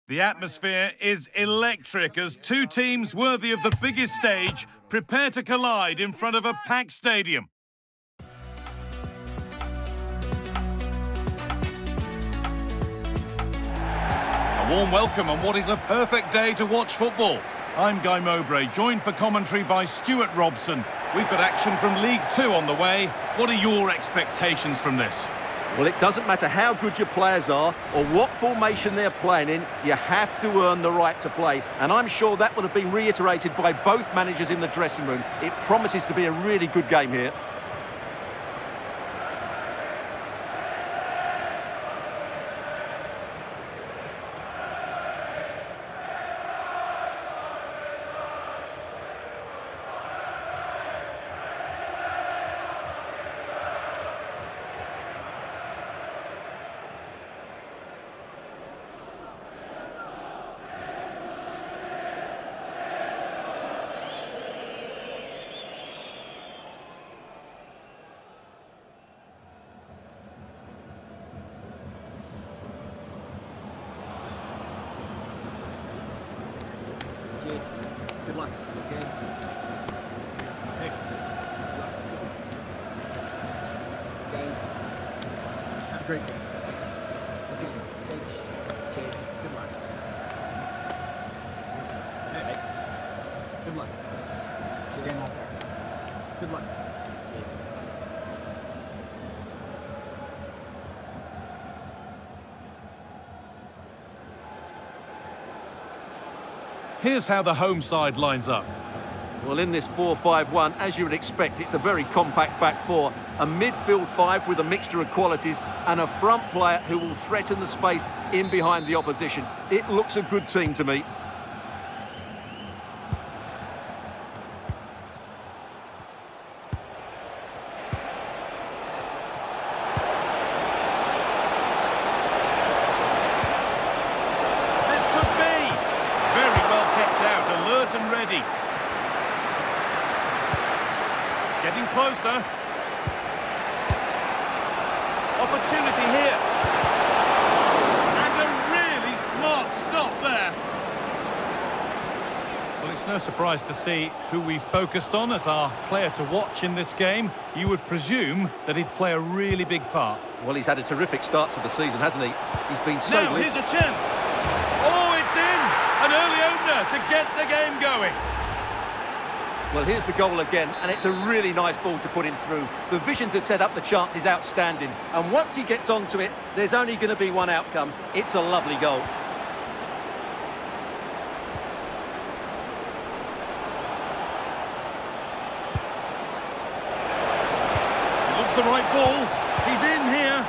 The atmosphere is electric as two teams worthy of the biggest stage prepare to collide in front of a packed stadium. A warm welcome on what is a perfect day to watch football. I'm Guy Mowbray, joined for commentary by Stuart Robson. We've got action from League Two on the way. What are your expectations from this? Well, it doesn't matter how good your players are or what formation they're playing in, you have to earn the right to play. And I'm sure that would have been reiterated by both managers in the dressing room. It promises to be a really good game here. Cheers. Good luck. Good game. Hey. Good game. Have a great game. Thanks. Good game. Thanks. Cheers. Good luck. Thanks. Hey. Good luck. Cheers. Game out there. Good luck. Cheers. Here's how the home side lines up. Well, in this 4-5-1, as you would expect, it's a very compact back four. A midfield five with a mixture of qualities and a front player who will threaten the space in behind the opposition. It looks a good team to me. And ready. Getting closer. Opportunity here. And a really smart stop there. Well, it's no surprise to see who we focused on as our player to watch in this game. You would presume that he'd play a really big part. Well, he's had a terrific start to the season, hasn't he? He's been so Now, here's a chance. Oh, it's in! An early opener to get the game going. Well, here's the goal again, and it's a really nice ball to put him through. The vision to set up the chance is outstanding, and once he gets onto it, there's only going to be one outcome. It's a lovely goal. He looks the right ball. He's in here.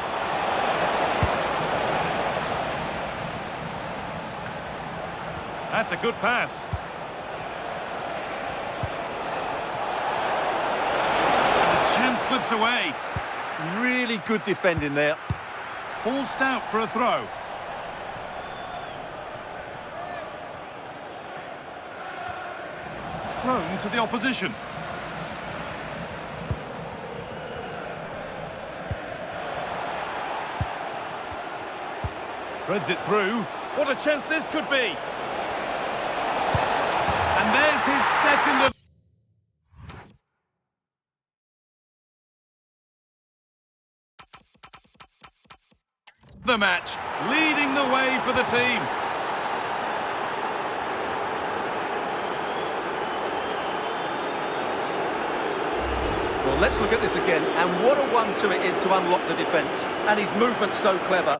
That's a good pass. And the chance slips away. Really good defending there. Forced out for a throw. Thrown to the opposition. Threads it through. What a chance this could be. And there's his second of the match, leading the way for the team. Well, let's look at this again, and what a 1-2 it is to unlock the defence. And his movement's so clever.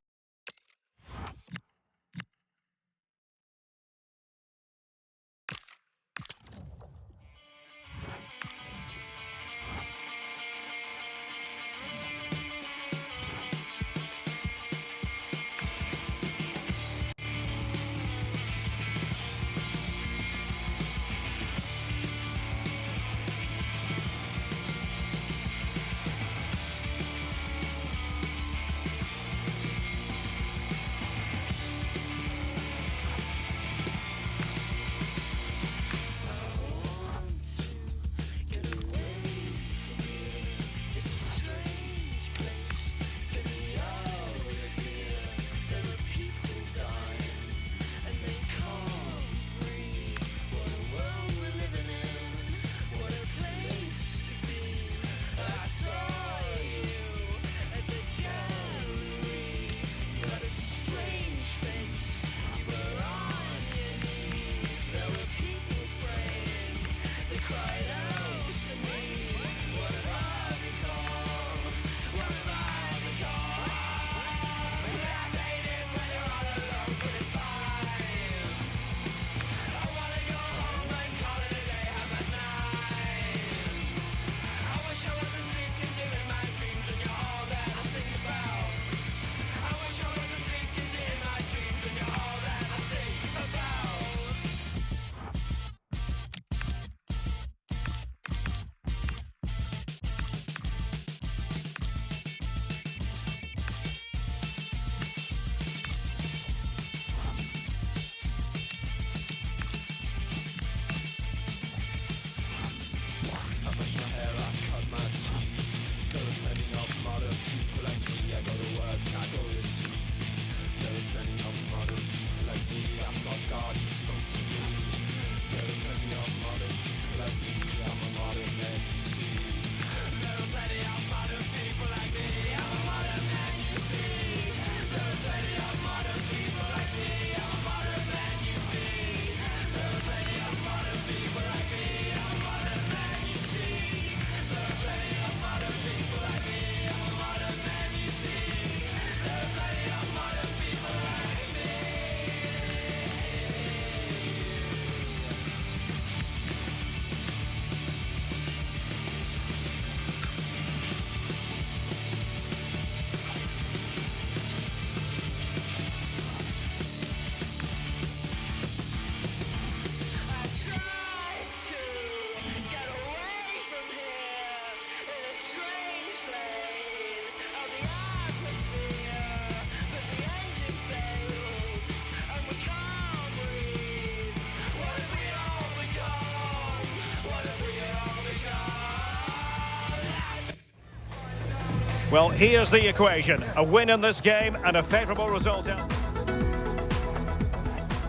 Well, here's the equation. A win in this game and a favourable result.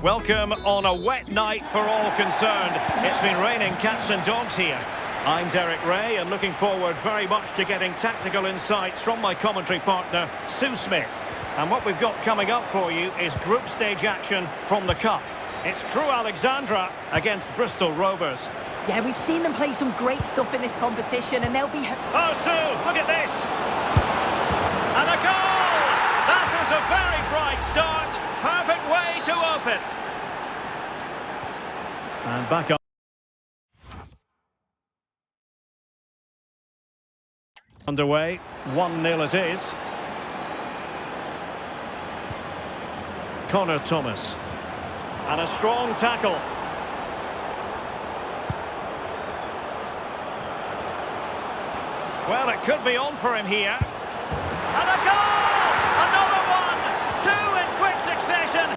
Welcome on a wet night for all concerned. It's been raining cats and dogs here. I'm Derek Ray and looking forward very much to getting tactical insights from my commentary partner, Sue Smith. And what we've got coming up for you is group stage action from the Cup. It's Crewe Alexandra against Bristol Rovers. Yeah, we've seen them play some great stuff in this competition and they'll be... Oh, Sue, look at this! And a goal! That is a very bright start. Perfect way to open. And back up. Underway, 1-0 it is. Connor Thomas. And a strong tackle. Well, it could be on for him here. And a goal! Another one! Two in quick succession.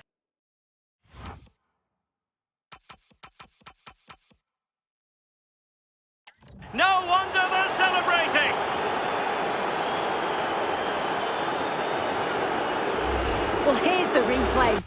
No wonder they're celebrating! Well, here's the replay.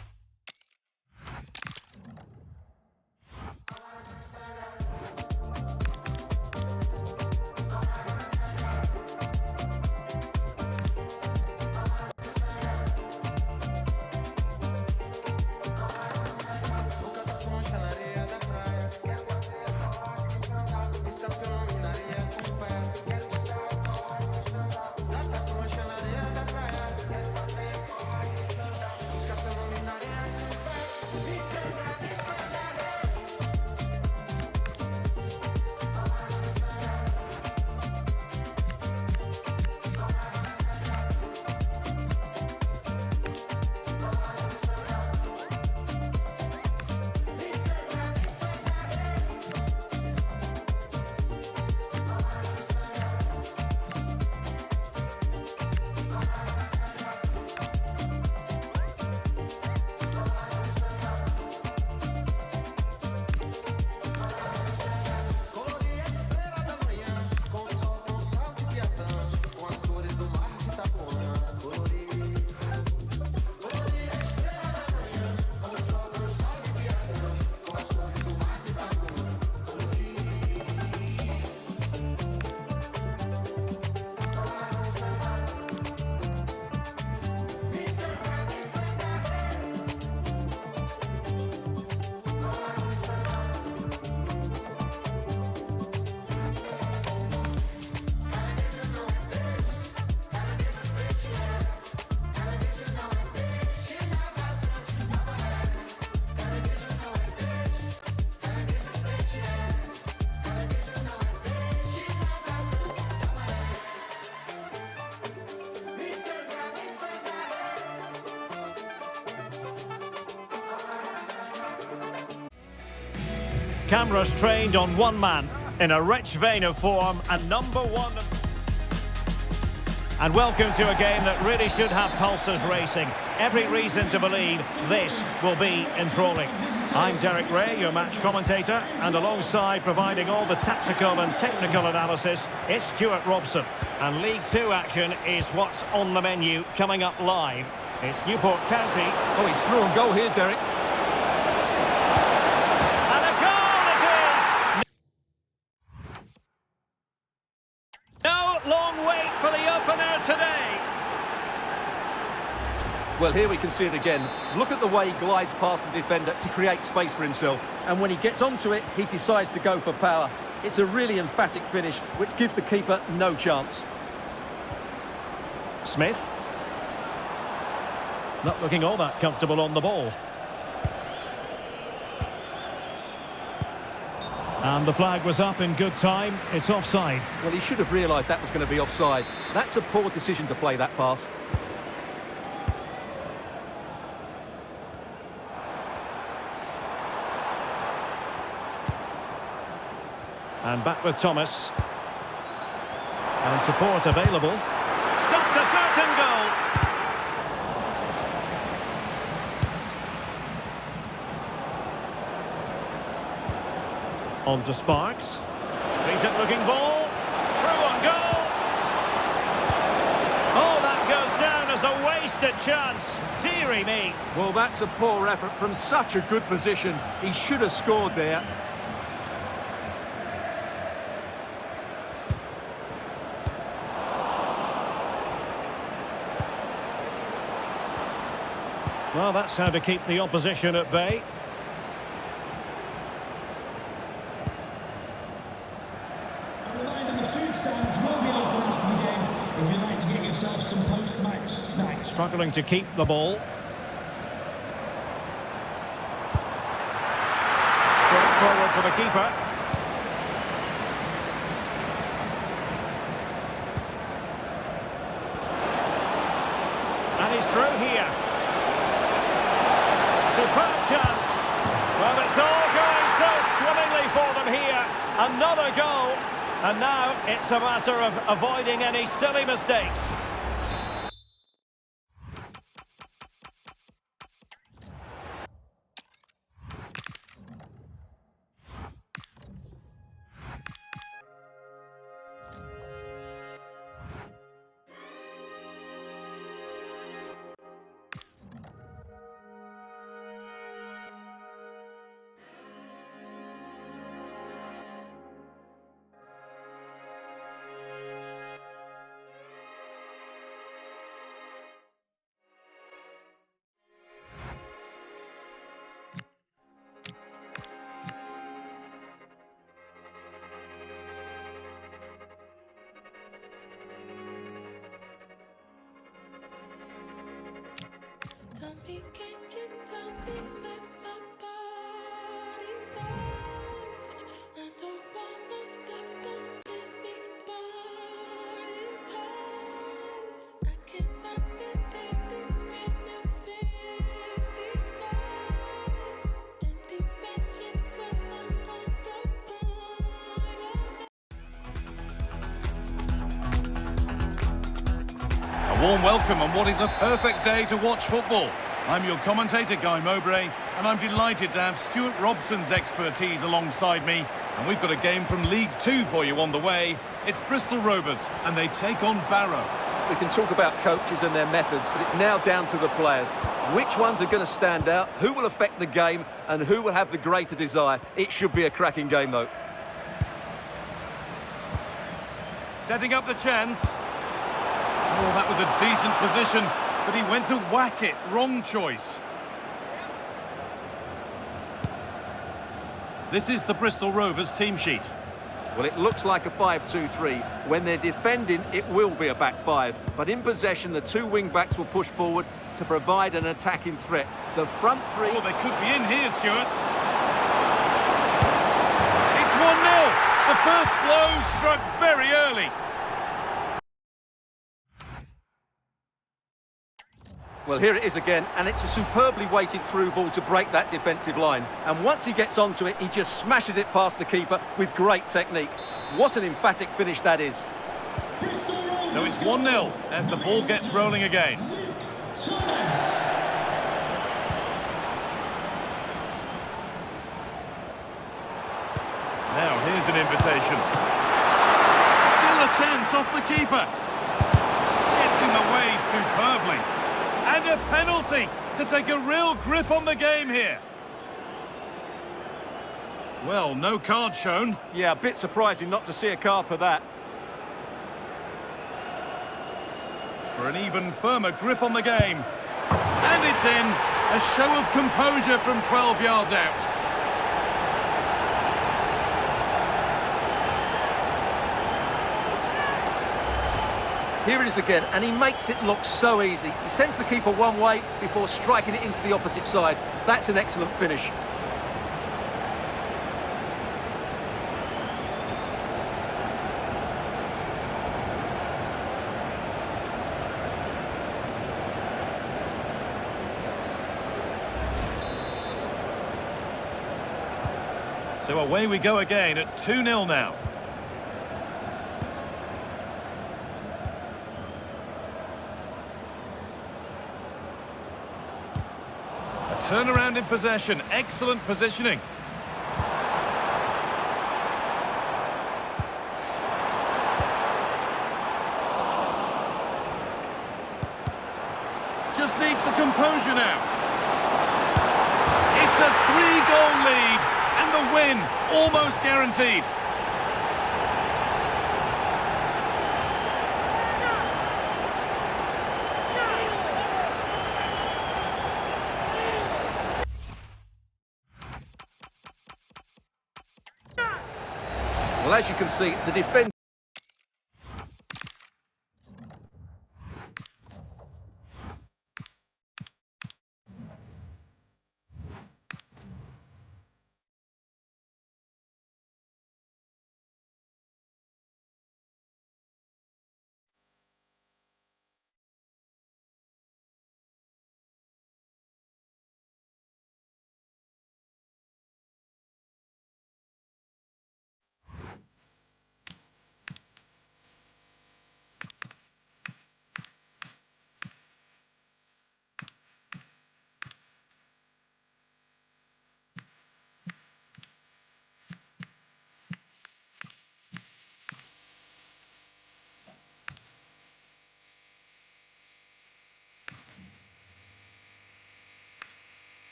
Cameras trained on one man in a rich vein of form and number one. And welcome to a game that really should have pulses racing. Every reason to believe this will be enthralling. I'm Derek Ray, your match commentator, and alongside providing all the tactical and technical analysis, it's Stuart Robson. And League Two action is what's on the menu coming up live. It's Newport County. Oh, he's through and goal here, Derek. And a goal it is! No long wait for the opener today. Well, here we can see it again. Look at the way he glides past the defender to create space for himself. And when he gets onto it, he decides to go for power. It's a really emphatic finish, which gives the keeper no chance. Smith. Not looking all that comfortable on the ball. And the flag was up in good time. It's offside. Well, he should have realised that was going to be offside. That's a poor decision to play that pass. And back with Thomas. And support available. Stopped a certain goal. On to Sparks. Decent looking ball. Through on goal. wasted chance. Deary me. Well, that's a poor effort from such a good position. He should have scored there. Well, that's how to keep the opposition at bay. A reminder, the food stands will be open after the game if you'd like to get yourself some post-match snacks. Struggling to keep the ball. Straight forward for the keeper. And he's through here. Superb chance. Well, it's all going so swimmingly for them here. Another goal. And now it's a matter of avoiding any silly mistakes. Tell me, can you tell me where my body goes? I don't wanna step on anybody's toes. I cannot be in these renovated these clothes, and these matching clothes fall on the board. A warm welcome on what is a perfect day to watch football. I'm your commentator, Guy Mowbray, and I'm delighted to have Stuart Robson's expertise alongside me. And we've got a game from League Two for you on the way. It's Bristol Rovers, and they take on Barrow. We can talk about coaches and their methods, but it's now down to the players. Which ones are going to stand out, who will affect the game, and who will have the greater desire? It should be a cracking game, though. Setting up the chance. Oh, that was a decent position, but he went to whack it. Wrong choice. This is the Bristol Rovers team sheet. Well, it looks like a 5-2-3. When they're defending, it will be a back five. But in possession, the two wing-backs will push forward to provide an attacking threat. The front three... Oh, they could be in here, Stuart. It's 1-0. The first blow struck very early. Well, here it is again, and it's a superbly weighted through ball to break that defensive line. And once he gets onto it, he just smashes it past the keeper with great technique. What an emphatic finish that is. So it's 1-0 as the ball gets rolling again. Now, here's an invitation. Still a chance off the keeper. Gets in the way superbly. And a penalty to take a real grip on the game here. Well, no card shown. Yeah, a bit surprising not to see a card for that. For an even firmer grip on the game. And it's in. A show of composure from 12 yards out. Here it is again, and he makes it look so easy. He sends the keeper one way before striking it into the opposite side. That's an excellent finish. So away we go again at 2-0 now. Turnaround in possession, excellent positioning. just needs the composure now. It's a 3-goal lead, and the win almost guaranteed. Well, as you can see, the defence.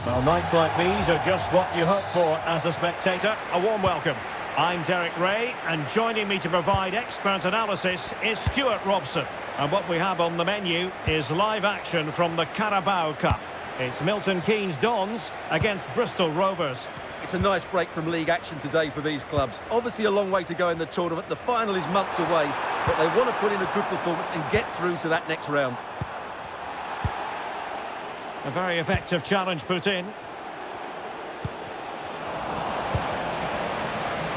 Well, nights like these are just what you hope for as a spectator. A warm welcome. I'm Derek Ray, and joining me to provide expert analysis is Stuart Robson. And what we have on the menu is live action from the Carabao Cup. It's Milton Keynes Dons against Bristol Rovers. It's a nice break from league action today for these clubs. Obviously a long way to go in the tournament. The final is months away, but they want to put in a good performance and get through to that next round. A very effective challenge put in.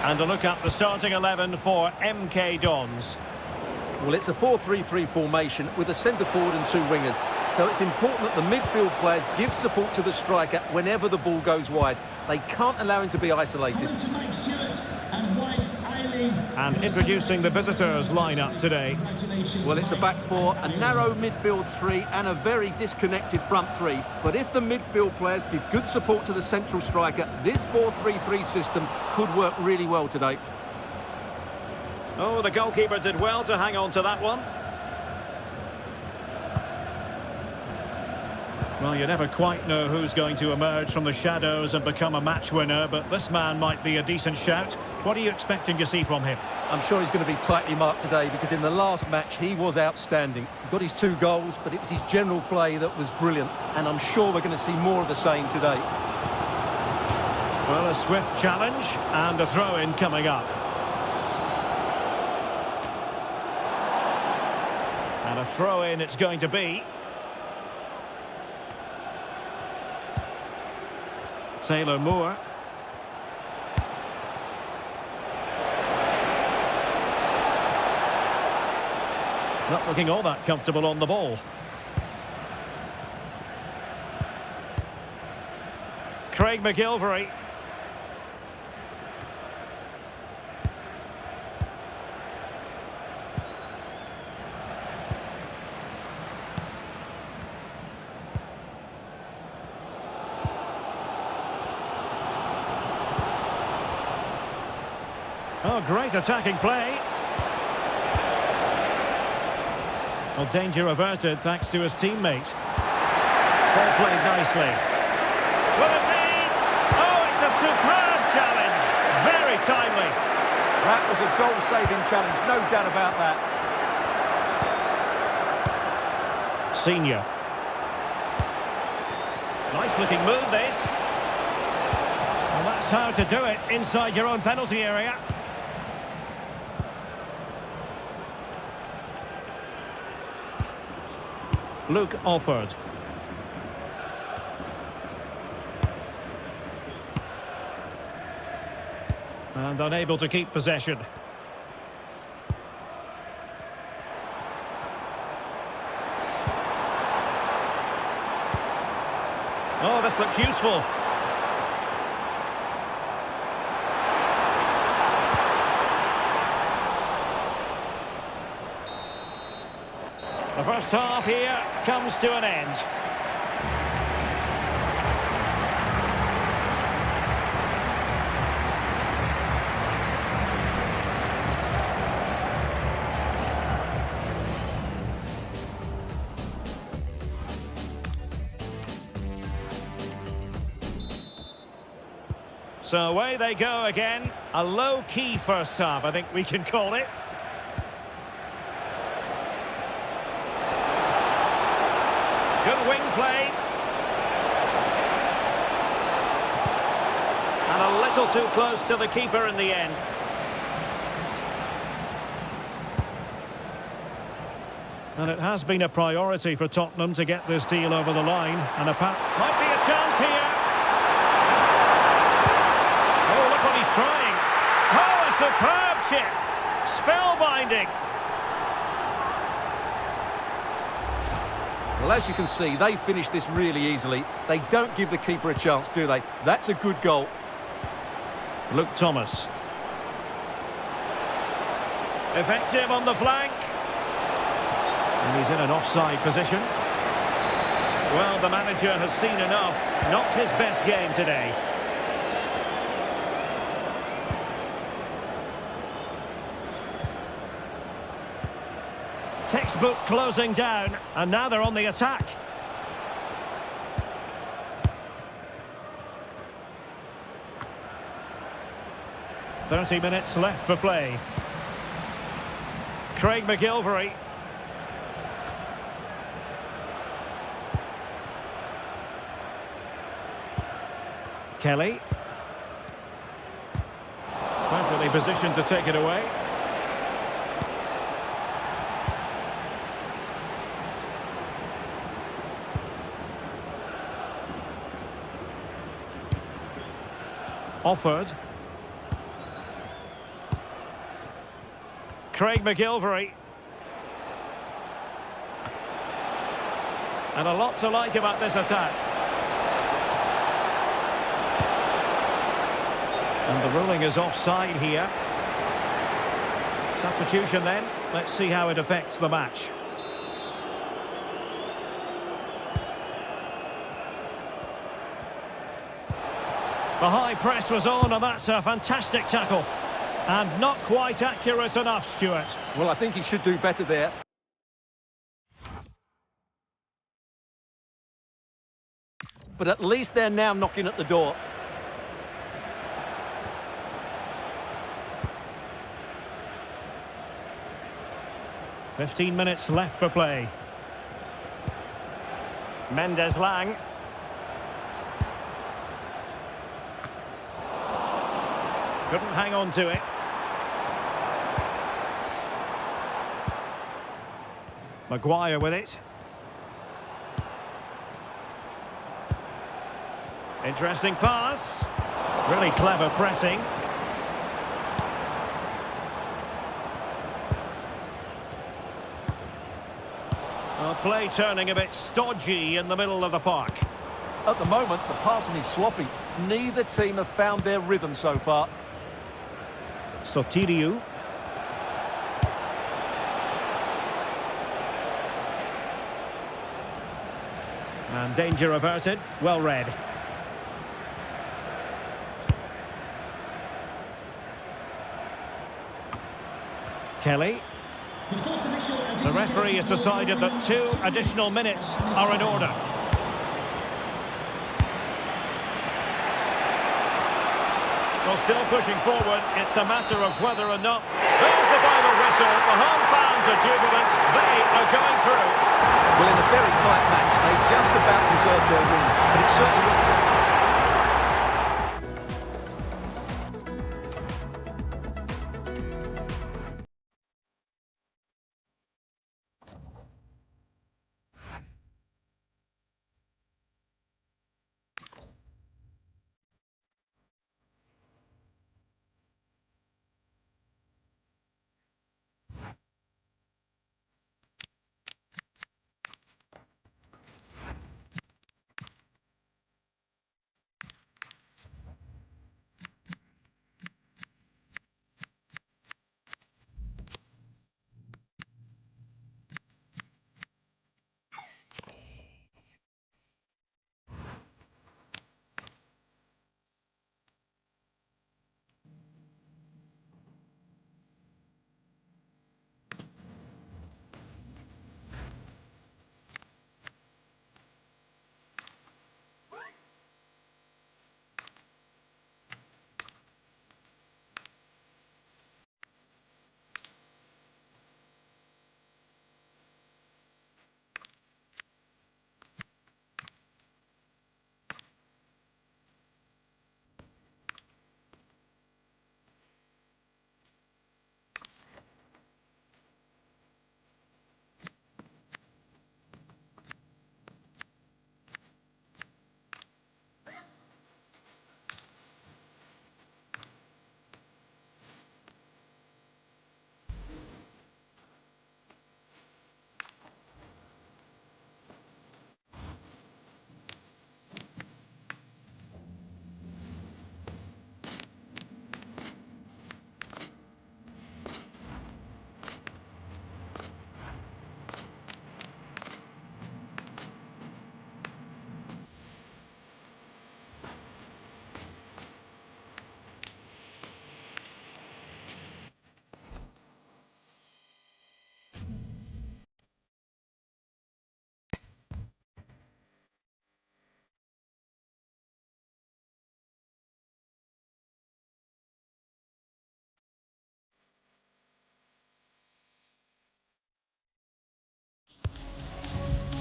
And a look at the starting 11 for MK Dons. Well, it's a 4-3-3 formation with a centre forward and two wingers. So it's important that the midfield players give support to the striker whenever the ball goes wide. They can't allow him to be isolated. To Mike Stewart and wife Eileen. And introducing the visitors lineup today. Congratulations. Well, it's a back four, a narrow midfield three and a very disconnected front three. But if the midfield players give good support to the central striker, this 4-3-3 system could work really well today. Oh, the goalkeeper did well to hang on to that one. Well, you never quite know who's going to emerge from the shadows and become a match winner, but this man might be a decent shout. What are you expecting to see from him? I'm sure he's going to be tightly marked today because in the last match he was outstanding. He got his 2 goals, but it was his general play that was brilliant, and I'm sure we're going to see more of the same today. Well, a swift challenge and a throw-in coming up. And a throw-in it's going to be. Taylor Moore. Not looking all that comfortable on the ball. Craig McGilvery. Oh, great attacking play. Well, danger averted thanks to his teammate. Ball played nicely. Will it be? Oh, it's a superb challenge. Very timely. That was a goal-saving challenge, no doubt about that. Senior. Nice looking move, this. Well, that's how to do it inside your own penalty area. Luke Alford. And unable to keep possession. Oh, this looks useful. The first half here comes to an end. So away they go again. A low-key first half, I think we can call it. Good wing play. And a little too close to the keeper in the end. And it has been a priority for Tottenham to get this deal over the line. And might be a chance here. Oh, look what he's trying. Oh, a superb chip. Spellbinding. Well, as you can see, they finish this really easily. They don't give the keeper a chance, do they? That's a good goal. Luke Thomas. Effective on the flank. And he's in an offside position. Well, the manager has seen enough. Not his best game today. Textbook closing down, and now they're on the attack. "30 minutes left for play." Craig McGilvery. Kelly. Perfectly positioned to take it away. Offered. Craig McGilvery. And a lot to like about this attack. And the ruling is offside here. Substitution then. Let's see how it affects the match. The high press was on, and that's a fantastic tackle. And not quite accurate enough, Stuart. Well, I think he should do better there. But at least they're now knocking at the door. "15 minutes left for play." Mendes-Lang. Couldn't hang on to it. Maguire with it. Interesting pass. Really clever pressing. Play turning a bit stodgy in the middle of the park. At the moment, the passing is sloppy. Neither team have found their rhythm so far. Sotiriou. And danger averted. Well read. Kelly. The referee has decided that 2 additional minutes are in order. Well, still pushing forward. It's a matter of whether or not. There's the final whistle. The home fans are jubilant. They are going through. Well, in a very tight match, they just about deserved their win, but it certainly wasn't.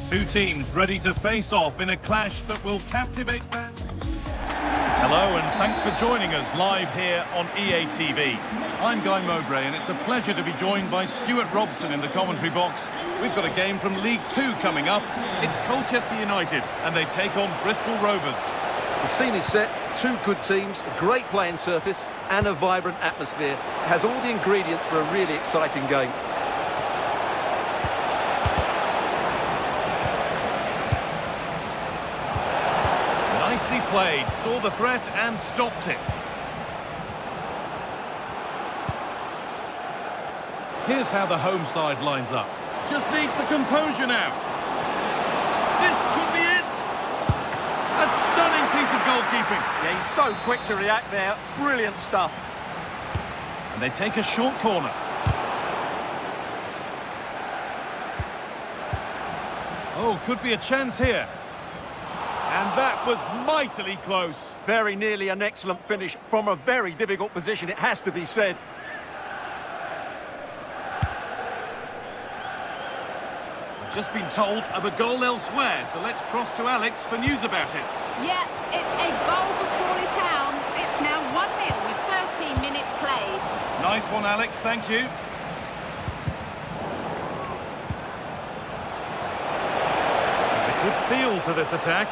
Two teams ready to face off in a clash that will captivate fans. Hello and thanks for joining us live here on EA TV. I'm Guy Mowbray and it's a pleasure to be joined by Stuart Robson in the commentary box. We've got a game from League Two coming up. It's Colchester United and they take on Bristol Rovers. The scene is set, 2 good teams, a great playing surface and a vibrant atmosphere. It has all the ingredients for a really exciting game. Nicely played, saw the threat and stopped it. Here's how the home side lines up. Just needs the composure now. This could be it. A stunning piece of goalkeeping. Yeah, he's so quick to react there. Brilliant stuff. And they take a short corner. Oh, could be a chance here. And that was mightily close. Very nearly an excellent finish from a very difficult position, it has to be said. I've just been told of a goal elsewhere, so let's cross to Alex for news about it. Yeah, it's a goal for Crawley Town. It's now 1-0 with 13 minutes played. Nice one, Alex, thank you. There's a good feel to this attack.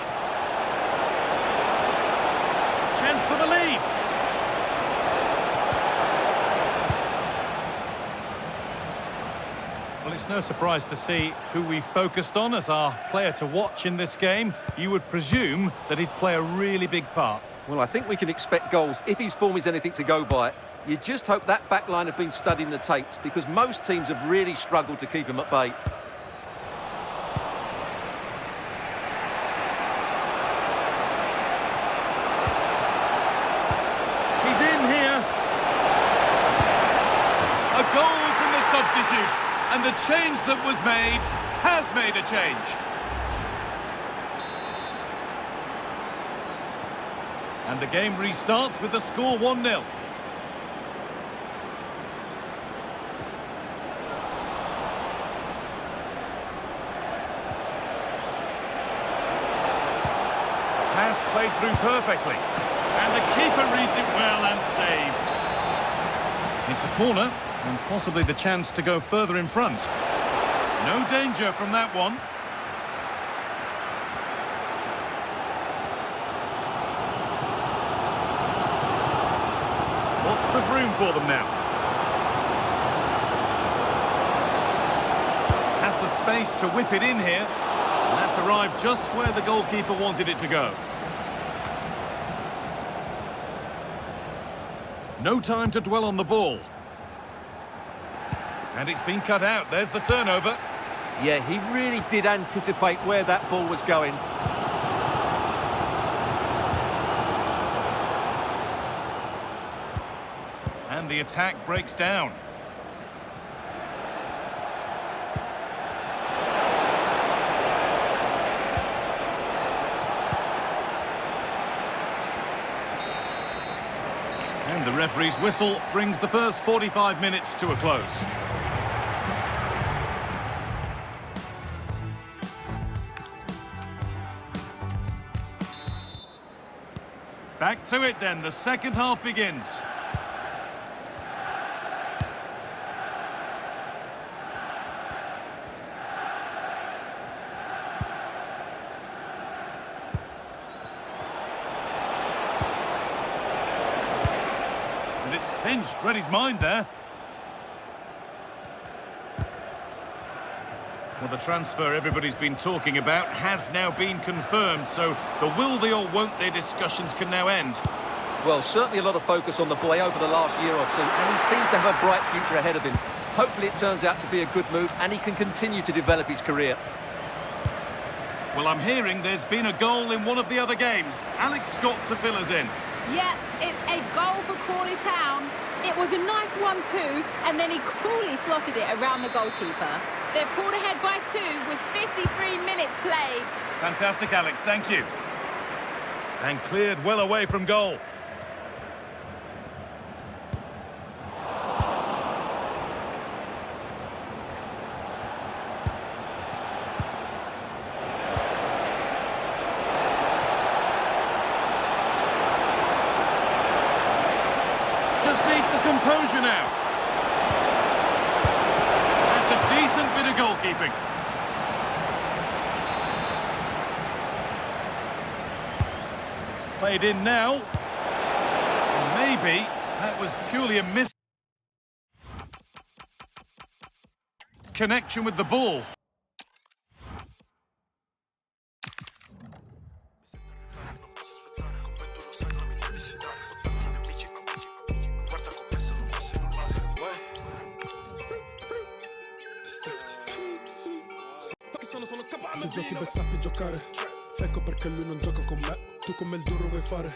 Chance for the lead. Well, it's no surprise to see who we focused on as our player to watch in this game. You would presume that he'd play a really big part. Well, I think we can expect goals if his form is anything to go by. You just hope that back line have been studying the tapes, because most teams have really struggled to keep him at bay. He's in here. A goal from the substitute. And the change that was made has made a change. And the game restarts with the score 1-0. Pass played through perfectly. And the keeper reads it well and saves. It's a corner, and possibly the chance to go further in front. No danger from that one. Lots of room for them now. Has the space to whip it in here. And that's arrived just where the goalkeeper wanted it to go. No time to dwell on the ball. And it's been cut out. There's the turnover. Yeah, he really did anticipate where that ball was going. And the attack breaks down. And the referee's whistle brings the first 45 minutes to a close. Back to it then, the second half begins. And it's pinched, read his mind there. Well, the transfer everybody's been talking about has now been confirmed, so the will they or won't they discussions can now end. Well, certainly a lot of focus on the boy over the last year or two, and he seems to have a bright future ahead of him. Hopefully it turns out to be a good move, and he can continue to develop his career. Well, I'm hearing there's been a goal in one of the other games. Alex Scott to fill us in. Yeah, it's a goal for Crawley Town. It was a nice 1-2, and then he coolly slotted it around the goalkeeper. They've pulled ahead by 2 with 53 minutes played. Fantastic, Alex, thank you. And cleared well away from goal. Just needs the composure now. That's a decent bit of goalkeeping. It's played in now. And maybe that was purely a miss. Connection with the ball. Se giochi per sappi giocare, ecco perché lui non gioca con me. Tu come il duro vuoi fare,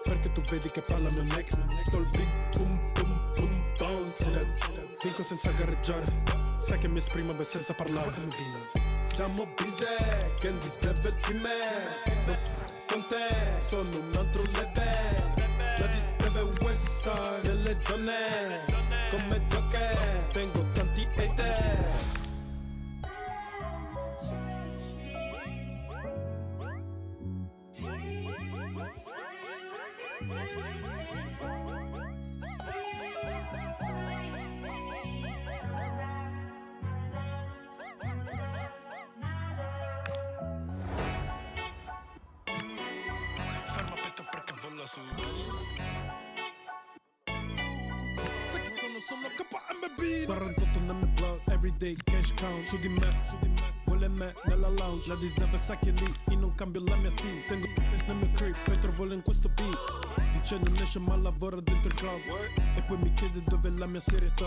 perché tu vedi che parla mio neck. Do il big boom boom boom bounce. Vinco senza gareggiare, sai che mi esprimo beh senza parlare. Siamo busy, Candy Devil in me. Con te sono un altro level. La disteve West Side delle zone. Come gioche, tengo tanti hater. Ferma petto perché vola su. Sai che sono KMB 48 nel mio blood, everyday cash count. Su di me, vuole me nella lounge. La disneve sa che lì io non cambio la mia team. Tengo nel mio crib, poi trovo in questo beat. Dice non esce ma lavora dentro il club. E poi mi chiede dove è la mia serietà.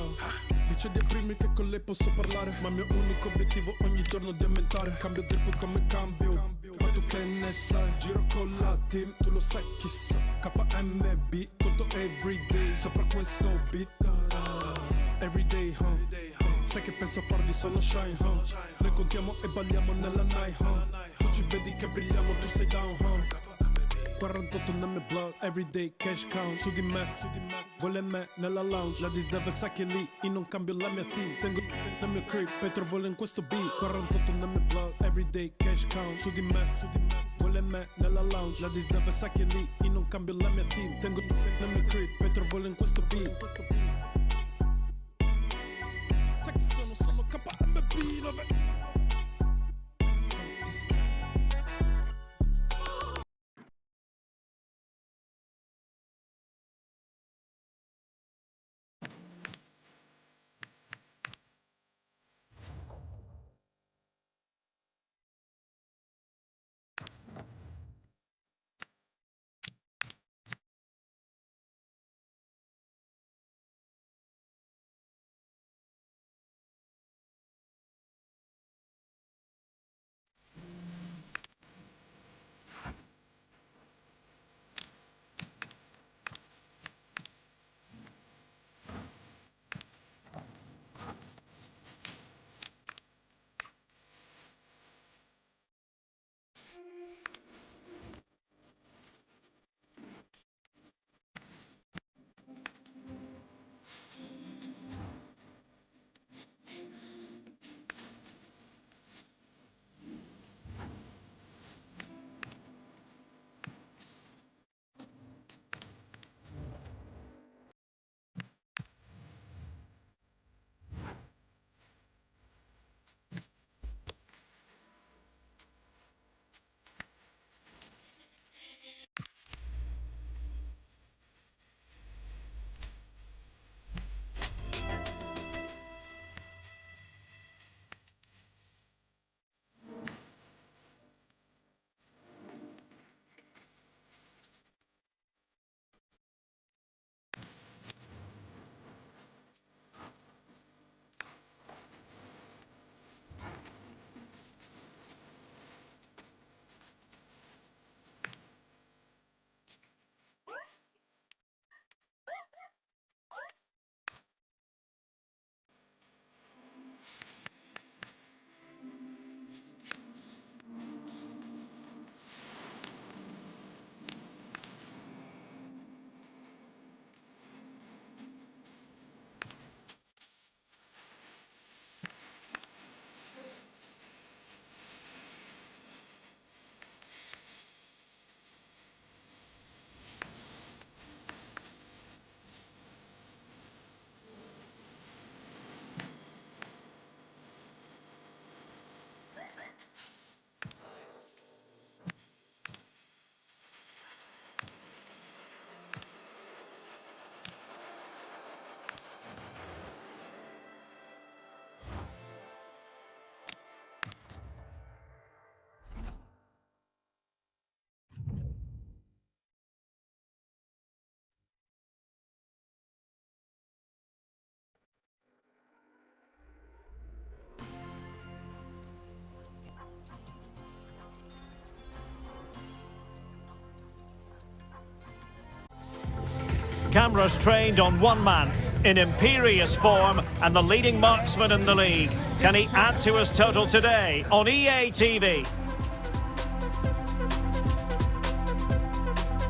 Dice di aprirmi che con lei posso parlare, ma il mio unico obiettivo ogni giorno di aumentare. Cambio tempo come cambio, ma tu che ne sai? Giro con la team, tu lo sai chi sono. KMB, conto everyday sopra questo beat. Everyday, sai che penso a farli sono shine, Noi contiamo e balliamo nella night, Tu ci vedi che brilliamo, tu sei down, 48 nel mio blood, everyday cash count. Su di me, vuole me nella lounge. La disneve sa che lì io non cambio la mia team. Tengo nel mio crib, poi trovo in questo beat. 48 nel mio blood, everyday cash count. Su di me, vuole me nella lounge. La disneve sa che lì io non cambio la mia team. Tengo nel mio crib, poi trovo in questo beat. Sai che sono KMB, vabbè. Cameras trained on one man in imperious form and the leading marksman in the league. Can he add to his total today on EA TV?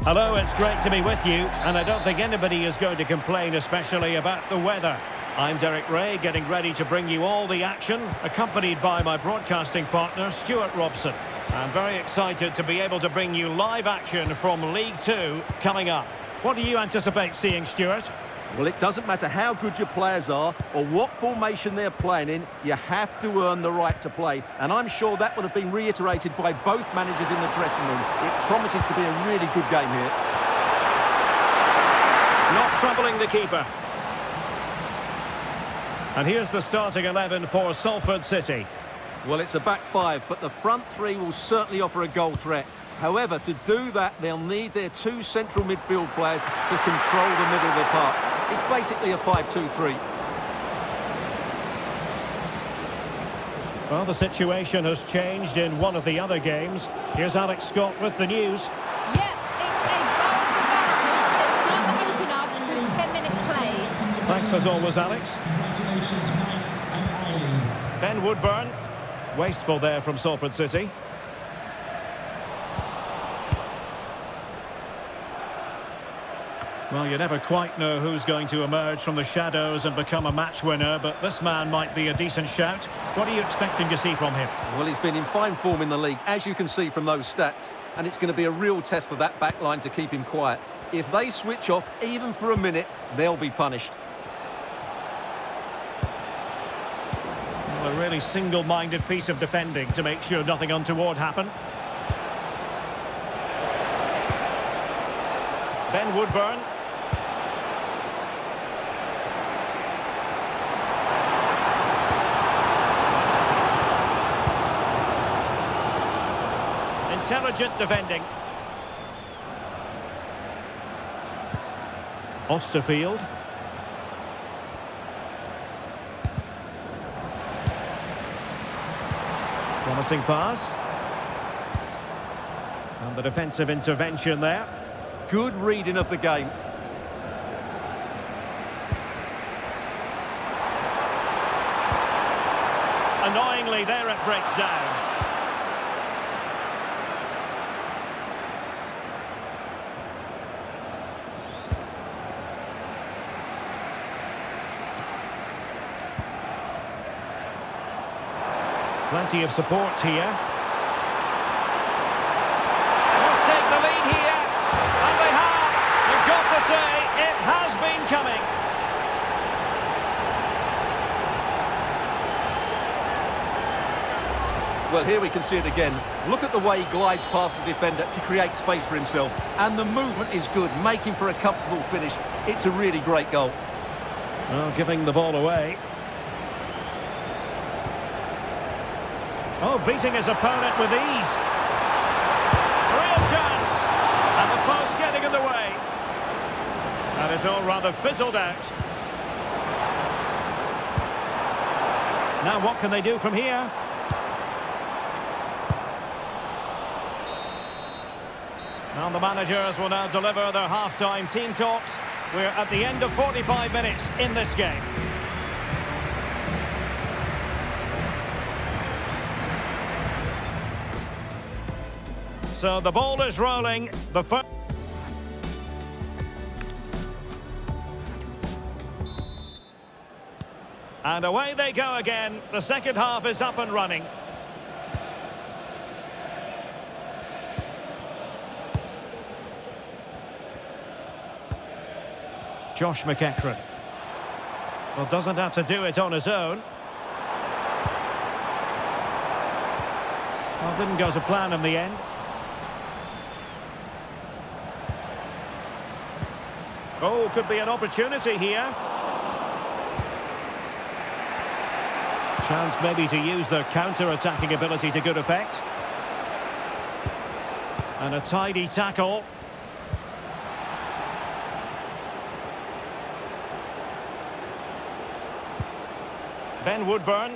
Hello, it's great to be with you, and I don't think anybody is going to complain, especially about the weather. I'm Derek Ray, getting ready to bring you all the action, accompanied by my broadcasting partner, Stuart Robson. I'm very excited to be able to bring you live action from League Two coming up. What do you anticipate seeing, Stuart? Well, it doesn't matter how good your players are or what formation they're playing in, you have to earn the right to play. And I'm sure that would have been reiterated by both managers in the dressing room. It promises to be a really good game here. Not troubling the keeper. And here's the starting 11 for Salford City. Well, it's a back five, but the front three will certainly offer a goal threat. However, to do that, they'll need their two central midfield players to control the middle of the park. It's basically a 5-2-3. Well, the situation has changed in one of the other games. Here's Alex Scott with the news. Yep, it's a goal for Barnsley. Just another opener with 10 minutes played. Thanks as always, Alex. Congratulations, Mike and Eileen. Ben Woodburn. Wasteful there from Salford City. Well, you never quite know who's going to emerge from the shadows and become a match winner, but this man might be a decent shout. What are you expecting to see from him? Well, he's been in fine form in the league, as you can see from those stats, and it's going to be a real test for that back line to keep him quiet. If they switch off, even for a minute, they'll be punished. Well, a really single-minded piece of defending to make sure nothing untoward happened. Ben Woodburn. Intelligent defending. Osterfield. Promising pass. And the defensive intervention there. Good reading of the game. Annoyingly, there it breaks down. Plenty of support here. Must take the lead here. And they have. You've got to say, it has been coming. Well, here we can see it again. Look at the way he glides past the defender to create space for himself. And the movement is good, making for a comfortable finish. It's a really great goal. Well, giving the ball away. Oh, beating his opponent with ease. Real chance. And the post getting in the way. And it's all rather fizzled out. Now what can they do from here? And the managers will now deliver their half-time team talks. We're at the end of 45 minutes in this game. So the ball is rolling. The first. And away they go again. The second half is up and running. Josh McEachran. Well, doesn't have to do it on his own. Well, didn't go to plan in the end. Oh, could be an opportunity here. Chance maybe to use their counter-attacking ability to good effect. And a tidy tackle. Ben Woodburn.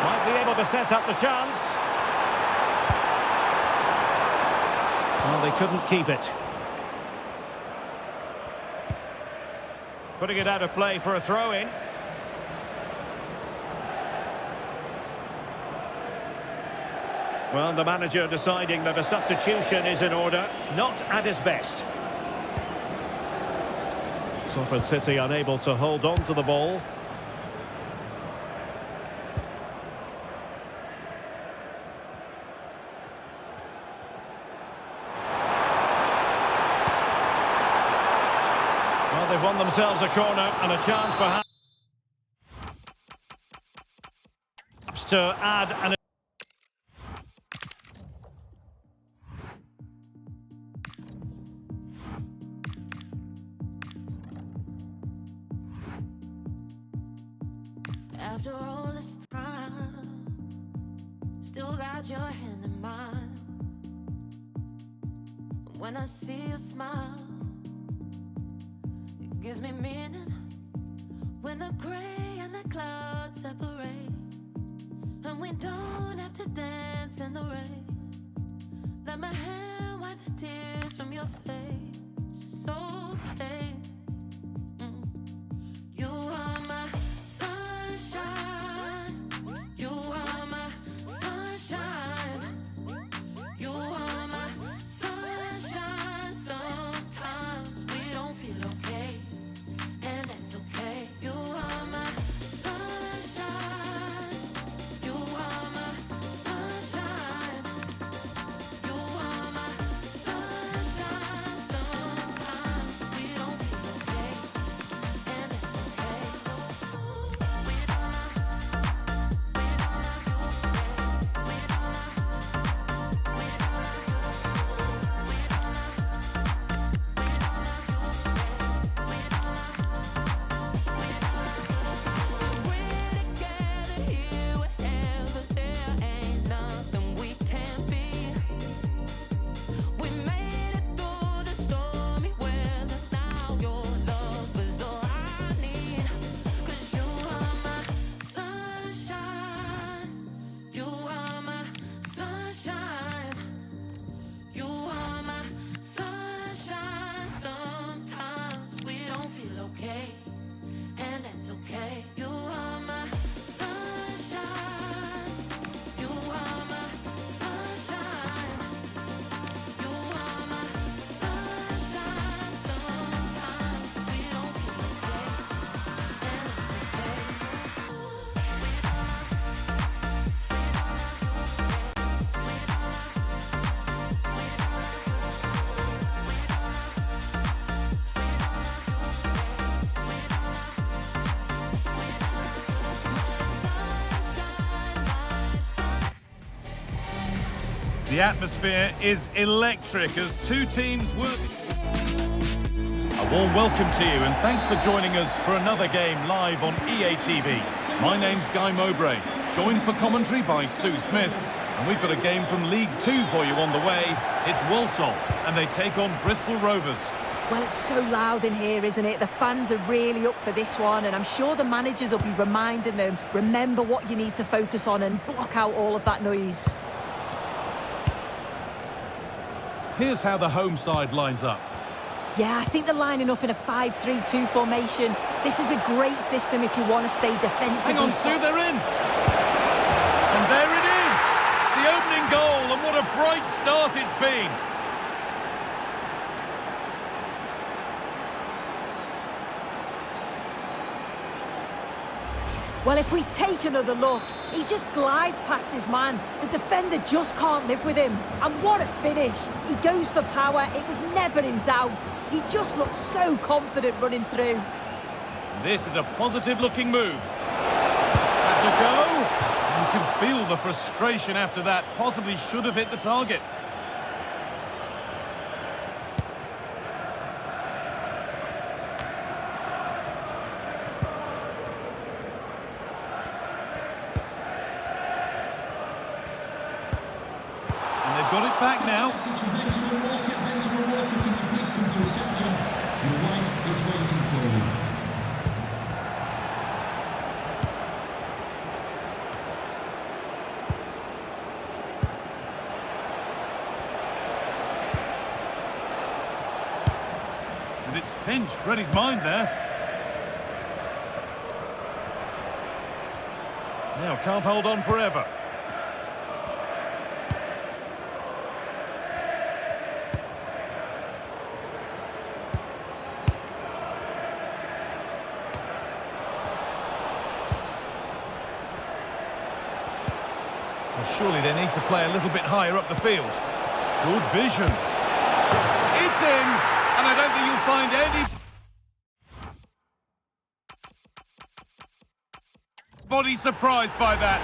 Might be able to set up the chance. Well, they couldn't keep it. Putting it out of play for a throw-in. Well, the manager deciding that a substitution is in order, not at his best. Salford City unable to hold on to the ball. Well, they've won themselves a corner and a chance perhaps to add an... After all this time, still got your hand in mine. When I see you smile, it gives me meaning. When the gray and the clouds separate, and we don't have to dance in the rain, let my hand wipe the tears from your face. It's okay. You are my sunshine. You are my sunshine. You are my sunshine. Sometimes we don't feel okay, and that's okay. You are my sunshine. You are my sunshine. You are my sunshine. Sometimes we don't feel okay, and that's okay. We're together here wherever, there ain't nothing we can't be. We made it through the stormy weather. Now your love is all I need. 'Cause you are my sunshine. You are my sunshine. You are my sunshine. Sometimes we don't feel okay, and that's okay. You are my sunshine. You are my sunshine. You are my sunshine. Sometimes we don't feel okay, and that's The atmosphere is electric as two teams work. A warm welcome to you and thanks for joining us for another game live on EA TV. My name's Guy Mowbray, joined for commentary by Sue Smith. And we've got a game from League Two for you on the way. It's Walsall and they take on Bristol Rovers. Well, it's so loud in here, isn't it? The fans are really up for this one, and I'm sure the managers will be reminding them, remember what you need to focus on and block out all of that noise. Here's how the home side lines up. Yeah, I think they're lining up in a 5-3-2 formation. This is a great system if you want to stay defensively. Hang on, Sue, they're in. And there it is. The opening goal, and what a bright start it's been. Well, if we take another look, he just glides past his man. The defender just can't live with him. And what a finish. He goes for power. It was never in doubt. He just looks so confident running through. This is a positive-looking move. That's a go. You can feel the frustration after that. Possibly should have hit the target. And they've got it back now. Benjamin Walker, can you please come to reception? Your wife is waiting for you. And it's pinched. Reddy's mind there. Now can't hold on forever. Well, surely they need to play a little bit higher up the field. Good vision. It's in, and I don't think you'll find anybody surprised by that.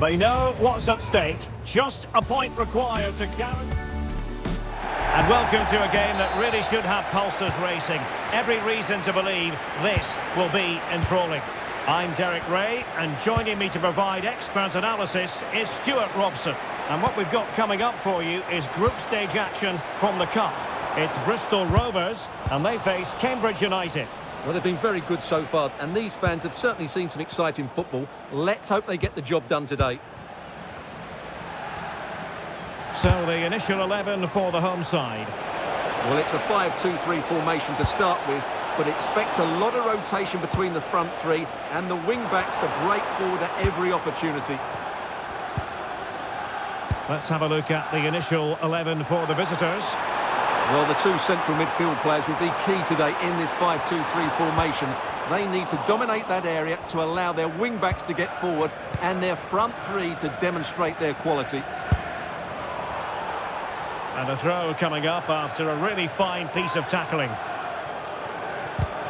They know what's at stake. Just a point required to guarantee. And welcome to a game that really should have pulses racing. Every reason to believe this will be enthralling. I'm Derek Ray, and joining me to provide expert analysis is Stuart Robson. And what we've got coming up for you is group stage action from the Cup. It's Bristol Rovers, and they face Cambridge United. Well, they've been very good so far, and these fans have certainly seen some exciting football. Let's hope they get the job done today. So the initial 11 for the home side. Well, it's a 5-2-3 formation to start with, but expect a lot of rotation between the front three and the wing-backs to break forward at every opportunity. Let's have a look at the initial 11 for the visitors. Well, the two central midfield players will be key today in this 5-2-3 formation. They need to dominate that area to allow their wing-backs to get forward and their front three to demonstrate their quality. And a throw coming up after a really fine piece of tackling.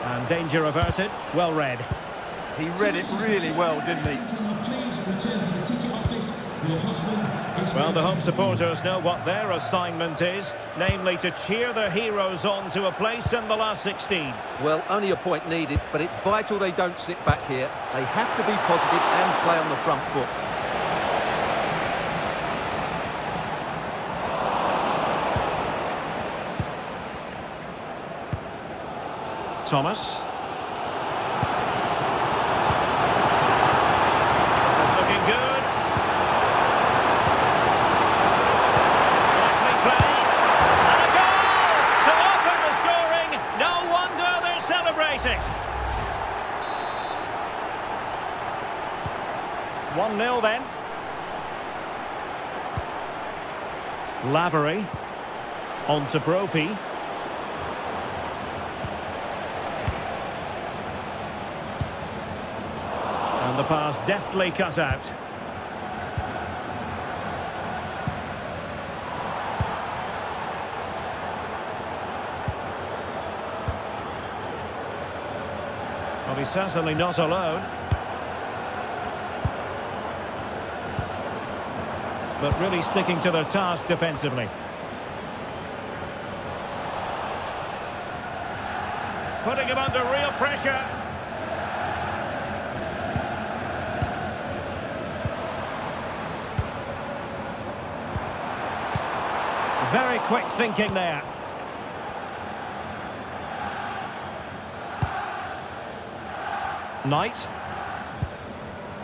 And danger averted, well read. He read it really well, didn't he? Please return to the ticket office with your husband. Well, the home supporters know what their assignment is, namely to cheer their heroes on to a place in the last 16. Well, only a point needed, but it's vital they don't sit back here. They have to be positive and play on the front foot. Thomas. This is looking good. Nicely played. And a goal to open the scoring. No wonder they're celebrating. 1-0 then. Lavery. On to Brophy. The pass deftly cut out. Well, he's certainly not alone. But really sticking to their task defensively. Putting him under real pressure. Very quick thinking there. Knight.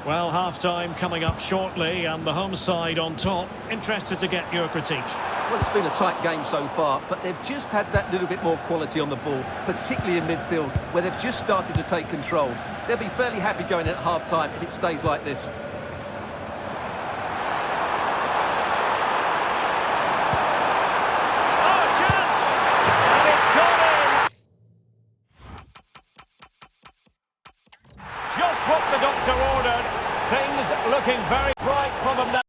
Well, half-time coming up shortly, and the home side on top. Interested to get your critique. Well, it's been a tight game so far, but they've just had that little bit more quality on the ball, particularly in midfield, where they've just started to take control. They'll be fairly happy going at half-time if it stays like this. Just what the doctor ordered. Things looking very bright for them now.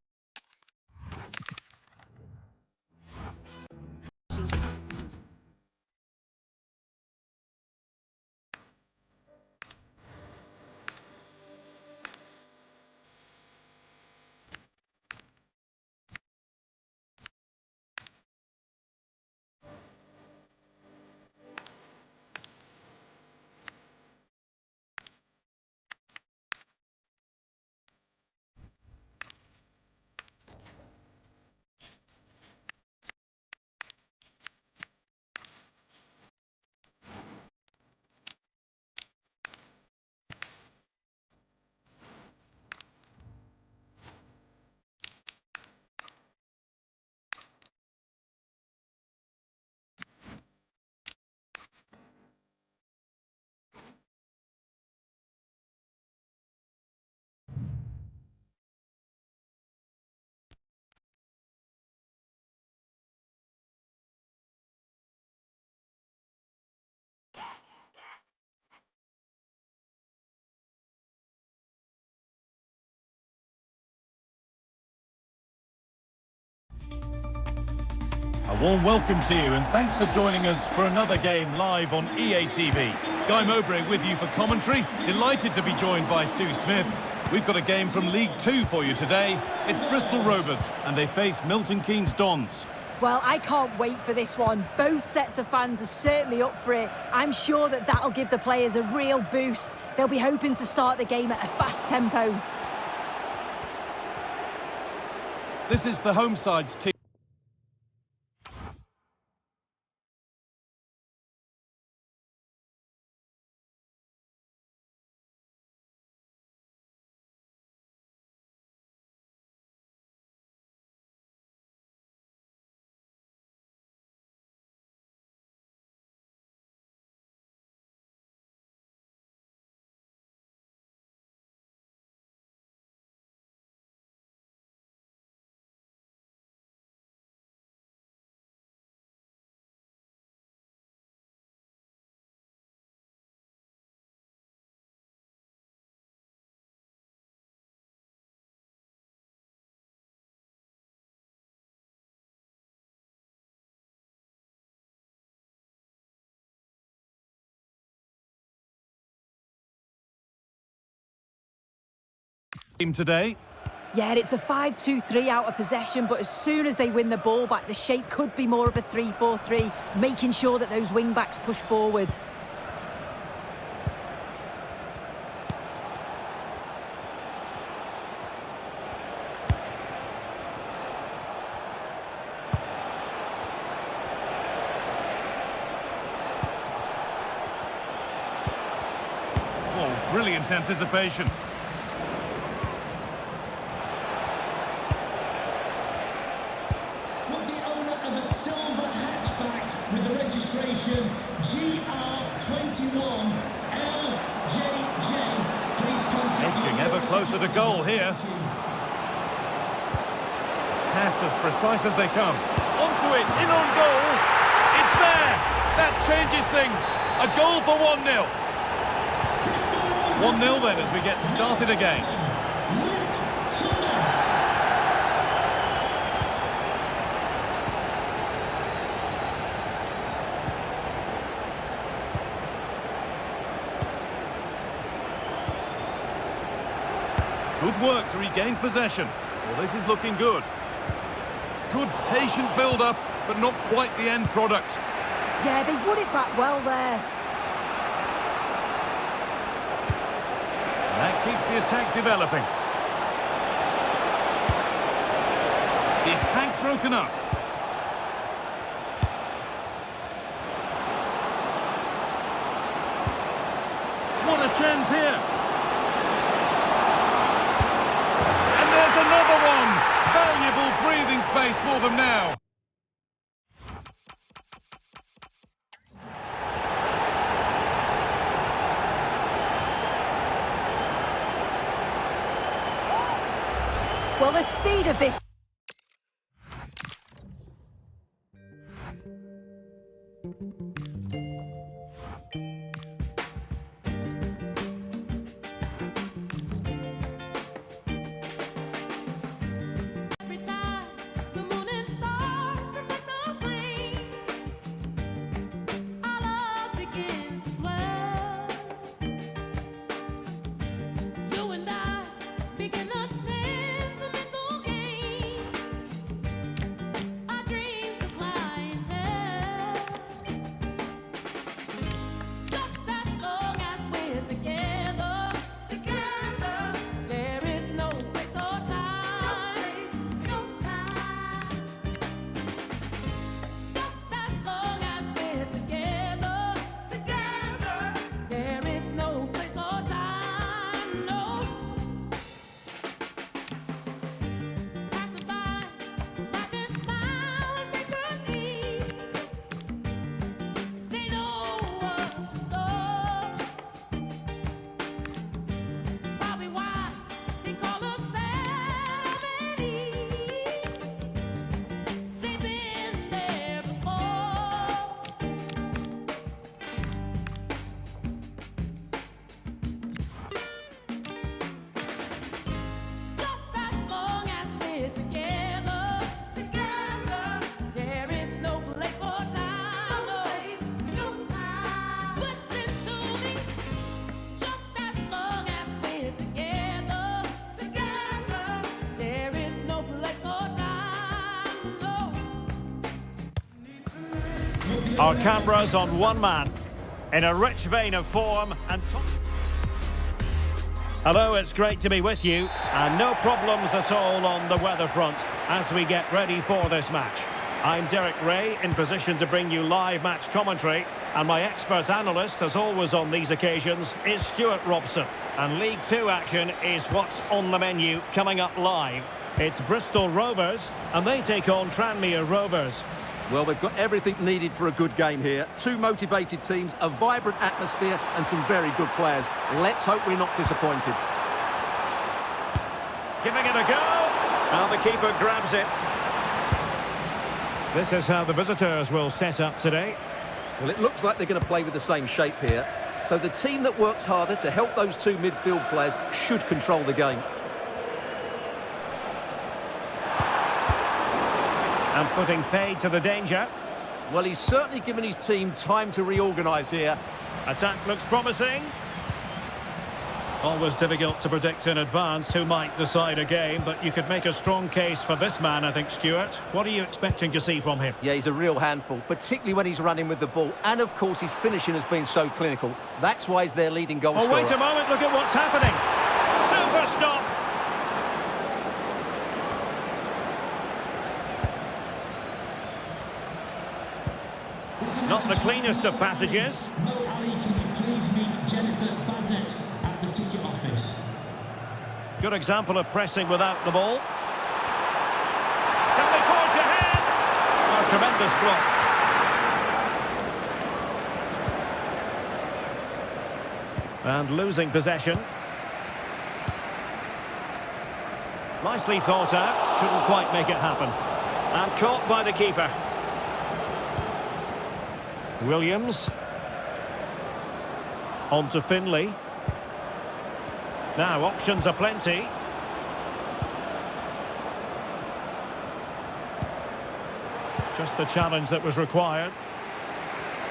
A warm welcome to you, and thanks for joining us for another game live on EA TV. Guy Mowbray with you for commentary. Delighted to be joined by Sue Smith. We've got a game from League Two for you today. It's Bristol Rovers, and they face Milton Keynes Dons. Well, I can't wait for this one. Both sets of fans are certainly up for it. I'm sure that that'll give the players a real boost. They'll be hoping to start the game at a fast tempo. This is the home side's team. Today. Yeah, it's a 5-2-3 out of possession, but as soon as they win the ball back, the shape could be more of a 3-4-3, making sure that those wing-backs push forward. Oh, brilliant anticipation. Registration GR21LJJ. Please contact Edging ever closer to goal here. Pass as precise as they come. Onto it, in on goal. It's there. That changes things. A goal for 1-0. 1-0 then as we get started again. Good work to regain possession. Well, this is looking good. Good patient build-up, but not quite the end product. Yeah, they won it back well there. And that keeps the attack developing. The attack broken up. What a chance here. There's another one! Valuable breathing space for them now. Well, the speed of this... Our cameras on one man, in a rich vein of form and... Hello, it's great to be with you, and no problems at all on the weather front as we get ready for this match. I'm Derek Ray, in position to bring you live match commentary, and my expert analyst, as always on these occasions, is Stuart Robson. And League Two action is what's on the menu coming up live. It's Bristol Rovers, and they take on Tranmere Rovers. Well, they've got everything needed for a good game here. Two motivated teams, a vibrant atmosphere and some very good players. Let's hope we're not disappointed. Giving it a go. And the keeper grabs it. This is how the visitors will set up today. Well, it looks like they're going to play with the same shape here. So the team that works harder to help those two midfield players should control the game. And putting paid to the danger. Well, he's certainly given his team time to reorganise here. Attack looks promising. Always difficult to predict in advance who might decide a game, but you could make a strong case for this man, I think, Stuart. What are you expecting to see from him? Yeah, he's a real handful, particularly when he's running with the ball. And, of course, his finishing has been so clinical. That's why he's their leading goal scorer. Oh, wait a moment, look at what's happening. Super stop. Not the cleanest of passages. Mo Ali, can you please meet Jennifer Bazette at the ticket office? Good example of pressing without the ball. Can they forge ahead? Oh, tremendous block. And losing possession. Nicely thought out. Couldn't quite make it happen. And caught by the keeper. Williams. On to Finlay. Now, options are plenty. Just the challenge that was required.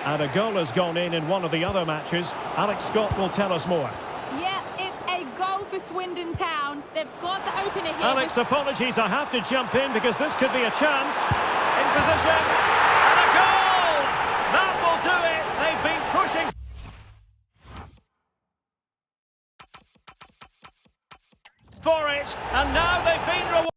And a goal has gone in one of the other matches. Alex Scott will tell us more. Yeah, it's a goal for Swindon Town. They've scored the opener here. Alex, apologies, I have to jump in because this could be a chance. In position. And a goal! That will do it. They've been pushing for it, and now they've been rewarded.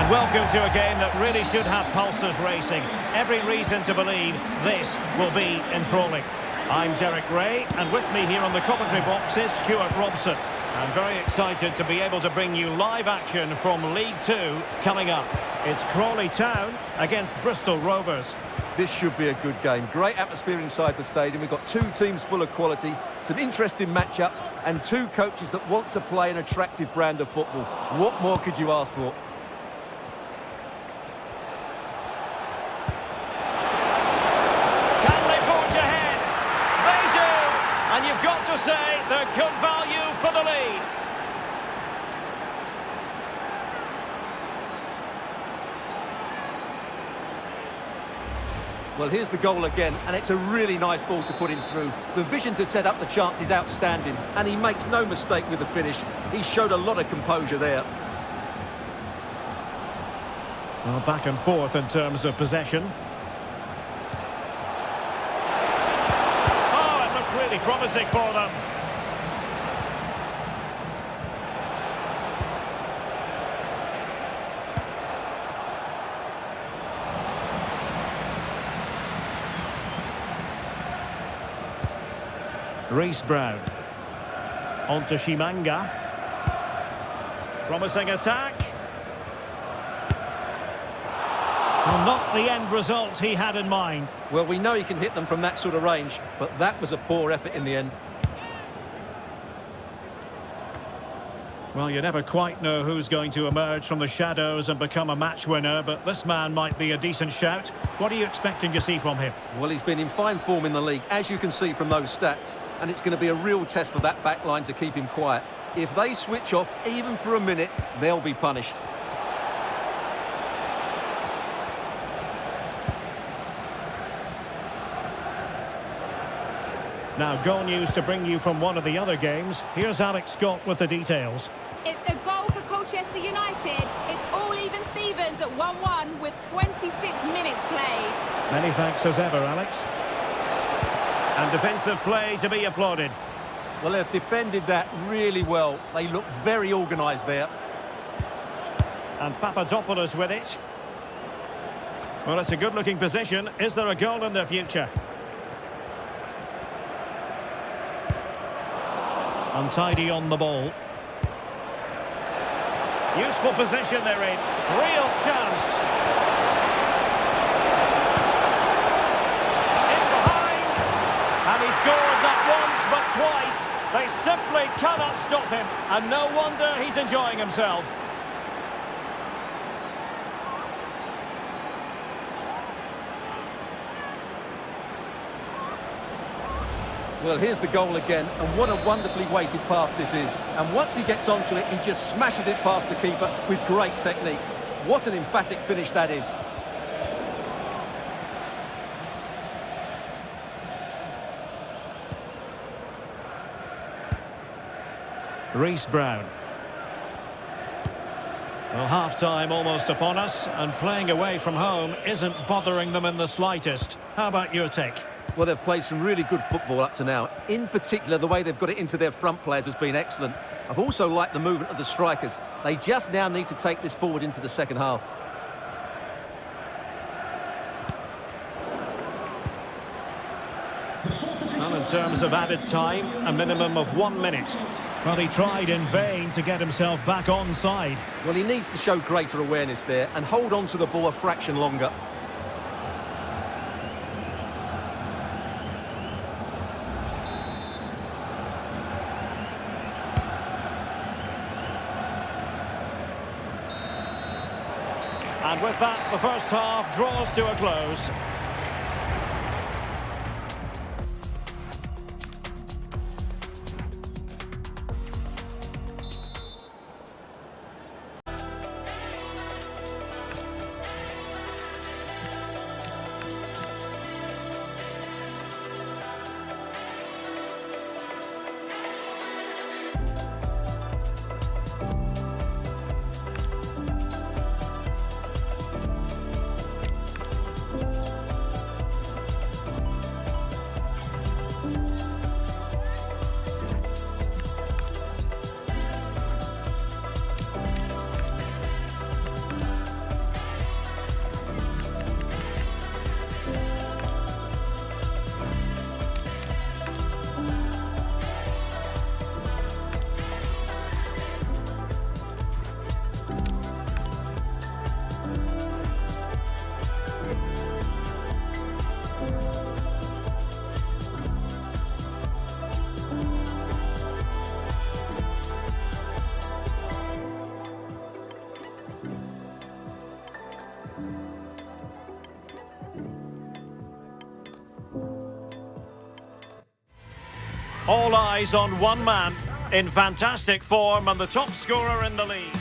And welcome to a game that really should have pulses racing. Every reason to believe this will be enthralling. I'm Derek Ray, and with me here on the commentary box is Stuart Robson. I'm very excited to be able to bring you live action from League Two coming up. It's Crawley Town against Bristol Rovers. This should be a good game. Great atmosphere inside the stadium. We've got two teams full of quality, some interesting matchups, and two coaches that want to play an attractive brand of football. What more could you ask for? Can they forge ahead? They do! And you've got to say they're good value for the lead. Well, here's the goal again, and it's a really nice ball to put him through. The vision to set up the chance is outstanding, and he makes no mistake with the finish. He showed a lot of composure there. Well, back and forth in terms of possession. Oh, it looked really promising for them. Reece Brown. On to Shimanga. Promising attack. Well, not the end result he had in mind. Well, we know he can hit them from that sort of range, but that was a poor effort in the end. Well, you never quite know who's going to emerge from the shadows and become a match winner, but this man might be a decent shout. What are you expecting to see from him? Well, he's been in fine form in the league, as you can see from those stats, and it's going to be a real test for that back line to keep him quiet. If they switch off, even for a minute, they'll be punished. Now, goal news to bring you from one of the other games. Here's Alex Scott with the details. It's a goal for Colchester United. It's all even Stevens at 1-1 with 26 minutes played. Many thanks as ever, Alex. And defensive play to be applauded. Well, they've defended that really well. They look very organised there. And Papadopoulos with it. Well, it's a good-looking position. Is there a goal in their future? Untidy on the ball. Useful position they're in. Real chance. In behind. And he scored not once but twice. They simply cannot stop him. And no wonder he's enjoying himself. Well, here's the goal again, and what a wonderfully weighted pass this is. And once he gets onto it, he just smashes it past the keeper with great technique. What an emphatic finish that is. Reece Brown. Well, half-time almost upon us, and playing away from home isn't bothering them in the slightest. How about your take? Well, they've played some really good football up to now. In particular, the way they've got it into their front players has been excellent. I've also liked the movement of the strikers. They just now need to take this forward into the second half. Well, in terms of added time, a minimum of 1 minute. Well, he tried in vain to get himself back onside. Well, he needs to show greater awareness there and hold on to the ball a fraction longer. And with that, the first half draws to a close. All eyes on one man in fantastic form and the top scorer in the league.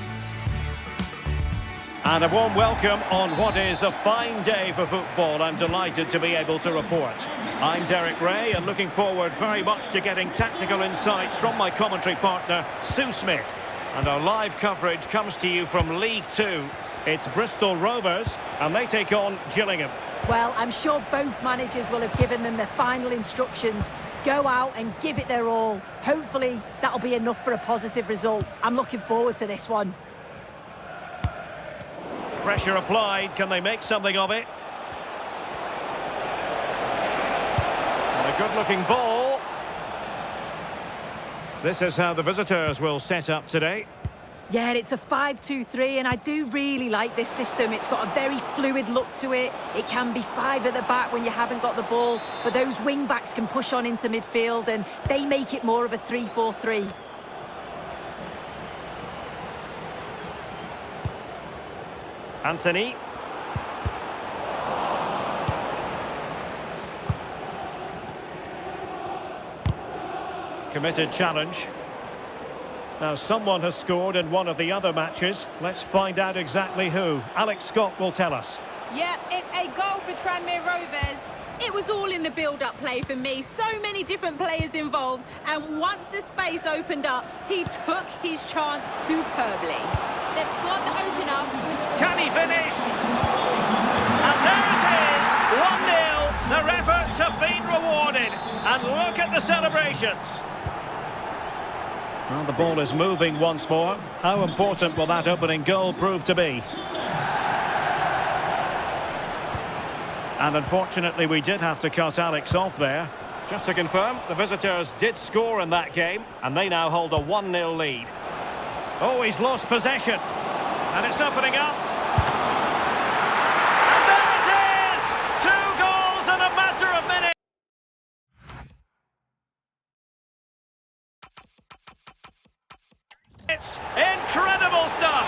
And a warm welcome on what is a fine day for football. I'm delighted to be able to report. I'm Derek Ray and looking forward very much to getting tactical insights from my commentary partner, Sue Smith. And our live coverage comes to you from League Two. It's Bristol Rovers and they take on Gillingham. Well, I'm sure both managers will have given them their final instructions. Go out and give it their all. Hopefully, that'll be enough for a positive result. I'm looking forward to this one. Pressure applied. Can they make something of it? And a good-looking ball. This is how the visitors will set up today. Yeah, it's a 5-2-3, and I do really like this system. It's got a very fluid look to it. It can be 5 at the back when you haven't got the ball, but those wing-backs can push on into midfield, and they make it more of a 3-4-3. Anthony. Committed challenge. Now, someone has scored in one of the other matches. Let's find out exactly who. Alex Scott will tell us. Yep, it's a goal for Tranmere Rovers. It was all in the build-up play for me. So many different players involved. And once the space opened up, he took his chance superbly. They've scored the opener. Can he finish? And there it is! 1-0. Their efforts have been rewarded. And look at the celebrations. Well, the ball is moving once more. How important will that opening goal prove to be? And unfortunately, we did have to cut Alex off there. Just to confirm, the visitors did score in that game, and they now hold a 1-0 lead. Oh, he's lost possession. And it's opening up. And there it is! 2 goals in a matter of minutes. It's incredible stuff!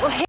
Well, here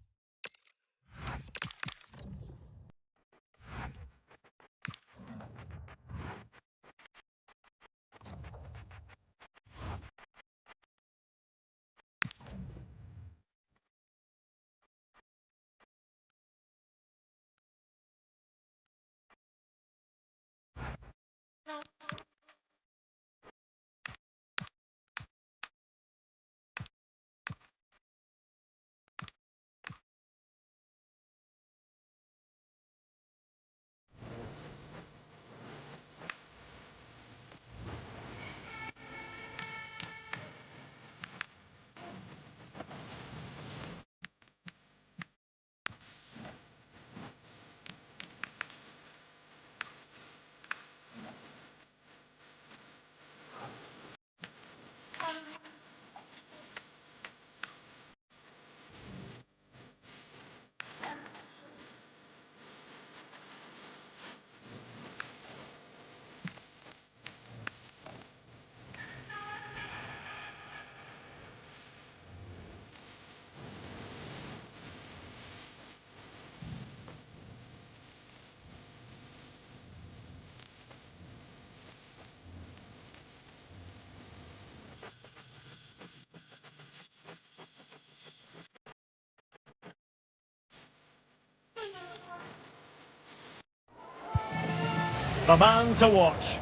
the man to watch.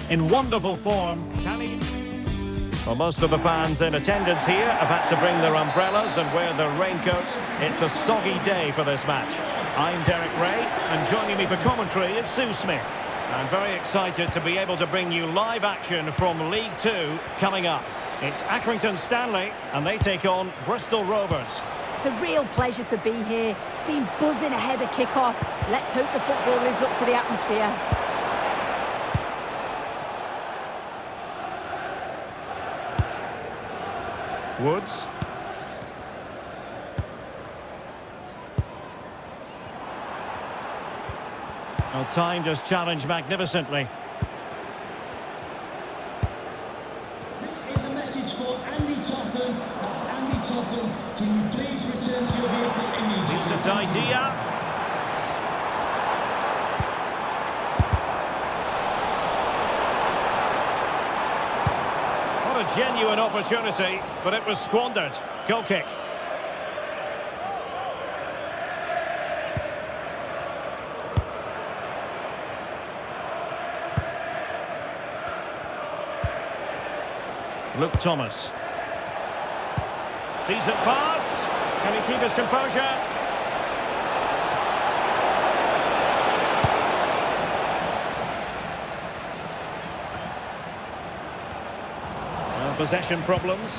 In wonderful form. Can he? Well, most of the fans in attendance here have had to bring their umbrellas and wear their raincoats. It's a soggy day for this match. I'm Derek Ray, and joining me for commentary is Sue Smith. I'm very excited to be able to bring you live action from League Two coming up. It's Accrington Stanley, and they take on Bristol Rovers. it's a real pleasure to be here. It's been buzzing ahead of kick-off. Let's hope the football lives up to the atmosphere. Woods. Well, time just challenged magnificently. This is a message for Andy Topham. That's Andy Topham. Can you please return to your vehicle immediately? Decent idea. genuine opportunity, but it was squandered. Goal kick. Luke Thomas. Decent pass. Can he keep his composure? Possession problems.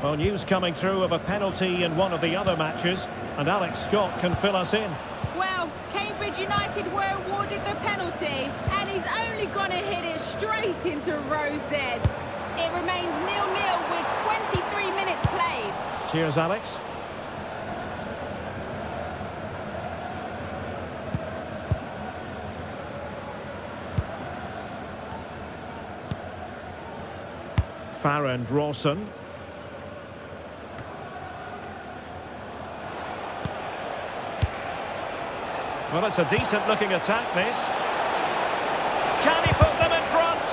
Well, news coming through of a penalty in one of the other matches, and Alex Scott can fill us in. Well, Cambridge United were awarded the penalty, and he's only going to hit it straight into Rose Z. It remains 0-0 with 23 minutes played. Cheers, Alex. Farrand Rawson. Well, it's a decent looking attack, this. Can he put them in front?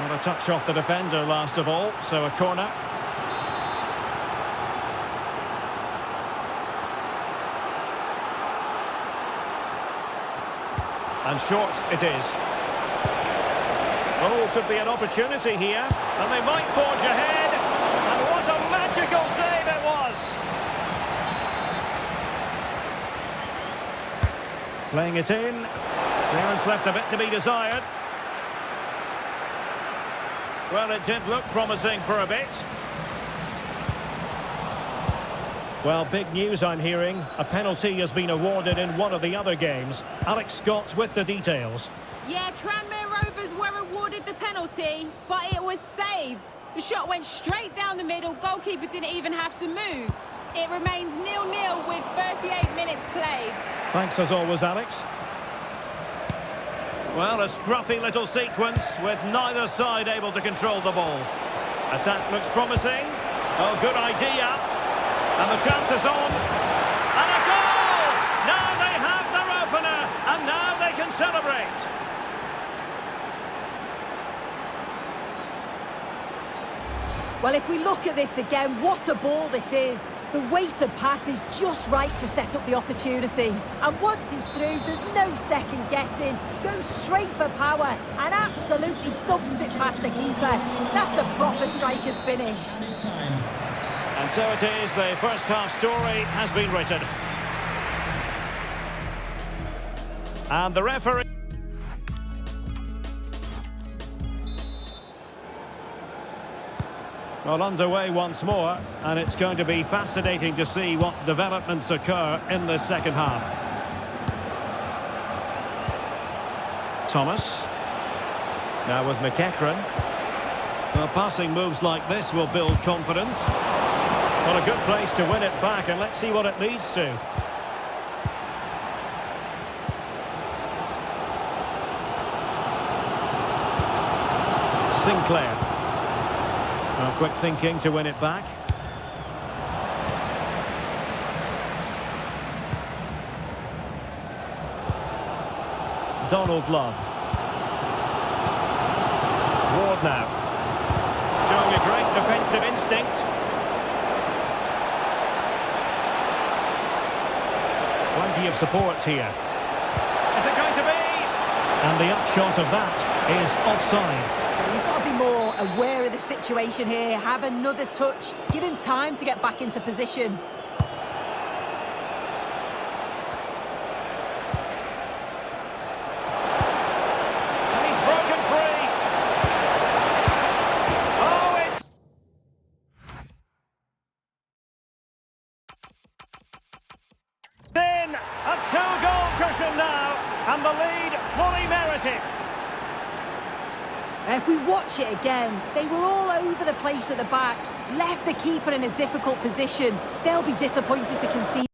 Well, a touch off the defender last of all, so a corner. And short it is. Oh, could be an opportunity here, and they might forge ahead. And what a magical save it was! Playing it in. Clearance left a bit to be desired. Well, it did look promising for a bit. Well, big news I'm hearing. A penalty has been awarded in one of the other games. Alex Scott with the details. Yeah, Tranmere Rovers were awarded the penalty, but it was saved. The shot went straight down the middle, goalkeeper didn't even have to move. It remains 0-0 with 38 minutes played. Thanks as always, Alex. Well, a scruffy little sequence with neither side able to control the ball. Attack looks promising. Oh, good idea. And the chance is on. And a goal! Now they have their opener, and now they can celebrate. Well, if we look at this again, what a ball this is. The weighted pass is just right to set up the opportunity. And once he's through, there's no second guessing. Goes straight for power and absolutely thumps it past the keeper. That's a proper striker's finish. And so it is, the first half story has been written. And the referee... Well, underway once more, and it's going to be fascinating to see what developments occur in the second half. Thomas. Now with McEachran. Well, passing moves like this will build confidence. Well, a good place to win it back, and let's see what it leads to. Sinclair. Well, quick thinking to win it back. Donald Love. Ward now. Showing a great defensive instinct. Plenty of support here. Is it going to be? And the upshot of that is offside. You've got to be more aware of the situation here. Have another touch. Give him time to get back into position. And he's broken free. Oh, it's... in. A two-goal cushion now. And the lead fully merited. If we watch it again, they were all over the place at the back, left the keeper in a difficult position. They'll be disappointed to concede.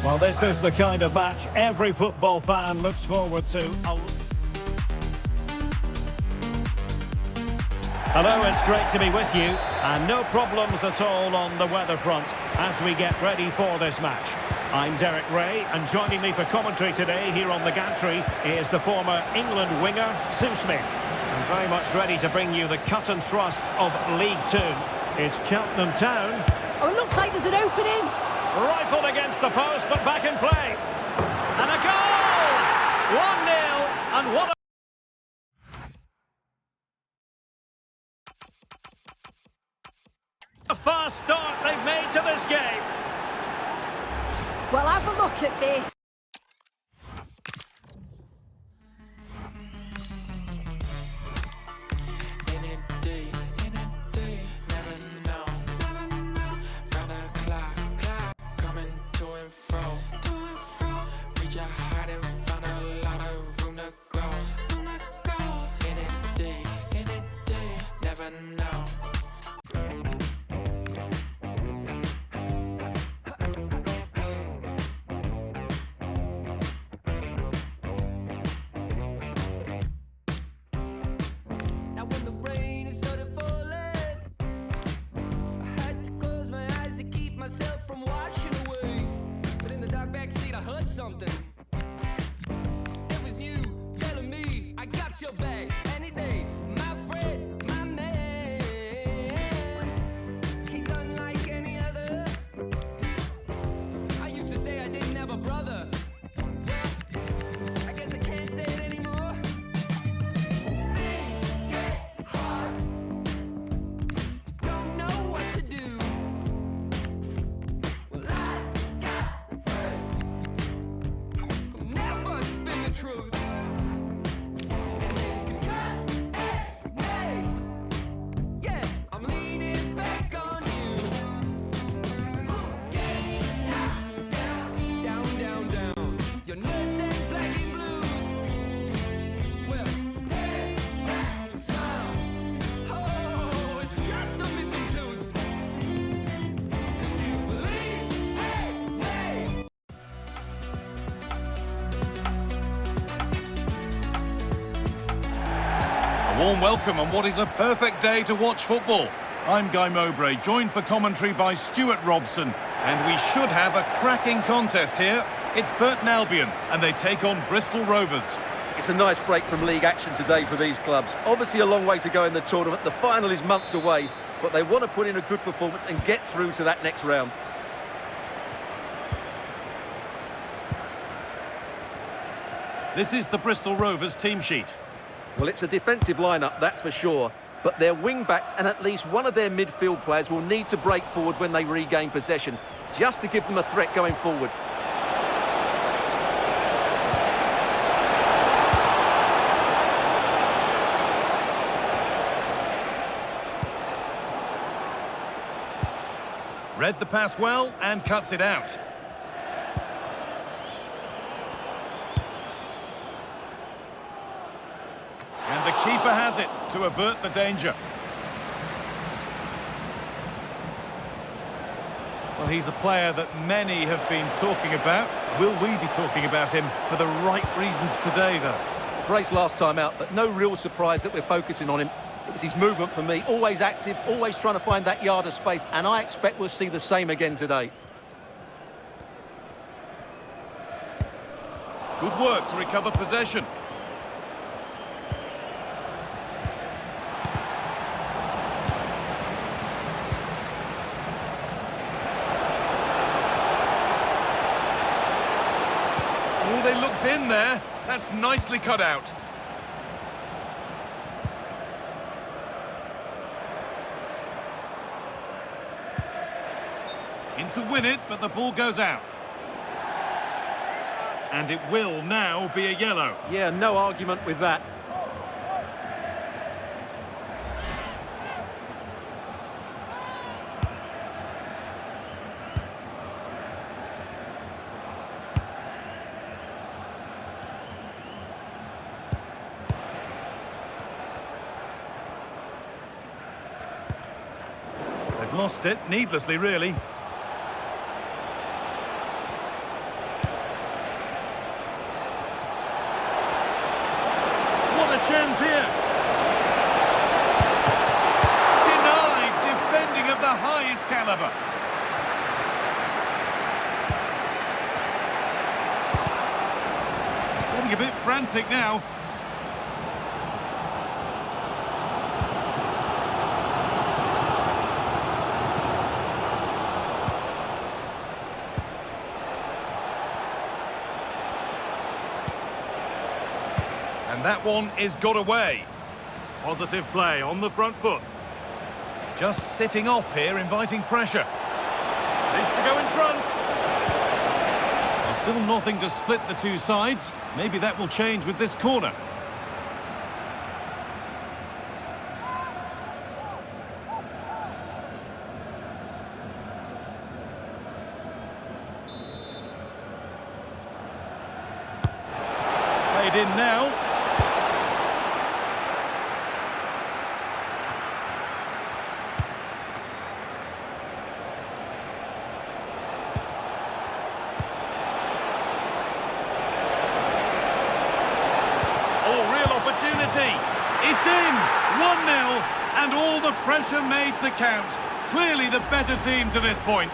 Well, this is the kind of match every football fan looks forward to. Hello, it's great to be with you, and no problems at all on the weather front as we get ready for this match. I'm Derek Ray, and joining me for commentary today here on the gantry is the former England winger, Sue Smith. And very much ready to bring you the cut and thrust of League Two. It's Cheltenham Town. Oh, it looks like there's an opening. Rifled against the post, but back in play. And a goal! 1-0, and what a fast start they've made to this game. Well, have a look at this. Something. It was you telling me I got your back any day, my friend, my man. He's unlike any other. I used to say I didn't have a brother. Well, I guess I can't say it anymore. Things get hard. Don't know what to do. Well, I got friends. Never spin the truth. And they can trust in me. Yeah, I'm leaning back on you. Get knocked down, down, down, down. Your nerves and black and blues. Well, there's that smile. Oh, it's just a missing tooth. 'Cause you believe me. A warm welcome on what is a perfect day to watch football. I'm Guy Mowbray, joined for commentary by Stuart Robson. And we should have a cracking contest here. It's Burton Albion, and they take on Bristol Rovers. It's a nice break from league action today for these clubs. Obviously a long way to go in the tournament. The final is months away, but they want to put in a good performance and get through to that next round. This is the Bristol Rovers team sheet. Well, it's a defensive lineup, that's for sure. But their wing-backs and at least one of their midfield players will need to break forward when they regain possession, just to give them a threat going forward. Read the pass well and cuts it out. And the keeper has it to avert the danger. Well, he's a player that many have been talking about. Will we be talking about him for the right reasons today, though? Brace last time out, but no real surprise that we're focusing on him. It was his movement for me, always active, always trying to find that yard of space, and I expect we'll see the same again today. Good work to recover possession. Oh, they looked in there. That's nicely cut out. In to win it, but the ball goes out. And it will now be a yellow. Yeah, no argument with that. They've lost it, needlessly really. frantic now. And that one is got away. Positive play on the front foot. Just sitting off here, inviting pressure. Needs to go in front. Well, still nothing to split the two sides. Maybe that will change with this corner. It's played in now. It's in! 1-0, and all the pressure made to count. Clearly the better team to this point.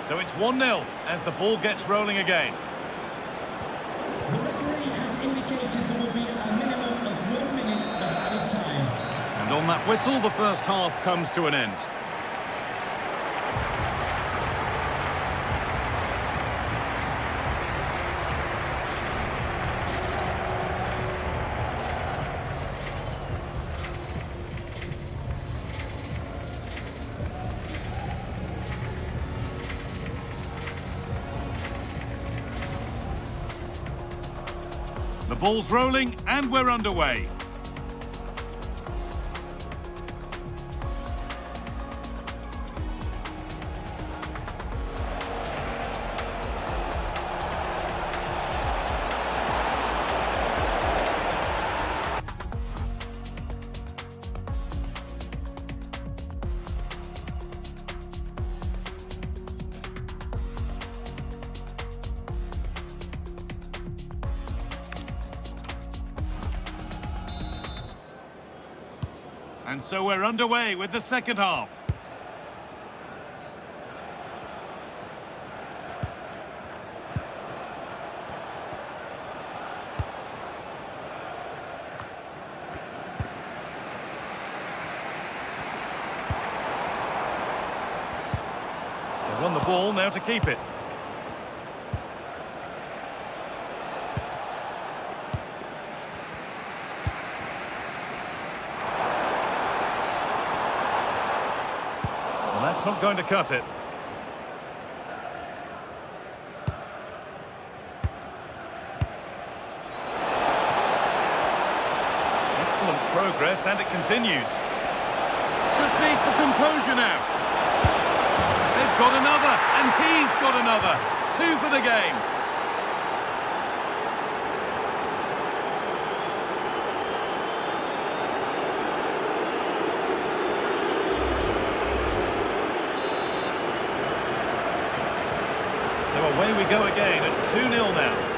So it's 1-0 as the ball gets rolling again. The referee has indicated there will be a minimum of 1 minute of added time. And on that whistle, the first half comes to an end. The ball's rolling and we're underway. And so we're underway with the second half. They won the ball, now to keep it. That's not going to cut it. Excellent progress, and it continues. Just needs the composure now. They've got another, and he's got another. 2 for the game. So away we go again at 2-0 now.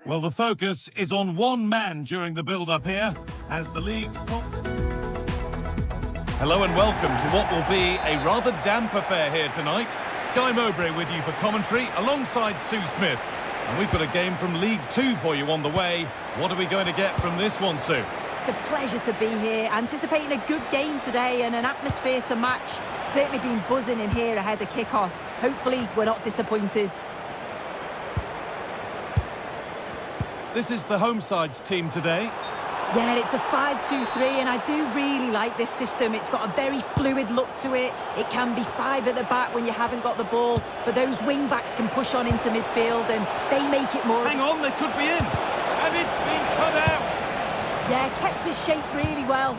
Well, the focus is on one man during the build-up here, as the league's top... Hello and welcome to what will be a rather damp affair here tonight. Guy Mowbray with you for commentary, alongside Sue Smith. And we've got a game from League Two for you on the way. What are we going to get from this one, Sue? It's a pleasure to be here, anticipating a good game today and an atmosphere to match. Certainly been buzzing in here ahead of kick-off. Hopefully we're not disappointed. This is the home side's team today. Yeah, it's a 5-2-3, and I do really like this system. It's got a very fluid look to it. It can be 5 at the back when you haven't got the ball, but those wing-backs can push on into midfield, and they make it more... Hang on, they could be in, and it's been cut out. Yeah, kept his shape really well.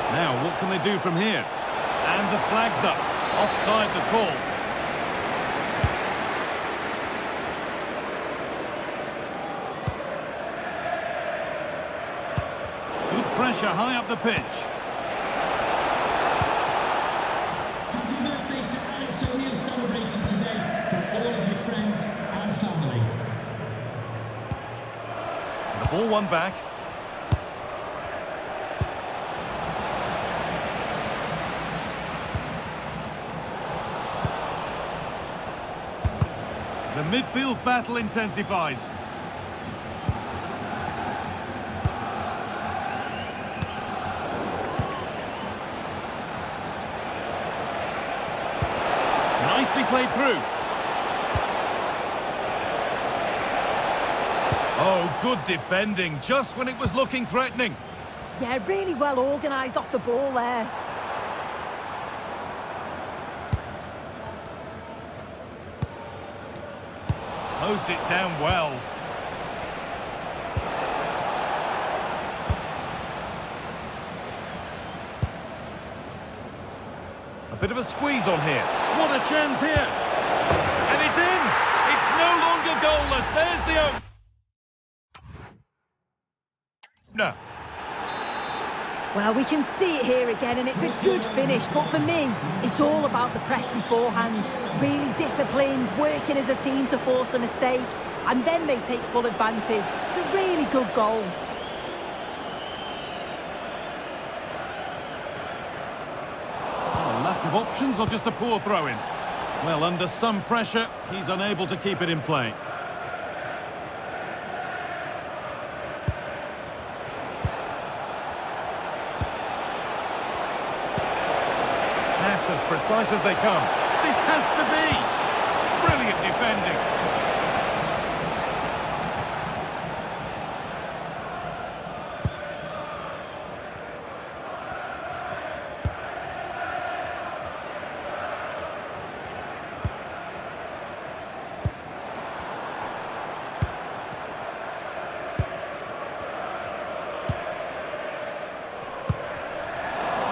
Now, what can they do from here? And the flag's up. Offside the call. Good pressure high up the pitch. Happy birthday to Alex O'Neill celebrating today from all of your friends and family. The ball won back. The midfield battle intensifies. Nicely played through. Oh, good defending, just when it was looking threatening. Yeah, really well organised off the ball there. Closed it down well. A bit of a squeeze on here. What a chance here. And it's in. It's no longer goalless. There's the opener. No. Well, we can see it here again, and it's a good finish, but for me, it's all about the press beforehand. Really disciplined, working as a team to force the mistake, and then they take full advantage. It's a really good goal. Oh, lack of options or just a poor throw-in? Well, under some pressure, he's unable to keep it in play. Pass as precise as they come. This has to be! Brilliant defending.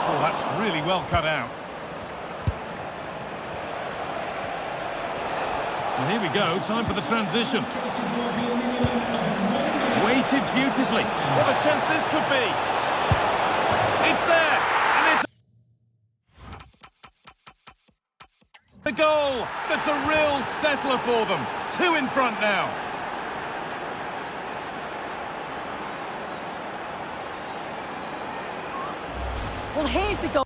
Oh, that's really well cut out. And here we go, time for the transition. Weighted beautifully. What a chance this could be. It's there, and it's the goal. That's a real settler for them. 2 in front now. Well, here's the goal.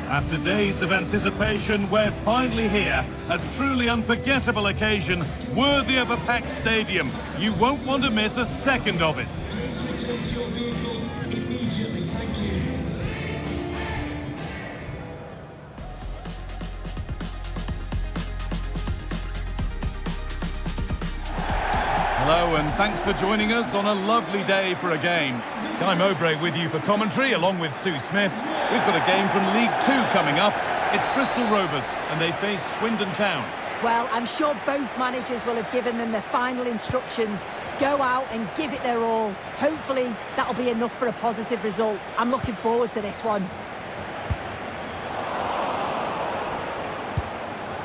After days of anticipation, we're finally here. A truly unforgettable occasion, worthy of a packed stadium. You won't want to miss a second of it. Please return to your vehicle immediately. Thank you. Hello and thanks for joining us on a lovely day for a game. Guy Mowbray with you for commentary along with Sue Smith. We've got a game from League Two coming up. It's Bristol Rovers and they face Swindon Town. Well, I'm sure both managers will have given them their final instructions. Go out and give it their all. Hopefully, that'll be enough for a positive result. I'm looking forward to this one.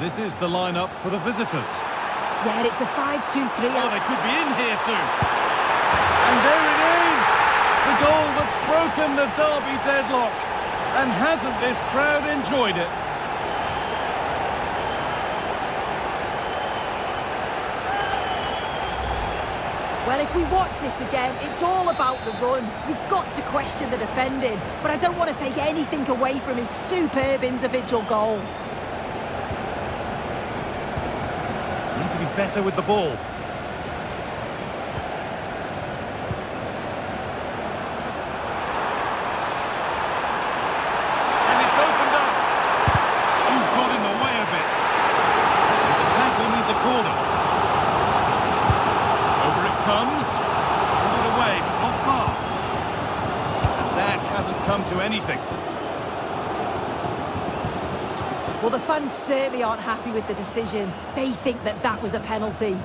This is the lineup for the visitors. Yeah, it's a 5-2-3. Oh, they could be in here soon. And there it is! The goal that's broken the derby deadlock. And hasn't this crowd enjoyed it? Well, if we watch this again, it's all about the run. You've got to question the defending, but I don't want to take anything away from his superb individual goal. Need to be better with the ball. And it's opened up. Oh, got in the way of it. The tackle needs a corner. Over it comes. Put it away, but not far. And that hasn't come to anything. Well, the fans certainly aren't happy with the decision. They think that that was a penalty.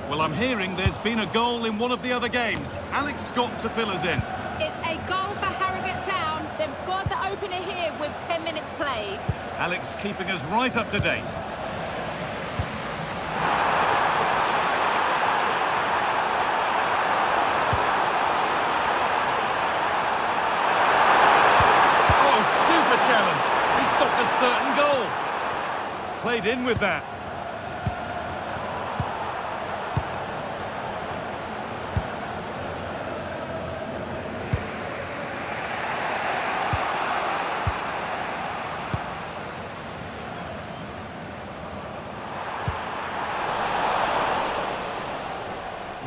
Well, I'm hearing there's been a goal in one of the other games. Alex Scott to fill us in. It's a goal for Harrogate Town. They've scored the opener here with 10 minutes played. Alex keeping us right up to date. Oh, super challenge. He stopped a certain goal. Played in with that.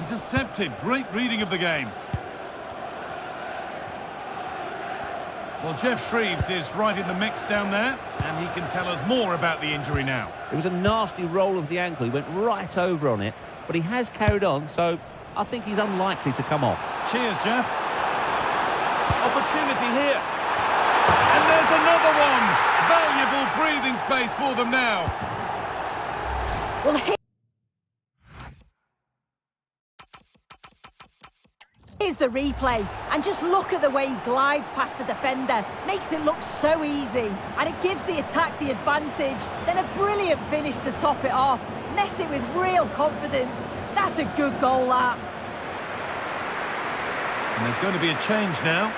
Intercepted. Great reading of the game. Well, Jeff Shreves is right in the mix down there, and he can tell us more about the injury now. It was a nasty roll of the ankle. He went right over on it, but he has carried on, so I think he's unlikely to come off. Cheers, Jeff. Opportunity here. And there's another one. Valuable breathing space for them now. Well, here's the replay, and just look at the way he glides past the defender. Makes it look so easy, and it gives the attack the advantage. Then a brilliant finish to top it off. Met it with real confidence. That's a good goal, that. And there's going to be a change now.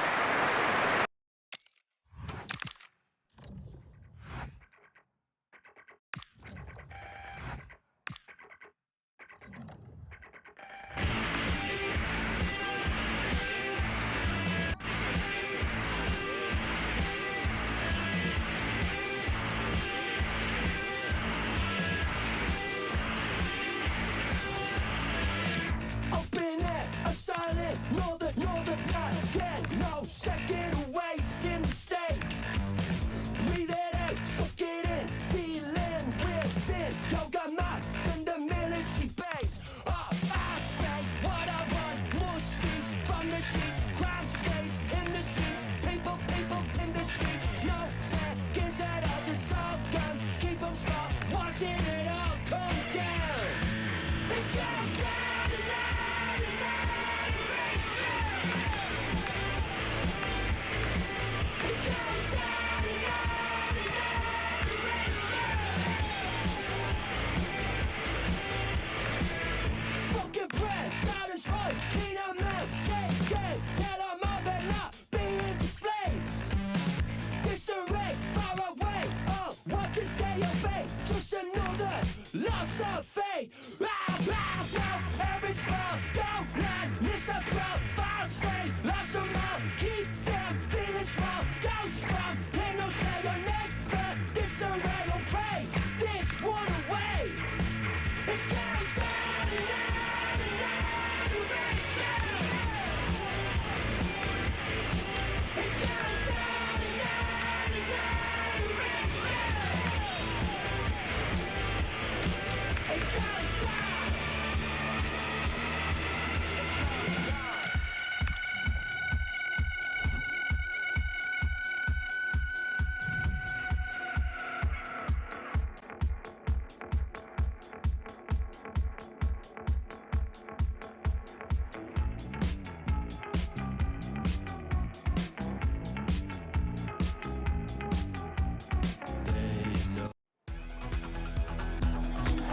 Open it, a silent, know that not again. No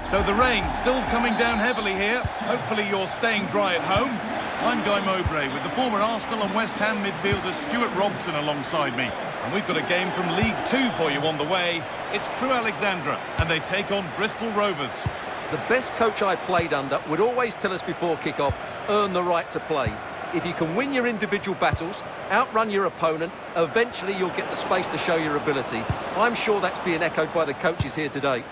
So the rain's still coming down heavily here. Hopefully you're staying dry at home. I'm Guy Mowbray with the former Arsenal and West Ham midfielder Stuart Robson alongside me. And we've got a game from League Two for you on the way. It's Crewe Alexandra and they take on Bristol Rovers. The best coach I played under would always tell us before kick-off, earn the right to play. If you can win your individual battles, outrun your opponent, eventually you'll get the space to show your ability. I'm sure that's being echoed by the coaches here today.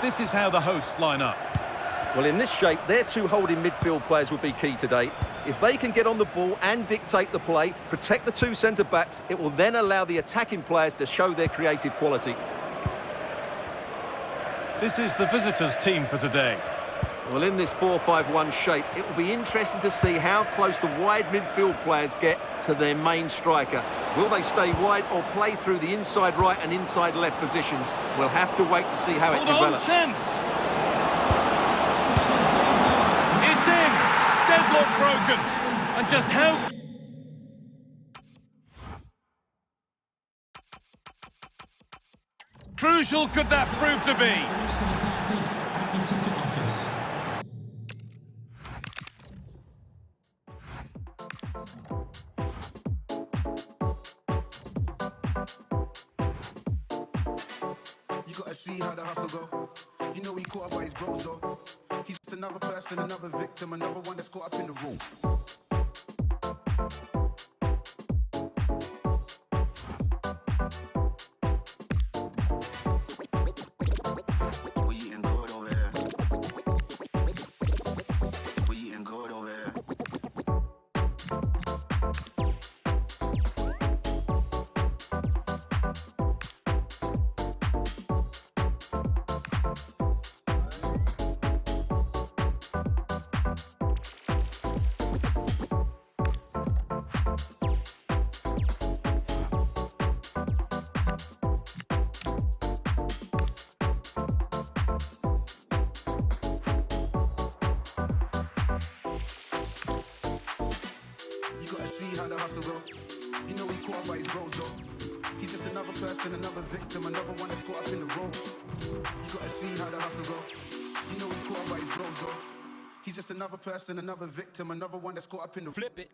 This is how the hosts line up. Well, in this shape, their two holding midfield players will be key today. If they can get on the ball and dictate the play, protect the two centre-backs, it will then allow the attacking players to show their creative quality. This is the visitors' team for today. Well, in this 4-5-1 shape, it will be interesting to see how close the wide midfield players get to their main striker. Will they stay wide or play through the inside right and inside left positions? We'll have to wait to see how it develops. Chance! It's in! Deadlock broken! And just how... crucial could that prove to be? You gotta see how the hustle go. You know he caught up by his bros though. He's just another person, another victim, another one that's caught up in the room. We eating good over here. We eating good over here. See how the hustle go. You know he caught up by his bros though. He's just another person, another victim, another one that's caught up in the road. You gotta see how the hustle go. You know he caught up by his bros though. He's just another person, another victim, another one that's caught up in the flip it.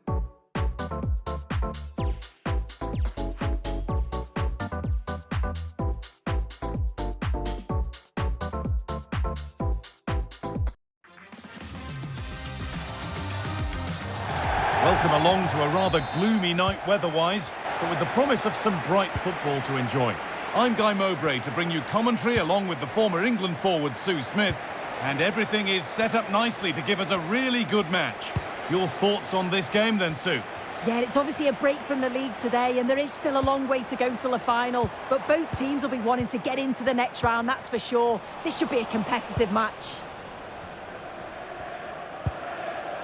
Welcome along to a rather gloomy night weather-wise, but with the promise of some bright football to enjoy. I'm Guy Mowbray to bring you commentary along with the former England forward Sue Smith, and everything is set up nicely to give us a really good match. Your thoughts on this game then, Sue? Yeah, it's obviously a break from the league today and there is still a long way to go till the final, but both teams will be wanting to get into the next round, that's for sure. This should be a competitive match.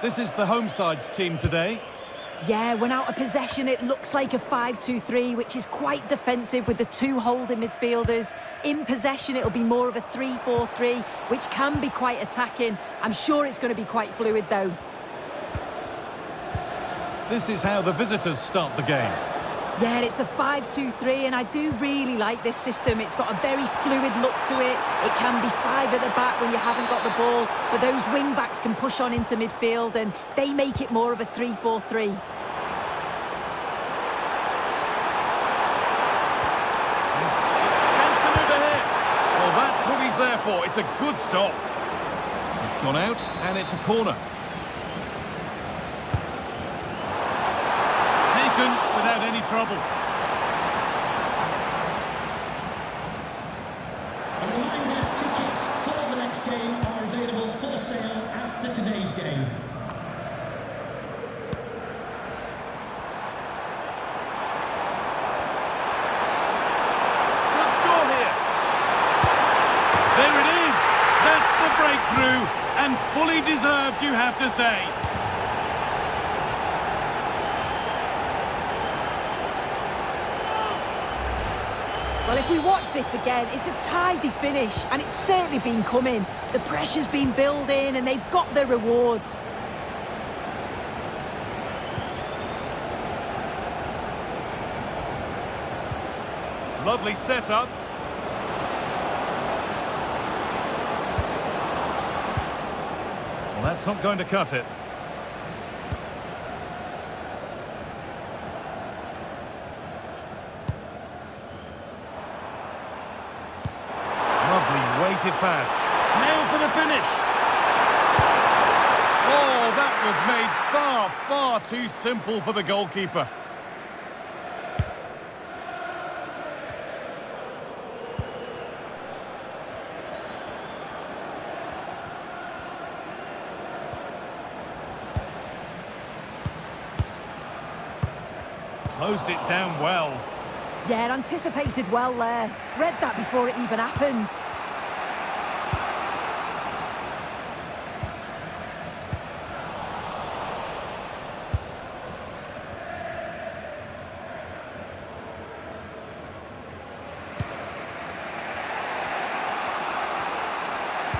This is the home side's team today. Yeah, when out of possession, it looks like a 5-2-3, which is quite defensive with the two holding midfielders. In possession, it'll be more of a 3-4-3, which can be quite attacking. I'm sure it's going to be quite fluid, though. This is how the visitors start the game. Yeah, it's a 5-2-3, and I do really like this system. It's got a very fluid look to it. It can be five at the back when you haven't got the ball, but those wing-backs can push on into midfield, and they make it more of a 3-4-3. There for. It's a good stop. It's gone out and it's a corner. Taken without any trouble. A reminder, tickets for the next game are available for sale after today's game. Breakthrough, and fully deserved, you have to say. Well, if we watch this again, it's a tidy finish, and it's certainly been coming. The pressure's been building, and they've got their rewards. Lovely setup. Well, that's not going to cut it. Lovely weighted pass. Nailed for the finish. Oh, that was made far, far too simple for the goalkeeper. Closed it down well. Yeah, anticipated well there. Read that before it even happened.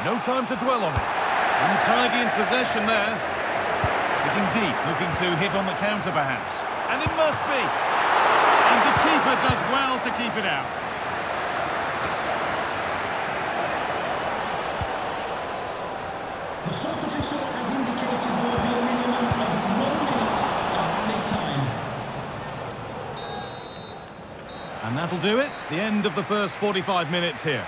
No time to dwell on it. Untidy in possession there. Sitting deep, looking to hit on the counter perhaps. And it must be. And the keeper does well to keep it out. The fourth official has indicated there will be a minimum of 1 minute of added time. And that'll do it. The end of the first 45 minutes here.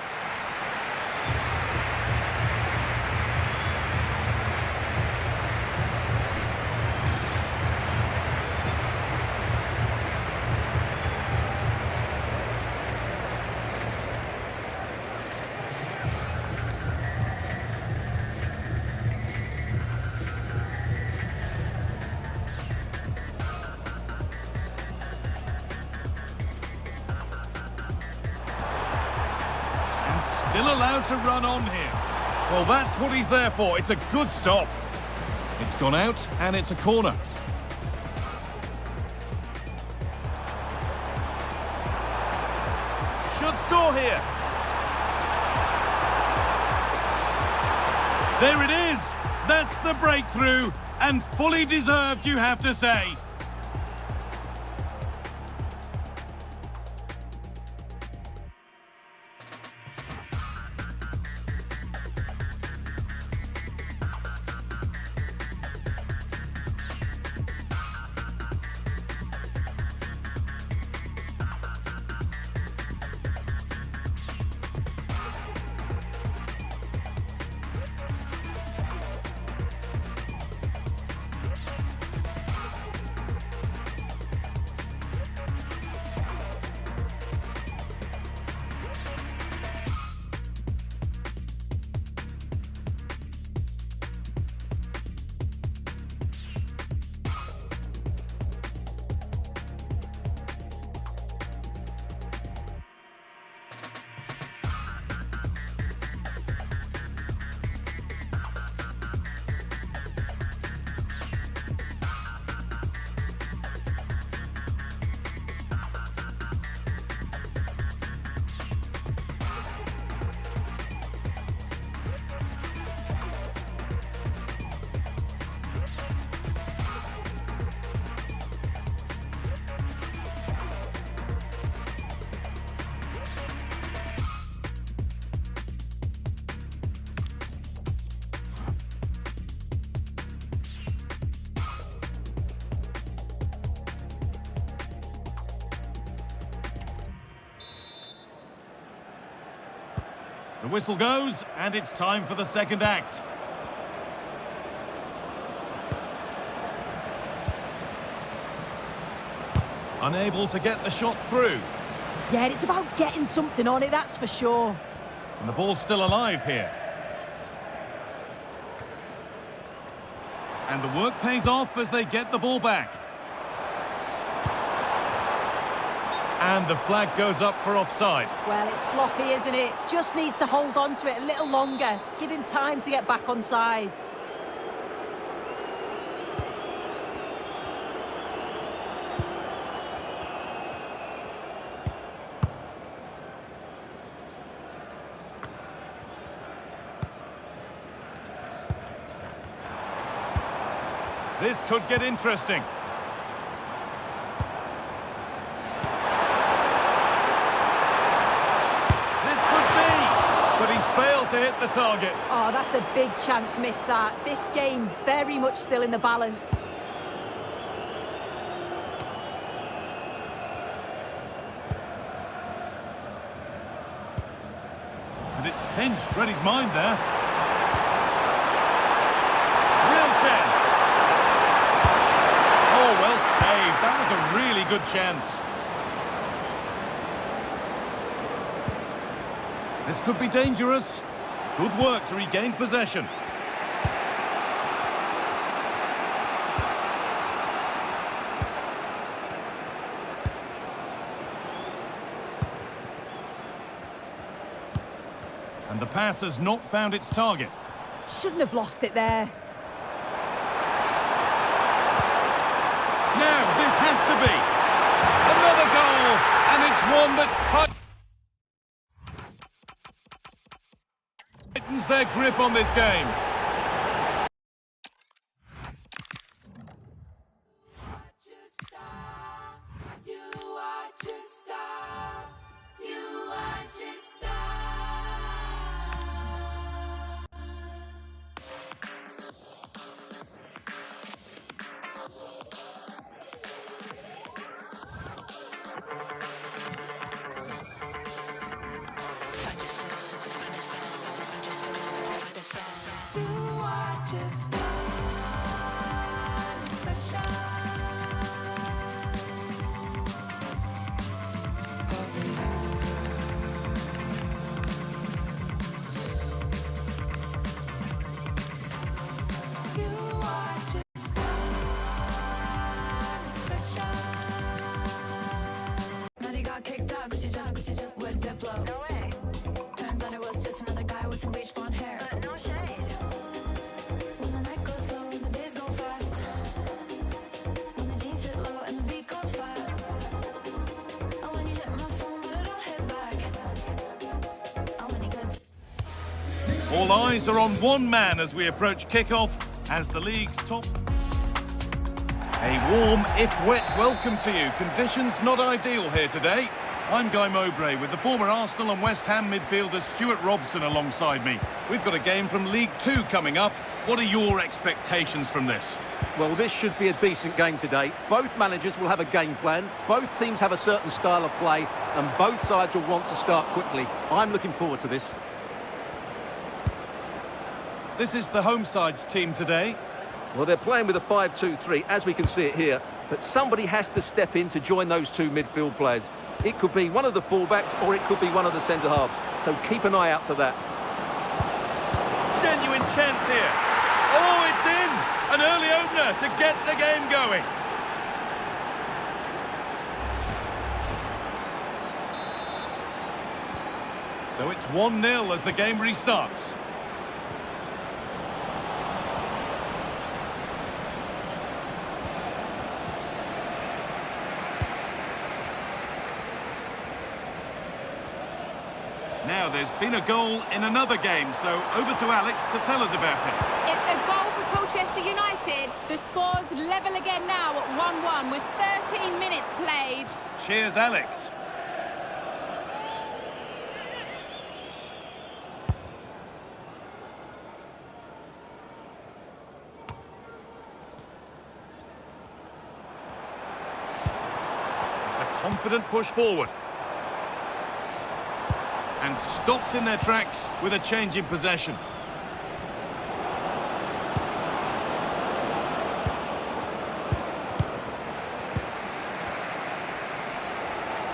Still allowed to run on here. Well, that's what he's there for. It's a good stop. It's gone out, and it's a corner. Should score here. There it is. That's the breakthrough, and fully deserved, you have to say. The whistle goes, and it's time for the second act. Unable to get the shot through. Yeah, it's about getting something on it, that's for sure. And the ball's still alive here. And the work pays off as they get the ball back. And the flag goes up for offside. Well, it's sloppy, isn't it? Just needs to hold on to it a little longer. Give him time to get back onside. This could get interesting. well to hit the target. Oh, that's a big chance missed that. This game very much still in the balance. And it's pinched, read his mind there. Real chance. Oh, well saved. That was a really good chance. This could be dangerous. Good work to regain possession. And the pass has not found its target. Shouldn't have lost it there. Now, this has to be. Another goal. And it's one that tightens their grip on this game. Kicked out cause you just went Diplo. No way. Turns out it was just another guy with some bleach blonde hair. But no shade. When the night goes slow and the days go fast. When the jeans sit low and the beat goes fat. And when you hit my phone but I don't hit back. And when you get All eyes are on one man as we approach kickoff as the league's top. A warm, if wet, welcome to you. Conditions not ideal here today. I'm Guy Mowbray with the former Arsenal and West Ham midfielder Stuart Robson alongside me. We've got a game from League Two coming up. What are your expectations from this? Well, this should be a decent game today. Both managers will have a game plan. Both teams have a certain style of play, and both sides will want to start quickly. I'm looking forward to this. This is the home side's team today. Well, they're playing with a 5-2-3, as we can see it here. But somebody has to step in to join those two midfield players. It could be one of the fullbacks, or it could be one of the centre-halves. So keep an eye out for that. Genuine chance here. Oh, it's in! An early opener to get the game going. So it's 1-0 as the game restarts. Now, there's been a goal in another game, so over to Alex to tell us about it. It's a goal for Colchester United. The score's level again now at 1-1 with 13 minutes played. Cheers, Alex. It's a confident push forward. And stopped in their tracks with a change in possession.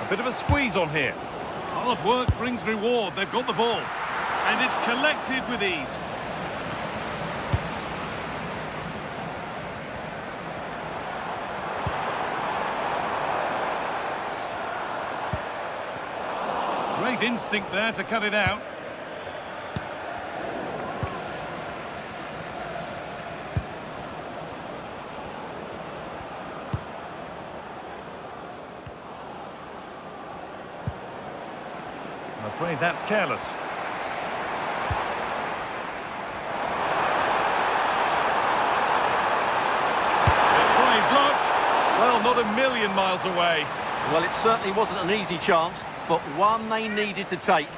A bit of a squeeze on here. Hard work brings reward. They've got the ball. And it's collected with ease. Great instinct there to cut it out. I'm afraid that's careless. They try his luck. Well, not a million miles away. Well, it certainly wasn't an easy chance, but one they needed to take.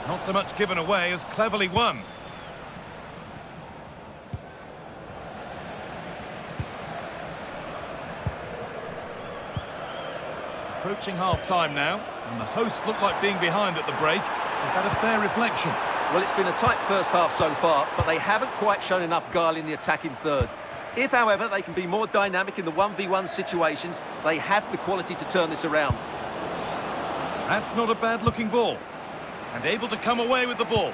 Not so much given away as cleverly won. Approaching half-time now, and the hosts look like being behind at the break. Is that a fair reflection? Well, it's been a tight first half so far, but they haven't quite shown enough guile in the attacking third. If, however, they can be more dynamic in the 1v1 situations, they have the quality to turn this around. That's not a bad-looking ball. And able to come away with the ball.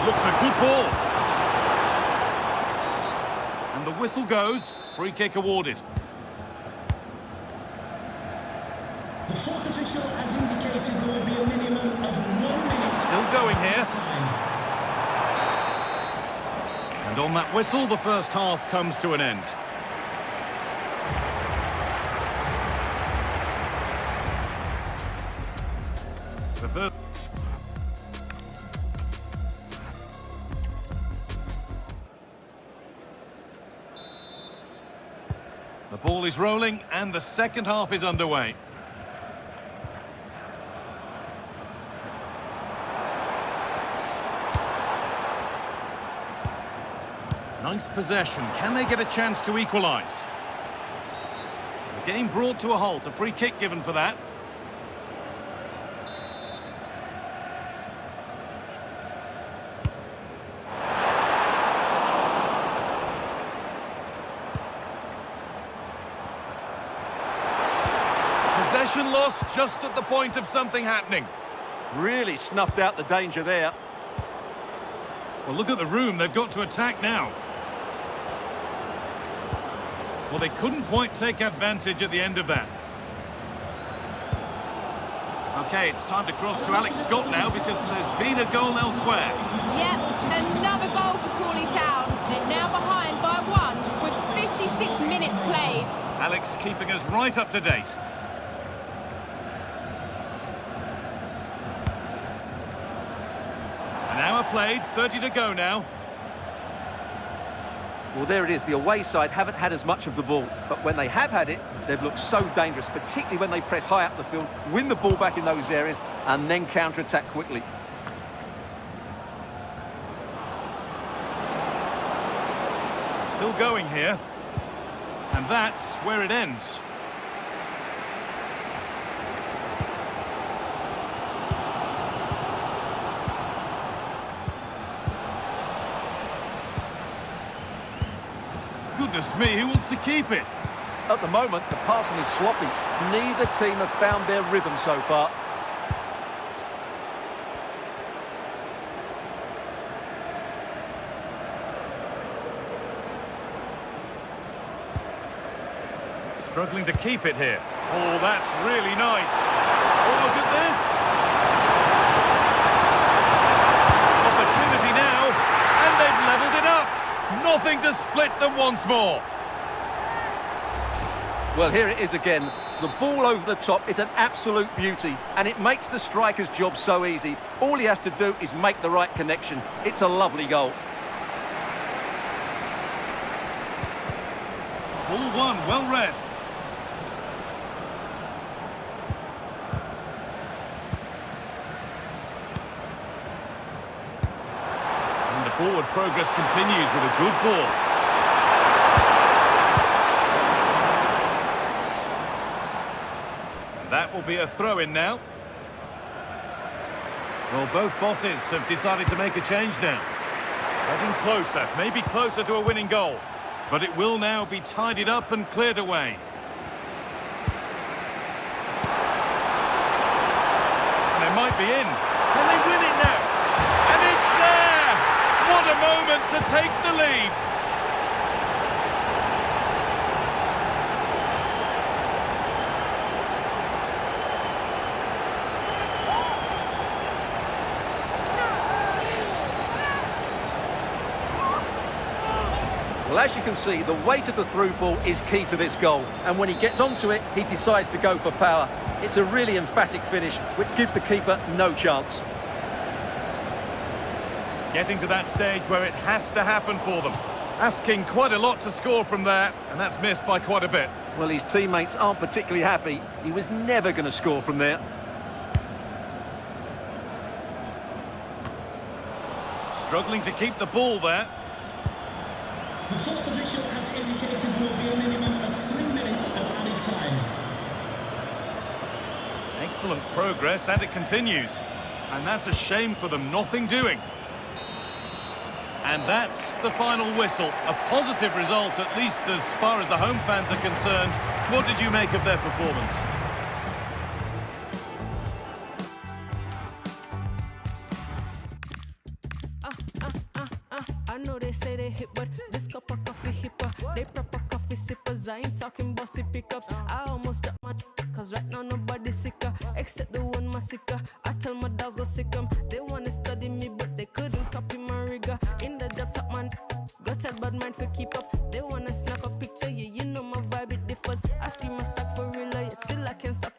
Looks a good ball. And the whistle goes. Free kick awarded. The fourth official has indicated there will be a minimum of 1 minute. Still going here. Time. And on that whistle, the first half comes to an end. The first... The ball is rolling and the second half is underway. Nice possession. Can they get a chance to equalise? The game brought to a halt. A free kick given for that. Possession lost just at the point of something happening. Really snuffed out the danger there. Well, look at the room. They've got to attack now. Well, they couldn't quite take advantage at the end of that. Okay, it's time to cross to Alex Scott now because there's been a goal elsewhere. Yep, another goal for Crawley Town. They're now behind by 1 with 56 minutes played. Alex keeping us right up to date. An hour played, 30 to go now. Well, there it is. The away side haven't had as much of the ball, but when they have had it, they've looked so dangerous, particularly when they press high up the field, win the ball back in those areas, and then counter-attack quickly. Still going here. And that's where it ends. Goodness me, who wants to keep it? At the moment, the passing is sloppy. Neither team have found their rhythm so far. Struggling to keep it here. Oh, that's really nice. Oh, look at this. Opportunity now, and they've levelled it up. Nothing to split them once more. Well, here it is again. The ball over the top is an absolute beauty, and it makes the striker's job so easy. All he has to do is make the right connection. It's a lovely goal. Ball one, well read. And the forward progress continues with a good ball. That will be a throw-in now. Well, both bosses have decided to make a change now. Getting closer, maybe closer to a winning goal. But it will now be tidied up and cleared away. And it might be in. Can they win it now? And it's there! What a moment to take the lead! Well, as you can see, the weight of the through ball is key to this goal. And when he gets onto it, he decides to go for power. It's a really emphatic finish, which gives the keeper no chance. Getting to that stage where it has to happen for them. Asking quite a lot to score from there, and that's missed by quite a bit. Well, his teammates aren't particularly happy. He was never going to score from there. Struggling to keep the ball there. The fourth official has indicated there will be a minimum of 3 minutes of added time. Excellent progress, and it continues. And that's a shame for them, nothing doing. And that's the final whistle. A positive result, at least as far as the home fans are concerned. What did you make of their performance? I know they say they hit, but this cup of coffee hipper. They proper coffee sippers. I ain't talking bossy pickups. I almost dropped my cause right now nobody's sicker except the one my sicker. I tell my dogs go sick 'em. They wanna study me, but they couldn't copy my rigor. In the job top man, got a bad mind for keep up. They wanna snap a picture, yeah, you know my vibe it differs. I scream my stock for real, yet still I can't stop.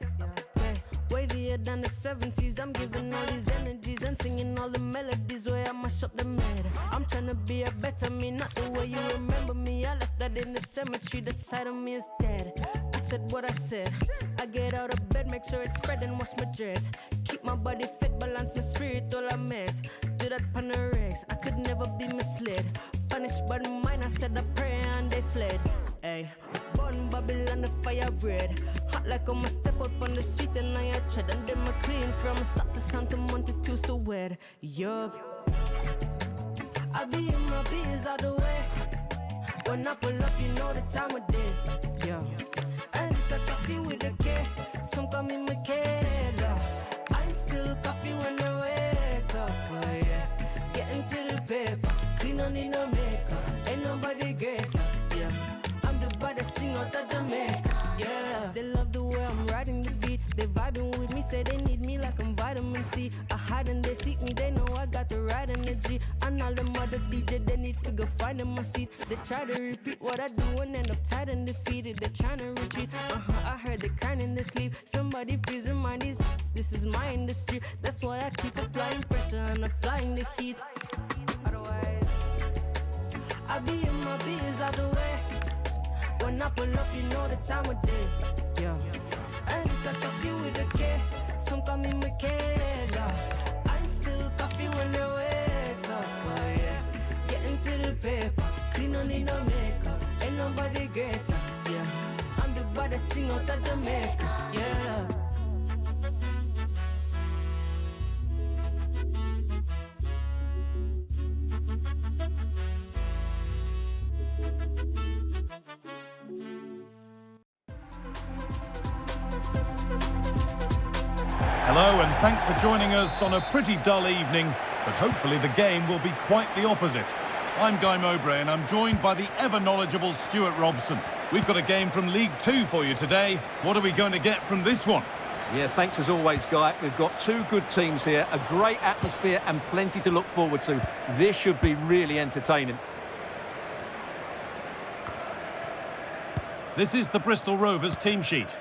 Wavier than the 70s, I'm giving all these energies and singing all the melodies where I mash up the mad. I'm trying to be a better me, not the way you remember me. I left that in the cemetery, that side of me is dead. I said what I said, I get out of bed, make sure it's spread and wash my dreads. Keep my body fit, balance my spirit, all I mess. Do that pan the regs, I could never be misled. Punished by the mind, I said a prayer and they fled. Ay, born Babylon the fire bread. Hot like I'ma step up on the street and I tread. And then my clean from south to Santa Monte to so wed. Yup, I be in my biz all the way. When I pull up, you know the time of day. Yeah, and it's a coffee with a K. Some call me Michaela. I'm still coffee when I wake up. Oh yeah, getting to the paper. Clean, don't need no makeup. Ain't nobody greater. Yeah, I'm the baddest thing out of Jamaica. Yeah, they love the way I'm riding the beat. They vibing with me, say they need me like I'm vitamin C. I hide and they seek me, they know I got the right energy. And all them other DJ, they need figure find in my seat. They try to repeat what I do and end up tired and defeated. They're trying to retreat. I heard they crying in their sleep. Somebody please remind these, this is my industry. That's why I keep applying pressure and applying the heat. Otherwise, I be in my biz all the way. When I pull up, you know the time of day. Yeah, and it's a coffee with a K. Some call me Michaela. I'm still coffee when they wake up. Oh yeah, getting to the paper. Clean, don't need no makeup. Ain't nobody greater. Yeah, I'm the baddest thing out of Jamaica. Yeah. Hello, and thanks for joining us on a pretty dull evening, but hopefully the game will be quite the opposite. I'm Guy Mowbray, and I'm joined by the ever-knowledgeable Stuart Robson. We've got a game from League Two for you today. What are we going to get from this one? Yeah, thanks as always, Guy. We've got two good teams here, a great atmosphere and plenty to look forward to. This should be really entertaining. This is the Bristol Rovers team sheet.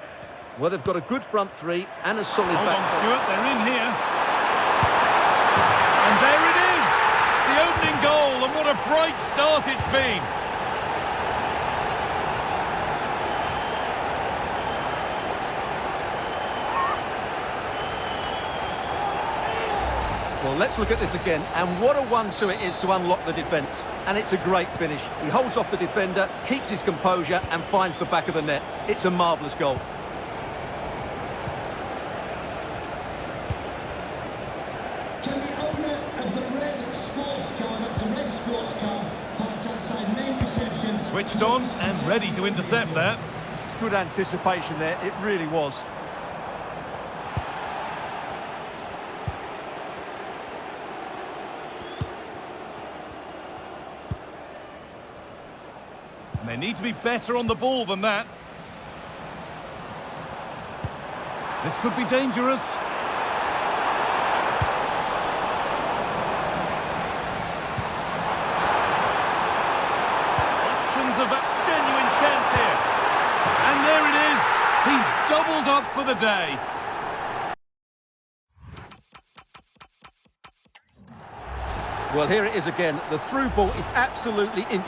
Well, they've got a good front three and a solid Hold back on, four. Stuart, they're in here. And there it is! The opening goal, and what a bright start it's been. Well, let's look at this again, and what a 1-2 it is to unlock the defence. And it's a great finish. He holds off the defender, keeps his composure and finds the back of the net. It's a marvellous goal. Can the owner of the red sports car, that's a red sports car, parked outside main reception. Switched on and ready to intercept there. Good anticipation there, it really was. And they need to be better on the ball than that. This could be dangerous. Options of a genuine chance here. And there it is. He's doubled up for the day. Well, here it is again. The through ball is absolutely inch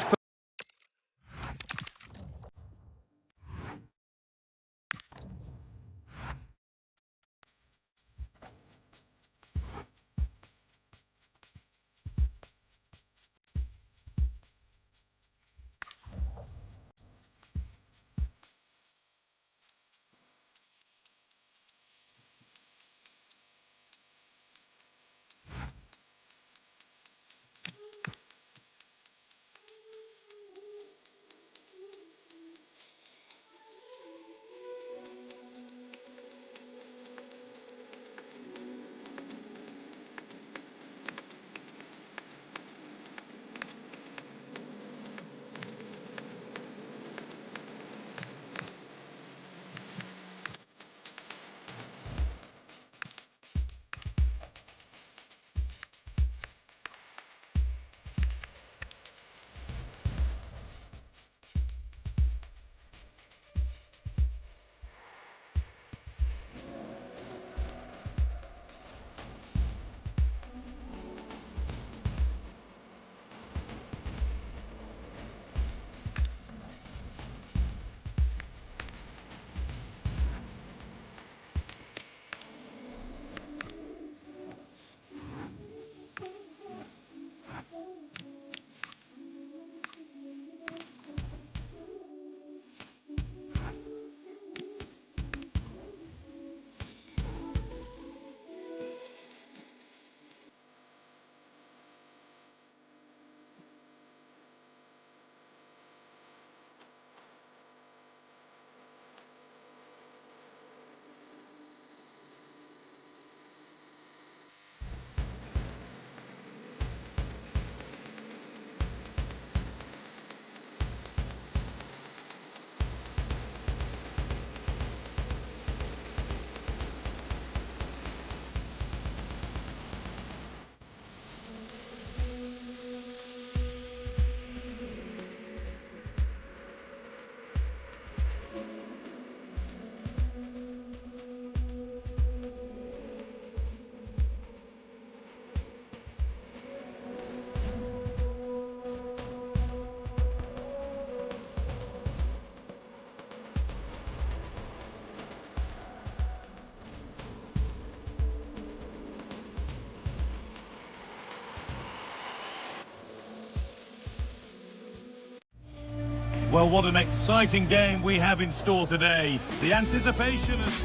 Well, what an exciting game we have in store today. The anticipation is...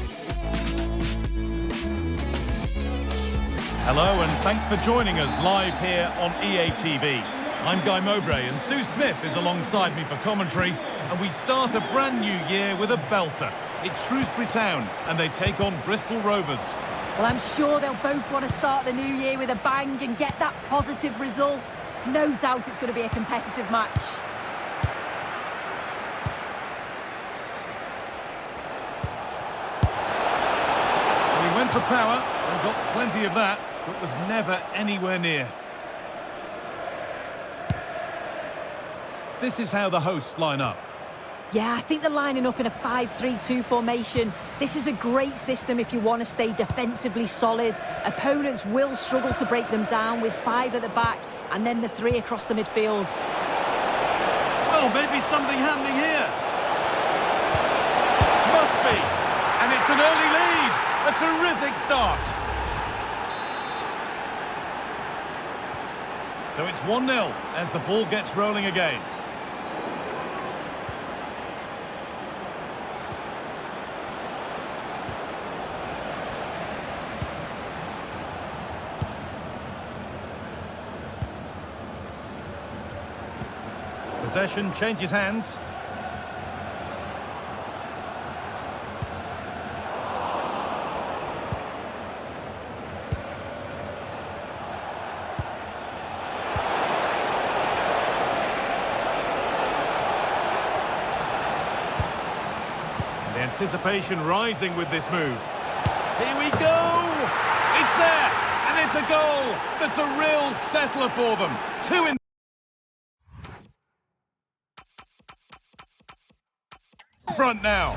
Hello and thanks for joining us live here on EA TV. I'm Guy Mowbray and Sue Smith is alongside me for commentary, and we start a brand new year with a belter. It's Shrewsbury Town and they take on Bristol Rovers. Well, I'm sure they'll both want to start the new year with a bang and get that positive result. No doubt it's going to be a competitive match. He went for power and got plenty of that, but was never anywhere near. This is how the hosts line up. Yeah, I think they're lining up in a 5-3-2 formation. This is a great system if you want to stay defensively solid. Opponents will struggle to break them down with 5 at the back and then the 3 across the midfield. Well, maybe something happening here. Must be. And it's an early lead. A terrific start. So it's 1-0 as the ball gets rolling again. Possession changes hands. The anticipation rising with this move. Here we go! It's there! And it's a goal! That's a real settler for them. 2 in front now.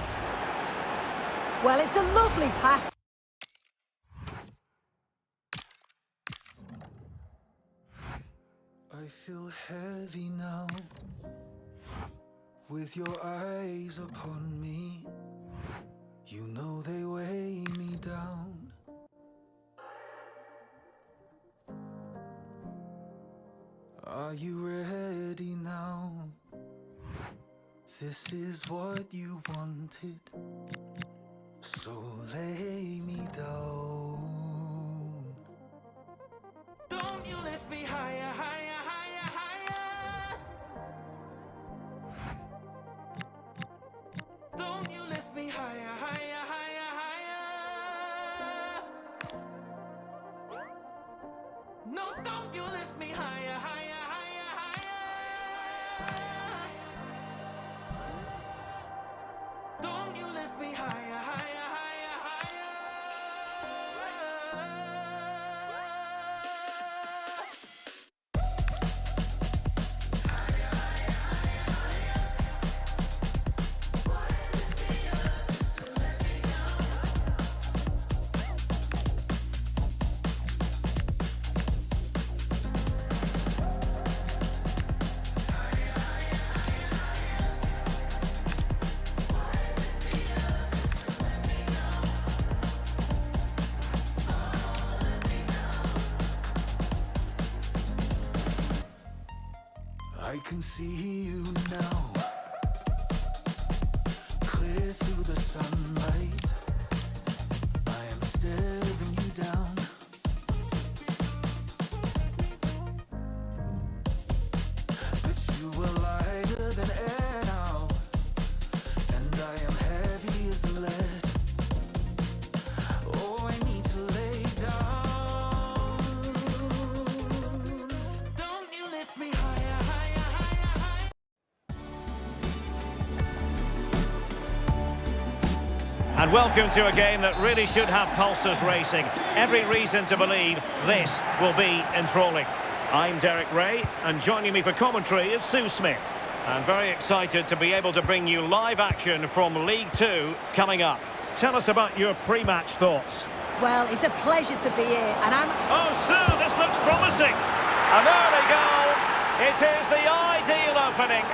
Well, it's a lovely pass. I feel heavy now, with your eyes upon me. You know they weigh me down. Are you ready now? This is what you wanted, so lay me down. Don't you lift me higher, higher, higher, higher. Don't you lift me higher, higher, higher, higher. No, don't you lift me higher, higher, higher, higher. Don't you lift me higher, higher, higher, higher. I can see you now, clear through the sunlight. I am staring you down. But you are lighter than air now, and I am heavy as lead. Oh, I need to lay down. Don't you lift me higher, higher, higher, higher. And welcome to a game that really should have pulses racing. Every reason to believe this will be enthralling. I'm Derek Ray, and joining me for commentary is Sue Smith. I'm very excited to be able to bring you live action from League Two coming up. Tell us about your pre-match thoughts. Well, it's a pleasure to be here, and I'm... Oh, Sue, this looks promising. An early goal. It is the ideal opening.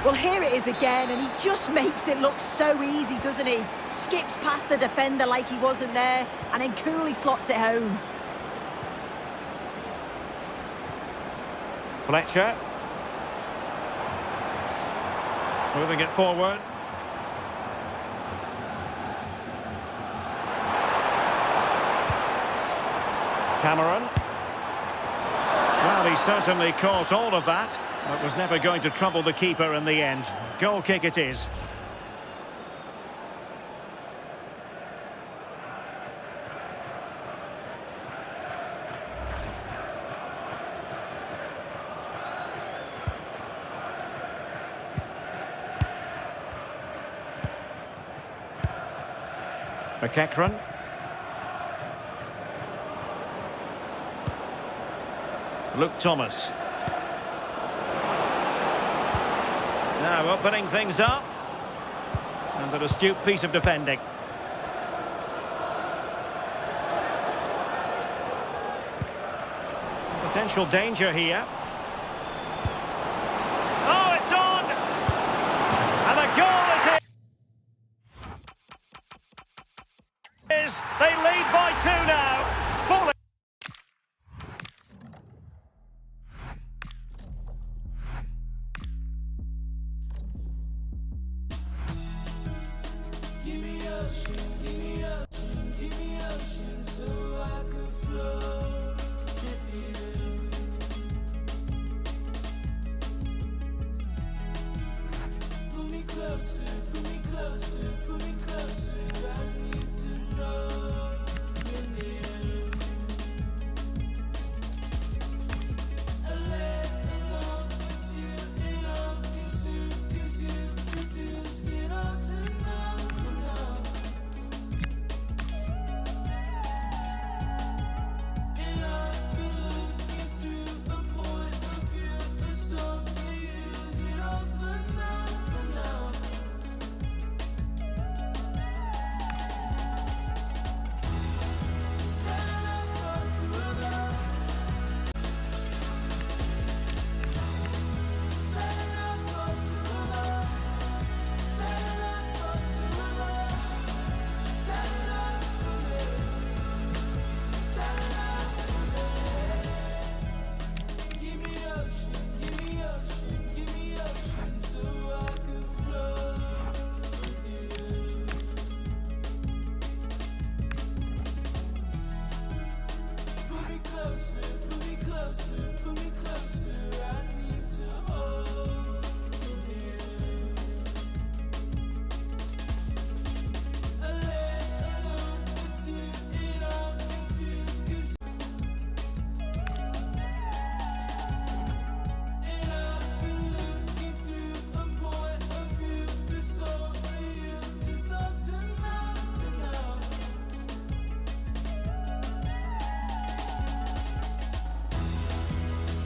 Well, here it is again, and he just makes it look so easy, doesn't he? Skips past the defender like he wasn't there, and then coolly slots it home. Fletcher. Moving it forward. Cameron. Well, he certainly caught all of that, but was never going to trouble the keeper in the end. Goal kick it is. McEachran. Luke Thomas. Now opening things up. And an astute piece of defending. Potential danger here. Oh, it's on! And the goal is in! They lead by 2 now. Fully. Give me ocean, give me ocean, give me ocean, so I could float with you. Pull me closer, pull me closer, pull me closer. I need to know you're near. I let alone with you in all pursuit, 'cause you've reduced it all to nothing now. And I've been looking through a point of view that's only use it all for nothing now. Said I thought two of us. Said I thought two of us. Said I thought two of us. Said I for me. Said I for me. Give me ocean, give me ocean, give me ocean, so I could float with you. Pull me closer, pull me closer, pull me closer. I need to hold you near. I let alone with you and I'm confused 'cause and I've been looking through a point of view that's only you dissolve to nothing now.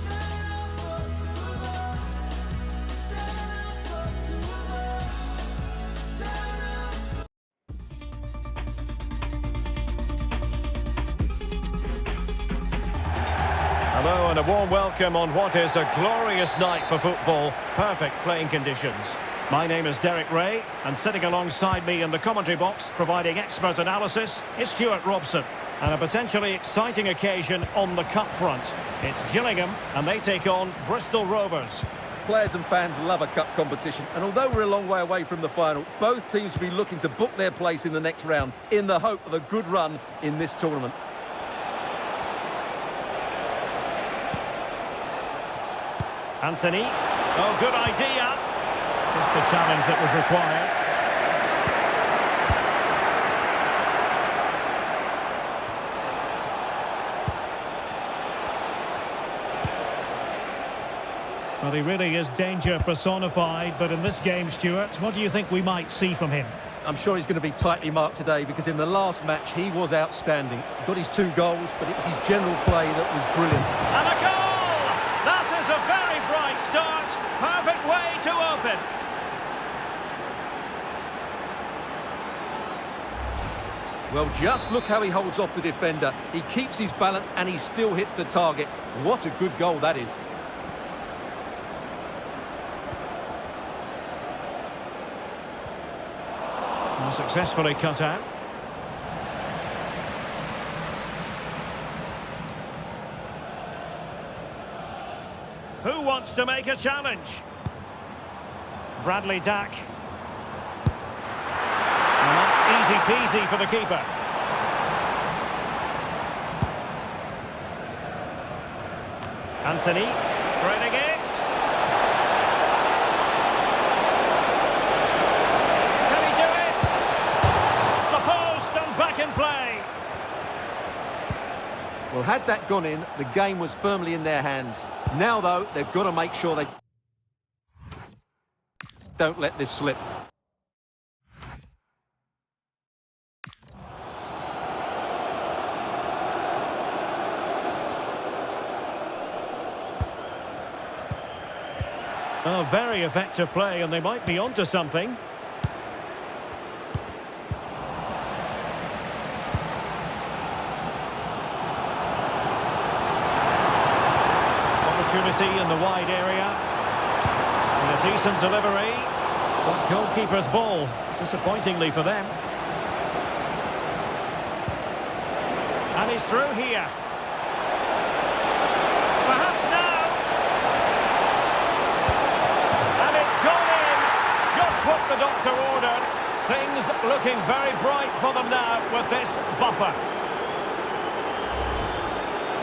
Said I thought two of us. Said I thought two of us. Said I Hello and a warm welcome on what is a glorious night for football. Perfect playing conditions. My name is Derek Ray, and sitting alongside me in the commentary box, providing expert analysis, is Stuart Robson. And a potentially exciting occasion on the cup front. It's Gillingham, and they take on Bristol Rovers. Players and fans love a cup competition, and although we're a long way away from the final, both teams will be looking to book their place in the next round in the hope of a good run in this tournament. Anthony. Oh, good idea. Just the challenge that was required. Well, he really is danger personified, but in this game, Stuart, what do you think we might see from him? I'm sure he's going to be tightly marked today because in the last match he was outstanding. He got his 2 goals, but it was his general play that was brilliant. And a goal! That is a very bright start. Perfect way to open. Well, just look how he holds off the defender. He keeps his balance and he still hits the target. What a good goal that is. Well, successfully cut out. Who wants to make a challenge? Bradley Dack. And that's easy peasy for the keeper. Anthony, threading it. Can he do it? The post and back in play. Well, had that gone in, the game was firmly in their hands. Now, though, they've got to make sure they don't let this slip. Oh, very effective play, and they might be onto something. Opportunity in the wide area. And a decent delivery. But goalkeeper's ball, disappointingly for them. And he's through here. Perhaps now. And it's gone in. Just what the doctor ordered. Things looking very bright for them now with this buffer.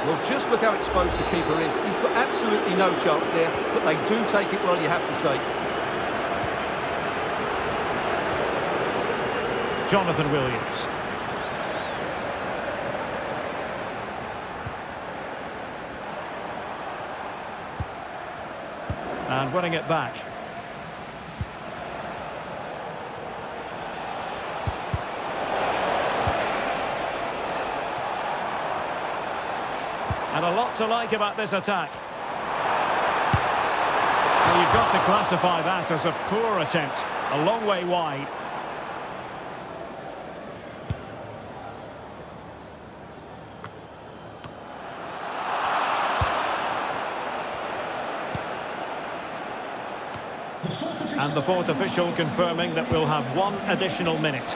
Well, just look how exposed the keeper is. He's got absolutely no chance there, but they do take it well, you have to say. Jonathan Williams. And winning it back. And a lot to like about this attack. Well, you've got to classify that as a poor attempt. A long way wide. And the fourth official confirming that we'll have one additional minute.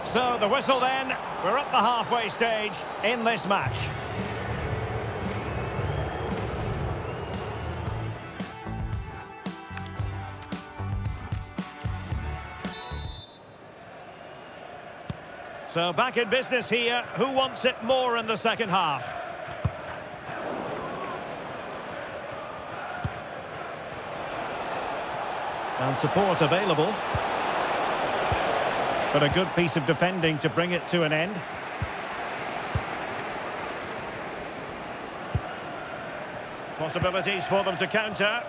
So the whistle then, we're at the halfway stage in this match. So back in business here, who wants it more in the second half? And support available. But a good piece of defending to bring it to an end. Possibilities for them to counter.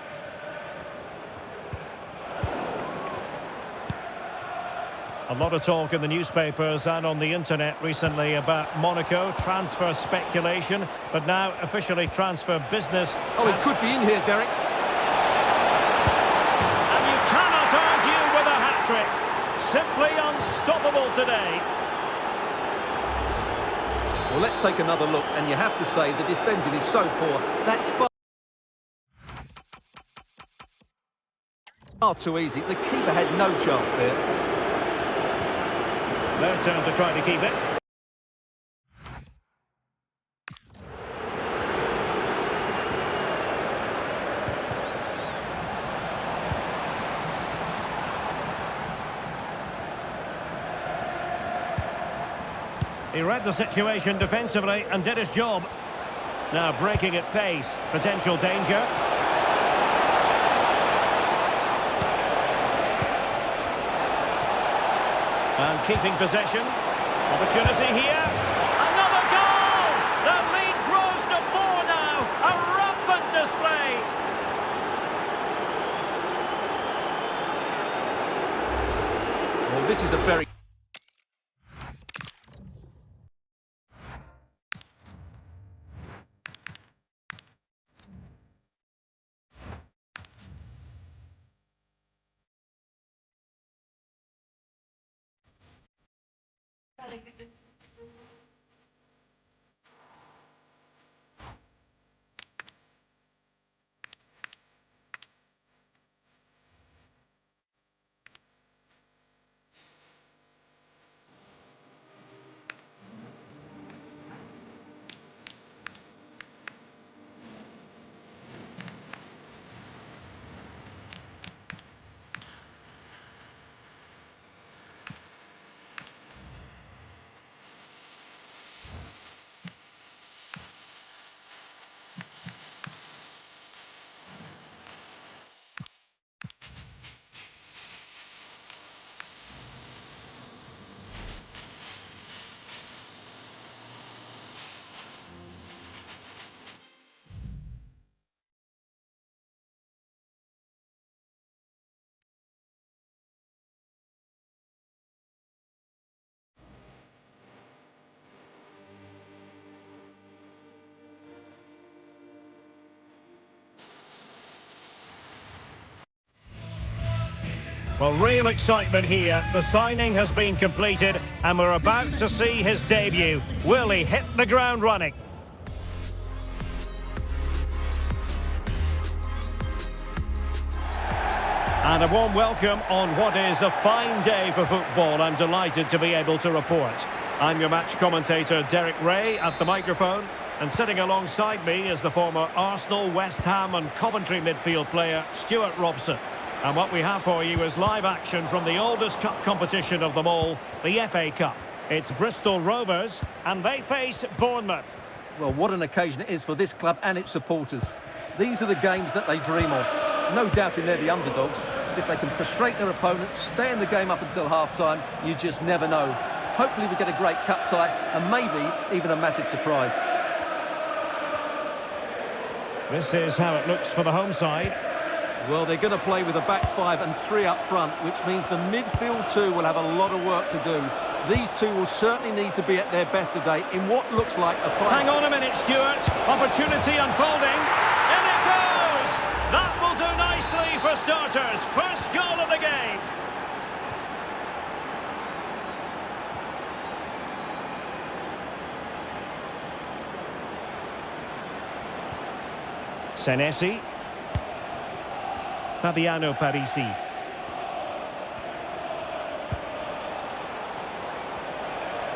A lot of talk in the newspapers and on the internet recently about Monaco transfer speculation, but now officially transfer business. Oh, it could be in here, Derek. And you cannot argue with a hat-trick. Simply unstoppable today. Well, let's take another look, and you have to say the defending is so poor. That's far too easy. The keeper had no chance there. Their turn to try to keep it. He read the situation defensively and did his job. Now breaking at pace, potential danger. And keeping possession. Opportunity here. Another goal! The lead grows to 4 now. A rampant display. Well, this is a very... Well, real excitement here. The signing has been completed and we're about to see his debut. Will he hit the ground running? And a warm welcome on what is a fine day for football. I'm delighted to be able to report. I'm your match commentator, Derek Ray, at the microphone. And sitting alongside me is the former Arsenal, West Ham and Coventry midfield player, Stuart Robson. And what we have for you is live action from the oldest cup competition of them all, the FA Cup. It's Bristol Rovers, and they face Bournemouth. Well, what an occasion it is for this club and its supporters. These are the games that they dream of. No doubting they're the underdogs. If they can frustrate their opponents, stay in the game up until half-time, you just never know. Hopefully we get a great cup tie and maybe even a massive surprise. This is how it looks for the home side. Well, they're going to play with a back five and three up front, which means the midfield two will have a lot of work to do. These two will certainly need to be at their best today in what looks like a fight. Hang on a minute, Stuart. Opportunity unfolding. In it goes! That will do nicely for starters. First goal of the game. Senesi. Fabiano Parisi.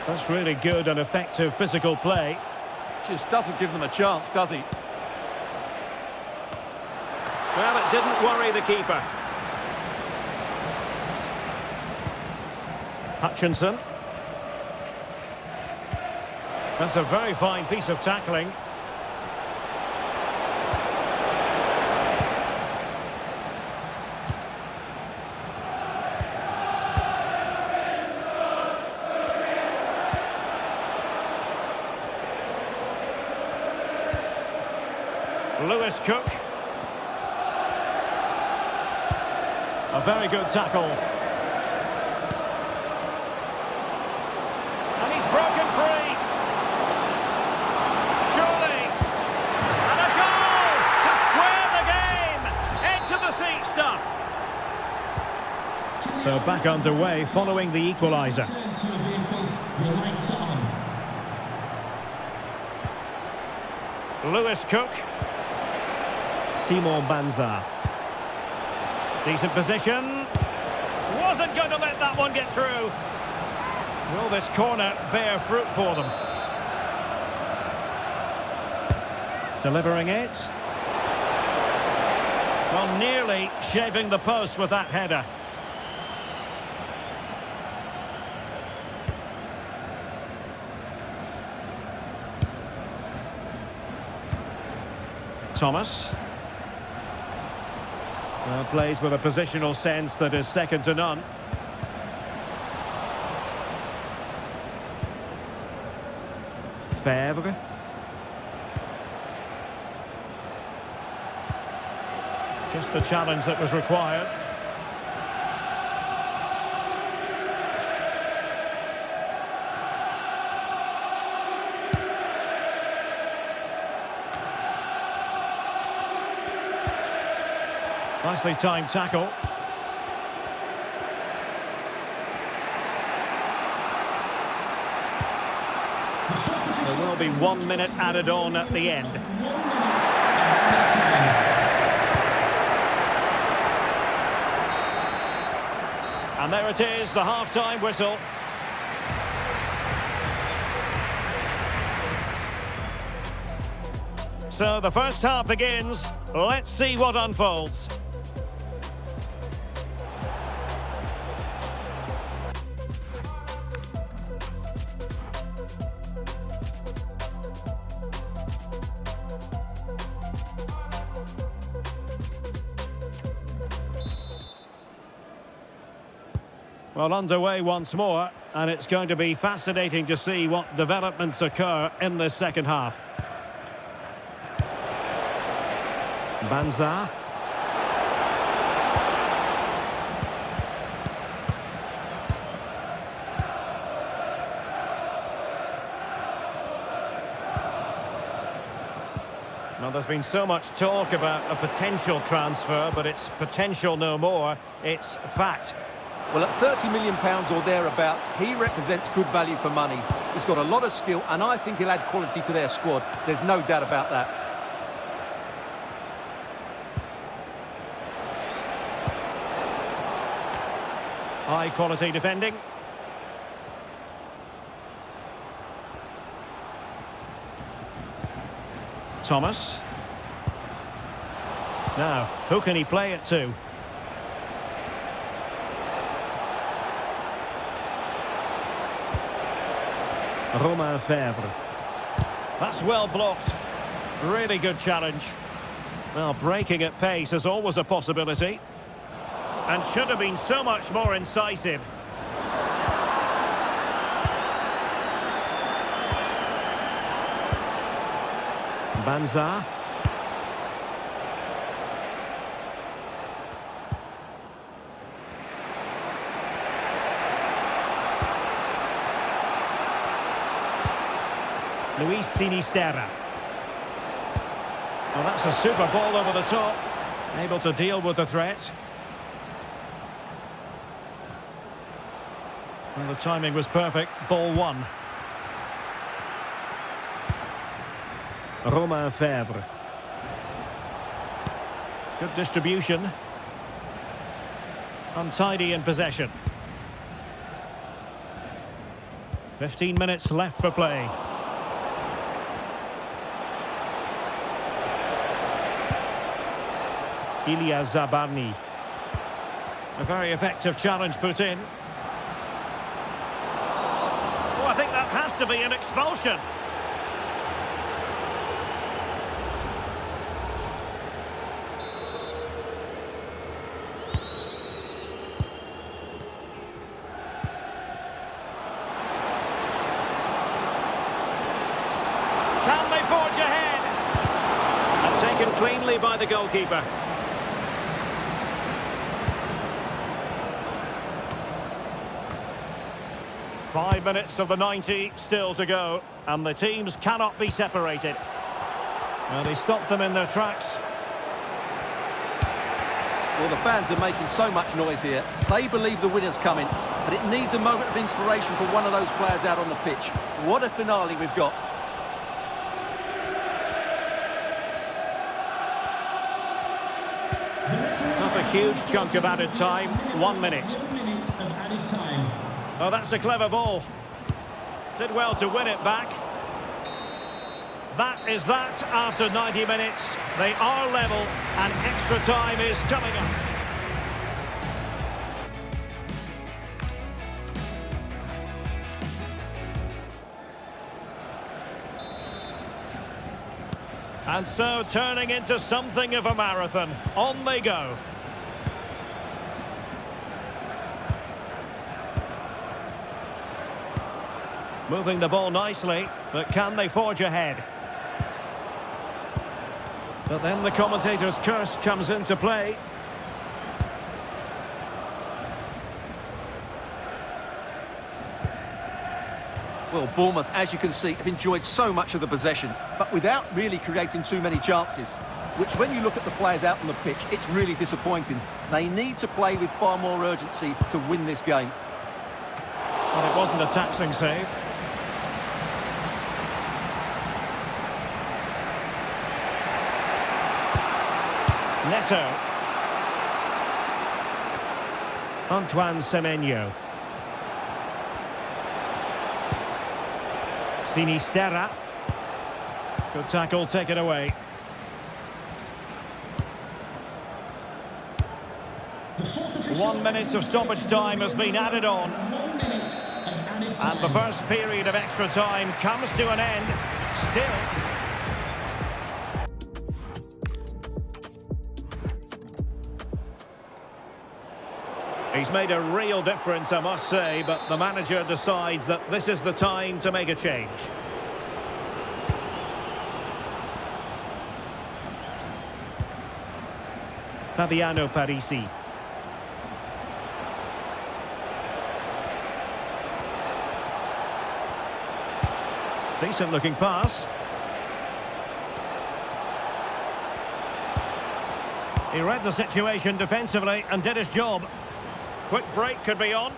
That's really good and effective physical play. Just doesn't give them a chance, does he? Well, it didn't worry the keeper. Hutchinson. That's a very fine piece of tackling. Lewis Cook. A very good tackle. And he's broken free. Surely. And a goal to square the game. Edge of the seat stuff. So back underway following the equaliser. Lewis Cook. Simon Banza. Decent position. Wasn't going to let that one get through. Will this corner bear fruit for them? Delivering it. Well, nearly shaving the post with that header. Thomas. Plays with a positional sense that is second to none. Fèvre. Just the challenge that was required. Nicely timed tackle. There will be 1 minute added on at the end. And there it is, the half-time whistle. So the first half begins. Let's see what unfolds. Well, underway once more, and it's going to be fascinating to see what developments occur in this second half. Banza. Well, there's been so much talk about a potential transfer, but it's potential no more. It's fact. Well, at £30 million or thereabouts, he represents good value for money. He's got a lot of skill, and I think he'll add quality to their squad. There's no doubt about that. High quality defending. Thomas. Now, who can he play it to? Romain Fèvre. That's well blocked. Really good challenge. Well, breaking at pace is always a possibility. And should have been so much more incisive. Banza. Luis Sinisterra. Well, that's a super ball over the top. Able to deal with the threat. Well, the timing was perfect. Ball one. Romain Fèvre. Good distribution. Untidy in possession. 15 minutes left for play. Ilya Zabarny. A very effective challenge put in. Oh, I think that has to be an expulsion. Can they forge ahead? And taken cleanly by the goalkeeper. Five minutes of the 90 still to go, and the teams cannot be separated. Well, they stopped them in their tracks. Well, the fans are making so much noise here. They believe the winner's coming, but it needs a moment of inspiration for one of those players out on the pitch. What a finale we've got. Not a huge chunk of added time. 1 minute. 1 minute of added time. Oh, that's a clever ball. Did well to win it back. That is that after 90 minutes. They are level and extra time is coming up. And so turning into something of a marathon. On they go. Moving the ball nicely, but can they forge ahead? But then the commentator's curse comes into play. Well, Bournemouth, as you can see, have enjoyed so much of the possession, but without really creating too many chances, which when you look at the players out on the pitch, it's really disappointing. They need to play with far more urgency to win this game. Well, it wasn't a taxing save. Neto. Antoine Semenyo. Sinisterra. Good tackle, take it away. The fourth official 1 minute of stoppage time has been added on. 1 minute of added time. And the first period of extra time comes to an end. Still. He's made a real difference, I must say, but the manager decides that this is the time to make a change. Fabiano Parisi. Decent looking pass. He read the situation defensively and did his job. Quick break could be on.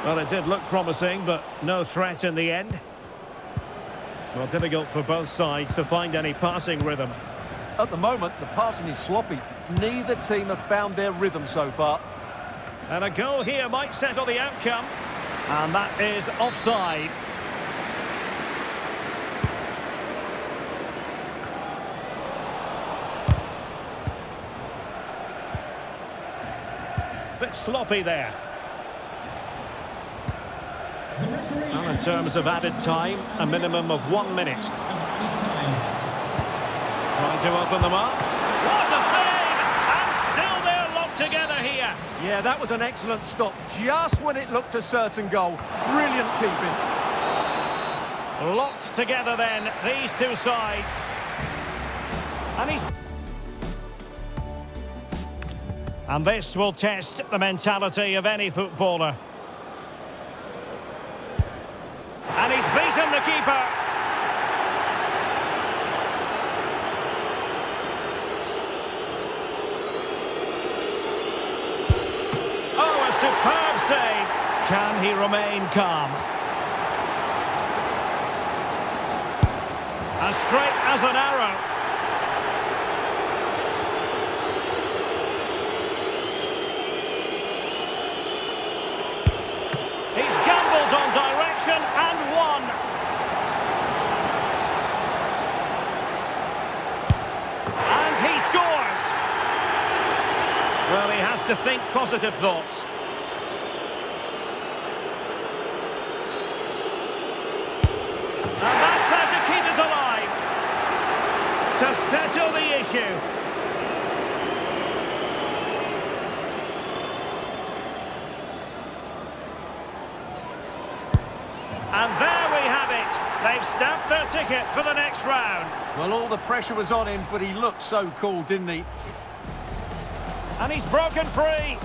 Well, it did look promising, but no threat in the end. Well, difficult for both sides to find any passing rhythm. At the moment, the passing is sloppy. Neither team have found their rhythm so far. And a goal here might settle the outcome. And that is offside. Bit sloppy there. Well, in terms of added time, a minimum of 1 minute. Trying to open them up. What a save! And still they're locked together here. Yeah, that was an excellent stop, just when it looked a certain goal. Brilliant keeping. Locked together then, these two sides. And this will test the mentality of any footballer. And he's beaten the keeper. Oh, a superb save. Can he remain calm? As straight as an arrow. He's gambled on direction and won. And he scores. Well, he has to think positive thoughts. And that's how to keep it alive. To settle the issue. And there we have it. They've stamped their ticket for the next round. Well, all the pressure was on him, but he looked so cool, didn't he? And he's broken free.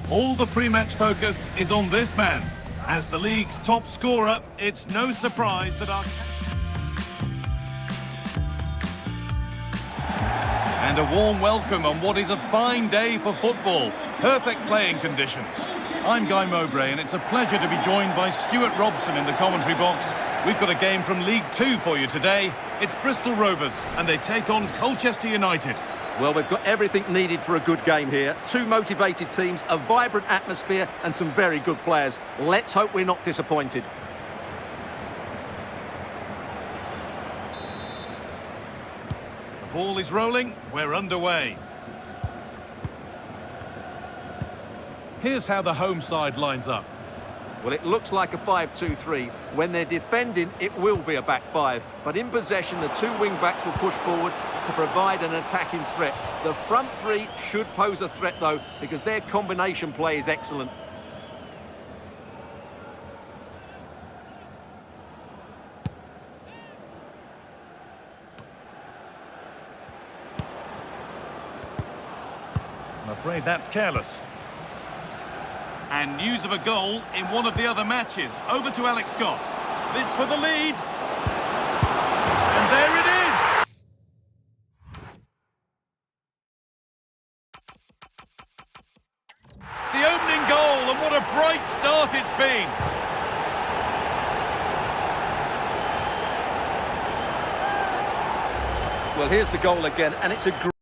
All the pre-match focus is on this man. As the league's top scorer, it's no surprise that our... And a warm welcome on what is a fine day for football. Perfect playing conditions. I'm Guy Mowbray, and it's a pleasure to be joined by Stuart Robson in the commentary box. We've got a game from League Two for you today. It's Bristol Rovers, and they take on Colchester United. Well, we've got everything needed for a good game here. Two motivated teams, a vibrant atmosphere and some very good players. Let's hope we're not disappointed. ball is rolling, we're underway. Here's how the home side lines up. Well, it looks like a 5-2-3. When they're defending, it will be a back five. But in possession, the two wing-backs will push forward to provide an attacking threat. The front three should pose a threat, though, because their combination play is excellent. I'm afraid that's careless. And news of a goal in one of the other matches. Over to Alex Scott. This for the lead. And there it is! The opening goal, and what a bright start it's been. Well, here's the goal again, and it's a great...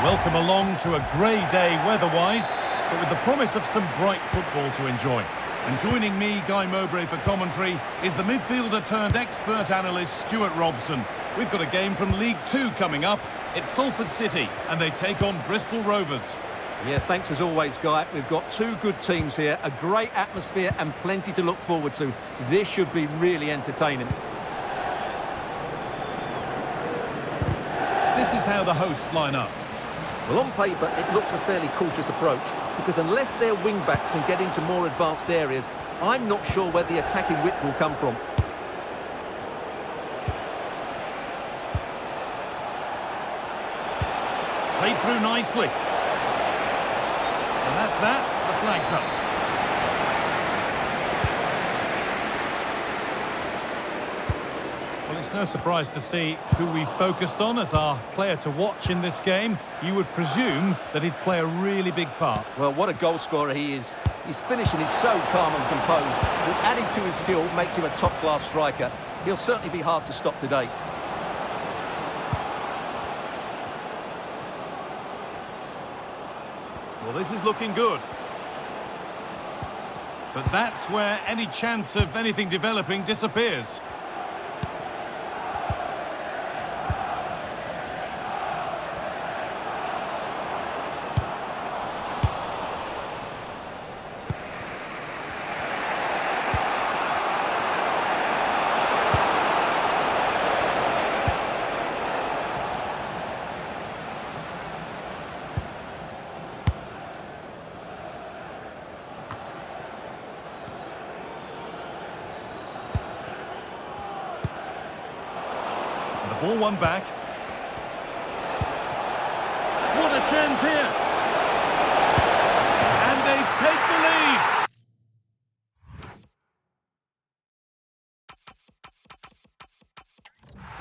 Welcome along to a grey day weather-wise, but with the promise of some bright football to enjoy. And joining me, Guy Mowbray, for commentary is the midfielder-turned-expert analyst Stuart Robson. We've got a game from League Two coming up. It's Salford City, and they take on Bristol Rovers. Yeah, thanks as always, Guy. We've got two good teams here, a great atmosphere and plenty to look forward to. This should be really entertaining. This is how the hosts line up. Well, on paper, it looks a fairly cautious approach, because unless their wing-backs can get into more advanced areas, I'm not sure where the attacking width will come from. Played through nicely. And that's that. The flag's up. Well, it's no surprise to see who we focused on as our player to watch in this game. You would presume that he'd play a really big part. Well, what a goal scorer he is. His finishing is so calm and composed, which adding to his skill makes him a top-class striker. He'll certainly be hard to stop today. Well, this is looking good. But that's where any chance of anything developing disappears. Ball one back. What a chance here! And they take the lead!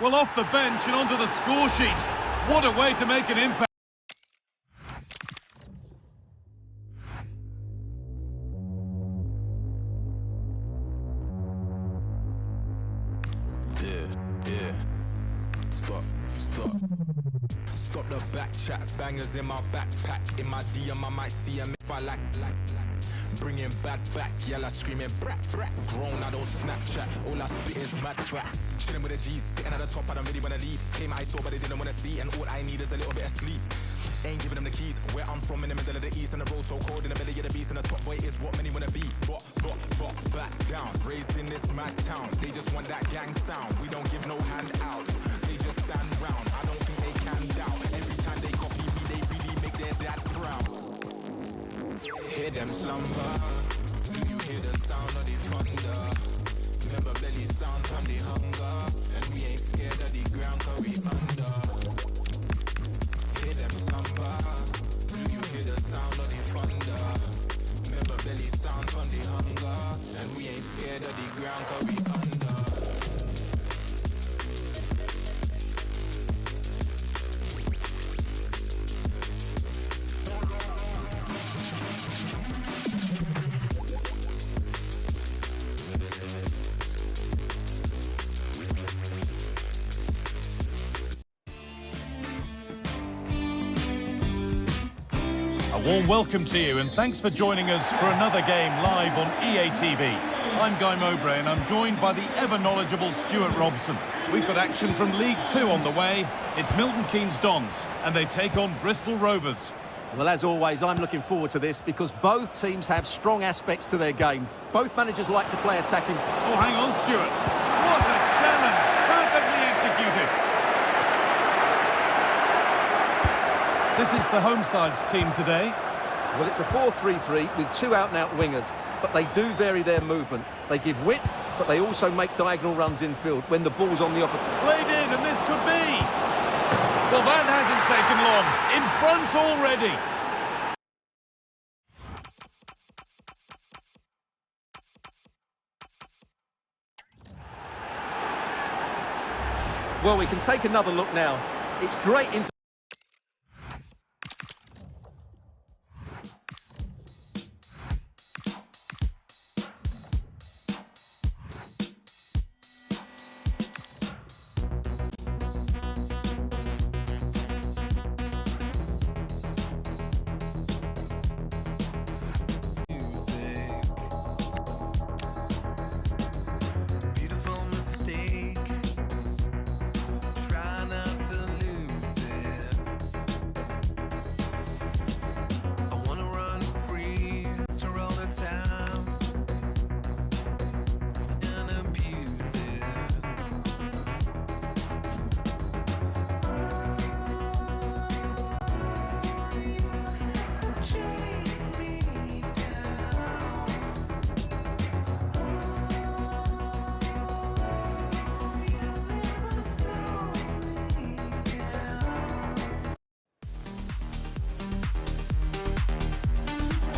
Well, off the bench and onto the score sheet. What a way to make an impact. Stop the back chat, bangers in my backpack. In my DM, I might see them if I like. Bringing bad back, yella screaming brat, brat. Grown, I don't Snapchat, all I spit is mad facts. Chilling with the G's, sitting at the top, I don't really wanna leave. Came I saw, but they didn't wanna see, and all I need is a little bit of sleep. Ain't giving them the keys, where I'm from in the middle of the east, and the road so cold in the belly of the beast, and the top boy is what many wanna be. But, back down, raised in this mad town. They just want that gang sound, we don't give no handouts. They just stand round, I don't think they can doubt. Every time they copy me, they really make their dad proud. Hear them slumber, do you hear the sound of the thunder? Remember belly sounds from the hunger, and we ain't scared of the ground cause we under. Hear them slumber, do you hear the sound of the thunder? Remember belly sounds from the hunger, and we ain't scared of the ground cause we under. A warm welcome to you and thanks for joining us for another game live on EA TV. I'm Guy Mowbray and I'm joined by the ever-knowledgeable Stuart Robson. We've got action from League Two on the way. It's Milton Keynes Dons and they take on Bristol Rovers. Well, as always, I'm looking forward to this because both teams have strong aspects to their game. Both managers like to play attacking. Oh, hang on, Stuart. What a challenge! Perfectly executed. This is the home side's team today. Well, it's a 4-3-3 with two out-and-out wingers, but they do vary their movement. They give width, but they also make diagonal runs infield when the ball's on the opposite. Played in, and this could be. Well, that hasn't taken long. In front already. Well, we can take another look now. It's great into...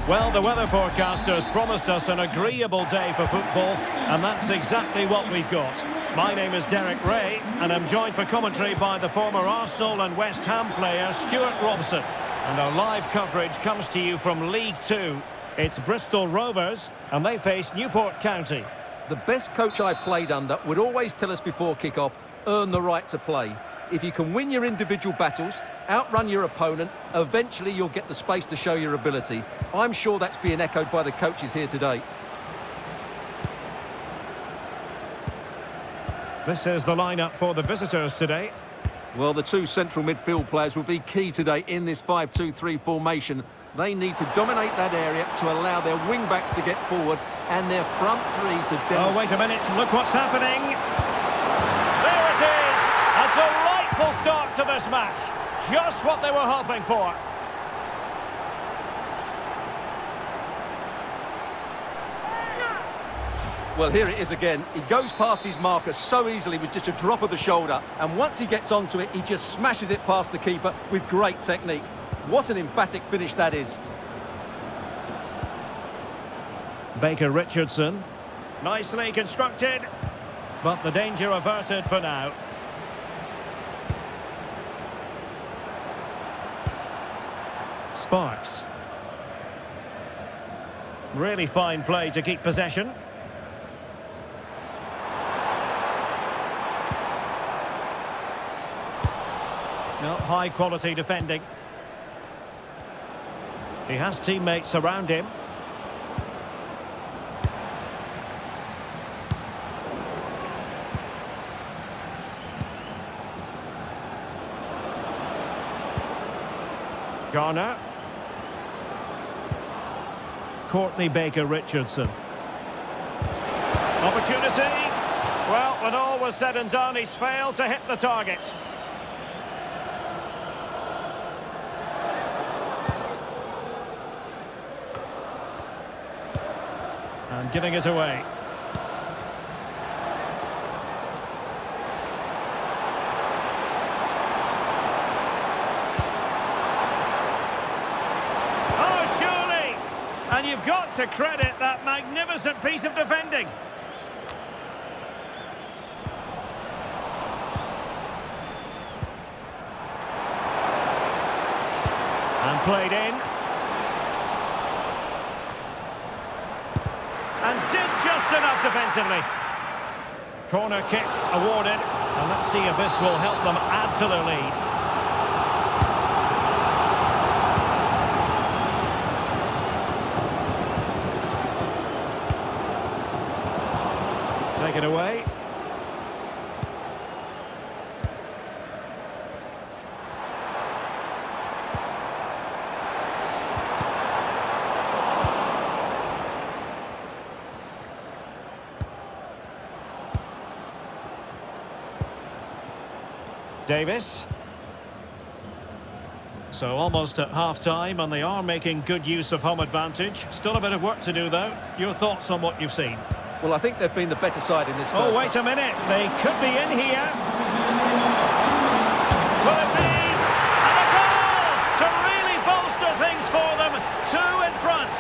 Well, the weather forecasters promised us an agreeable day for football, and that's exactly what we've got. My name is Derek Ray, and I'm joined for commentary by the former Arsenal and West Ham player Stuart Robson. And our live coverage comes to you from League Two. It's Bristol Rovers, and they face Newport County. The best coach I played under would always tell us before kick-off, earn the right to play. If you can win your individual battles, outrun your opponent, eventually you'll get the space to show your ability. I'm sure that's being echoed by the coaches here today. This is the lineup for the visitors today. Well, the two central midfield players will be key today in this 5-2-3 formation. They need to dominate that area to allow their wing-backs to get forward and their front three to demonstrate... Oh, wait a minute, look what's happening. There it is! A delightful start to this match. Just what they were hoping for. Well, here it is again. He goes past his marker so easily with just a drop of the shoulder. And once he gets onto it, he just smashes it past the keeper with great technique. What an emphatic finish that is. Baker Richardson. Nicely constructed. But the danger averted for now. Sparks. Really fine play to keep possession. No, high quality defending. He has teammates around him. Garner. Courtney Baker-Richardson. Opportunity. Well, when all was said and done, he's failed to hit the target. And giving it away. Oh, surely! And you've got to credit that magnificent piece of defending. And played in. And did just enough defensively. Corner kick awarded. And let's see if this will help them add to their lead. Take it away. Davis. So almost at half-time, and they are making good use of home advantage. Still a bit of work to do, though. Your thoughts on what you've seen? Well, I think they've been the better side in this first Oh, wait a minute. They could be in here. Will it be? And a goal to really bolster things for them. 2 in front.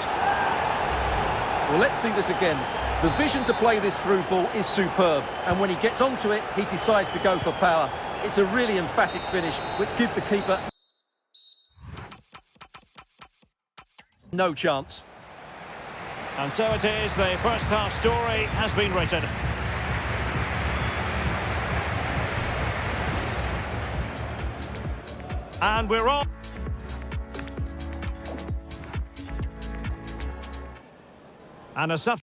Well, let's see this again. The vision to play this through ball is superb, and when he gets onto it, he decides to go for power. It's a really emphatic finish, which gives the keeper no chance. And so it is, the first half story has been written. And we're on. And a sub.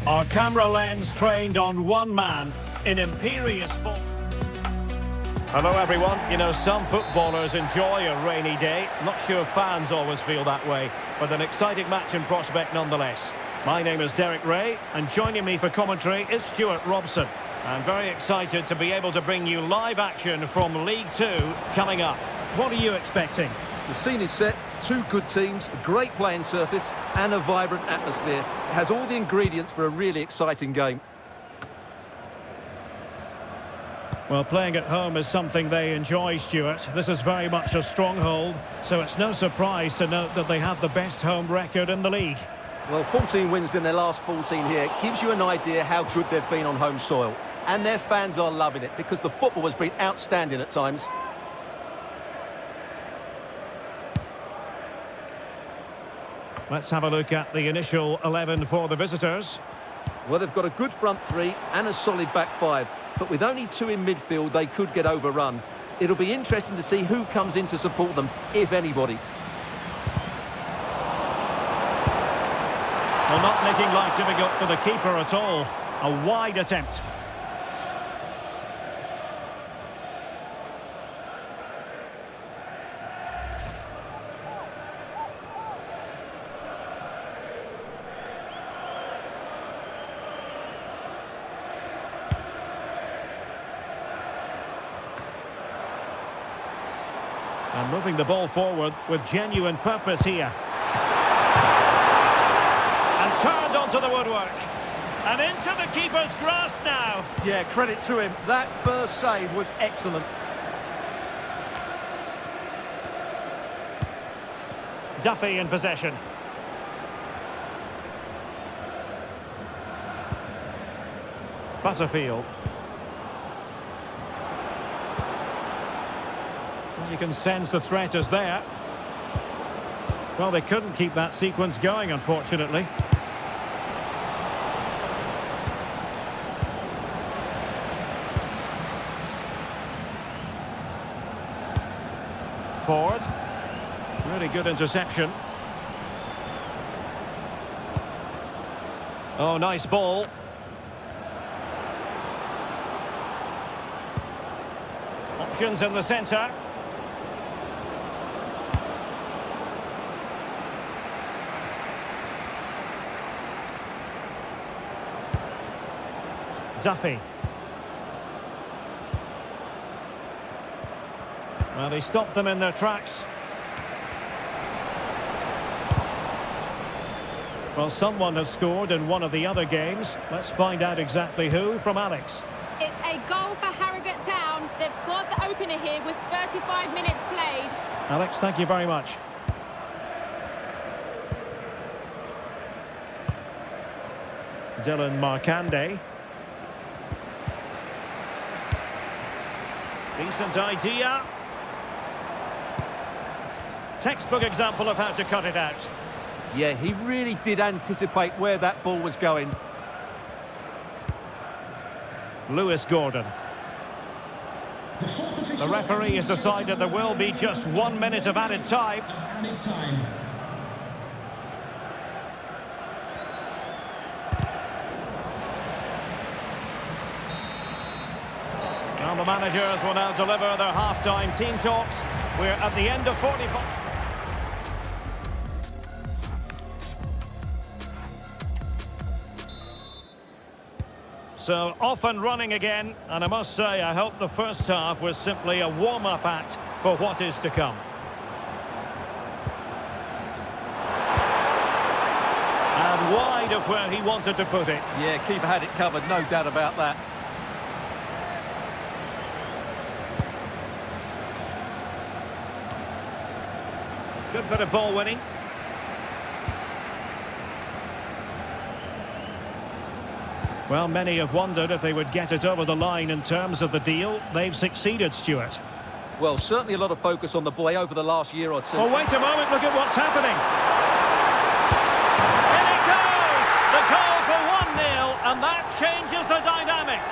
Our camera lens trained on one man in imperious form. Hello everyone. You know, some footballers enjoy a rainy day. Not sure fans always feel that way, but an exciting match in prospect nonetheless. My name is Derek Ray, and joining me for commentary is Stuart Robson. I'm very excited to be able to bring you live action from League Two coming up. What are you expecting? The scene is set, 2 good teams, a great playing surface and a vibrant atmosphere. It has all the ingredients for a really exciting game. Well, playing at home is something they enjoy, Stuart. This is very much a stronghold, so it's no surprise to note that they have the best home record in the league. Well, 14 wins in their last 14 here gives you an idea how good they've been on home soil. And their fans are loving it because the football has been outstanding at times. Let's have a look at the initial 11 for the visitors. Well, they've got a good front three and a solid back five, but with only two in midfield, they could get overrun. It'll be interesting to see who comes in to support them, if anybody. Well, not looking like difficult for the keeper at all. A wide attempt. And moving the ball forward with genuine purpose here. And turned onto the woodwork. And into the keeper's grasp now. Yeah, credit to him. That first save was excellent. Duffy in possession. Butterfield. You can sense the threat is there. Well, they couldn't keep that sequence going, unfortunately. Forward. Really good interception. Oh, nice ball. Options in the centre. Duffy. Well, they stopped them in their tracks. Well, someone has scored in one of the other games. Let's find out exactly who from Alex. It's a goal for Harrogate Town. They've scored the opener here with 35 minutes played. Alex, thank you very much. Dylan Markande. Decent idea. Textbook example of how to cut it out. Yeah, he really did anticipate where that ball was going. Lewis Gordon. The referee has decided there will be just 1 minute of added time. Well, the managers will now deliver their half-time team talks. We're at the end of 45. So off and running again, and I must say I hope the first half was simply a warm-up act for what is to come. And wide of where he wanted to put it. Yeah, keeper had it covered, no doubt about that. Good bit of ball winning. Well, many have wondered if they would get it over the line in terms of the deal. They've succeeded, Stuart. Well, certainly a lot of focus on the boy over the last year or two. Oh, wait a moment, look at what's happening. In it goes! The goal for 1-0, and that changes the dynamic.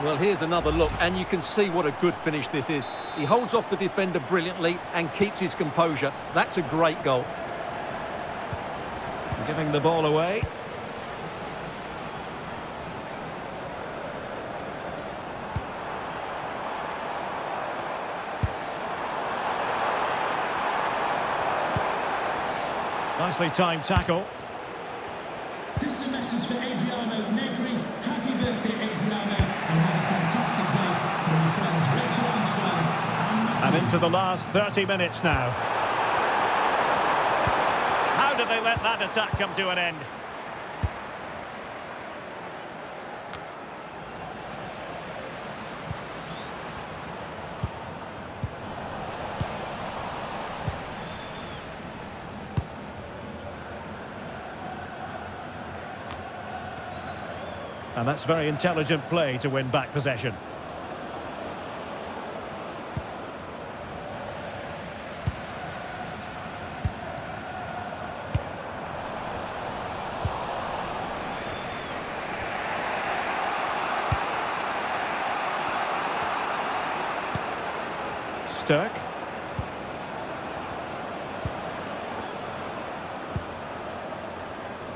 Well, here's another look, and you can see what a good finish this is. He holds off the defender brilliantly and keeps his composure. That's a great goal. Giving the ball away. Nicely timed tackle. This is a message for Adriano Negri. Happy birthday, Adriano, and have a fantastic day from your friends Rachel Armstrong And into the last 30 minutes now. How did they let that attack come to an end? And that's very intelligent play to win back possession. Stirk.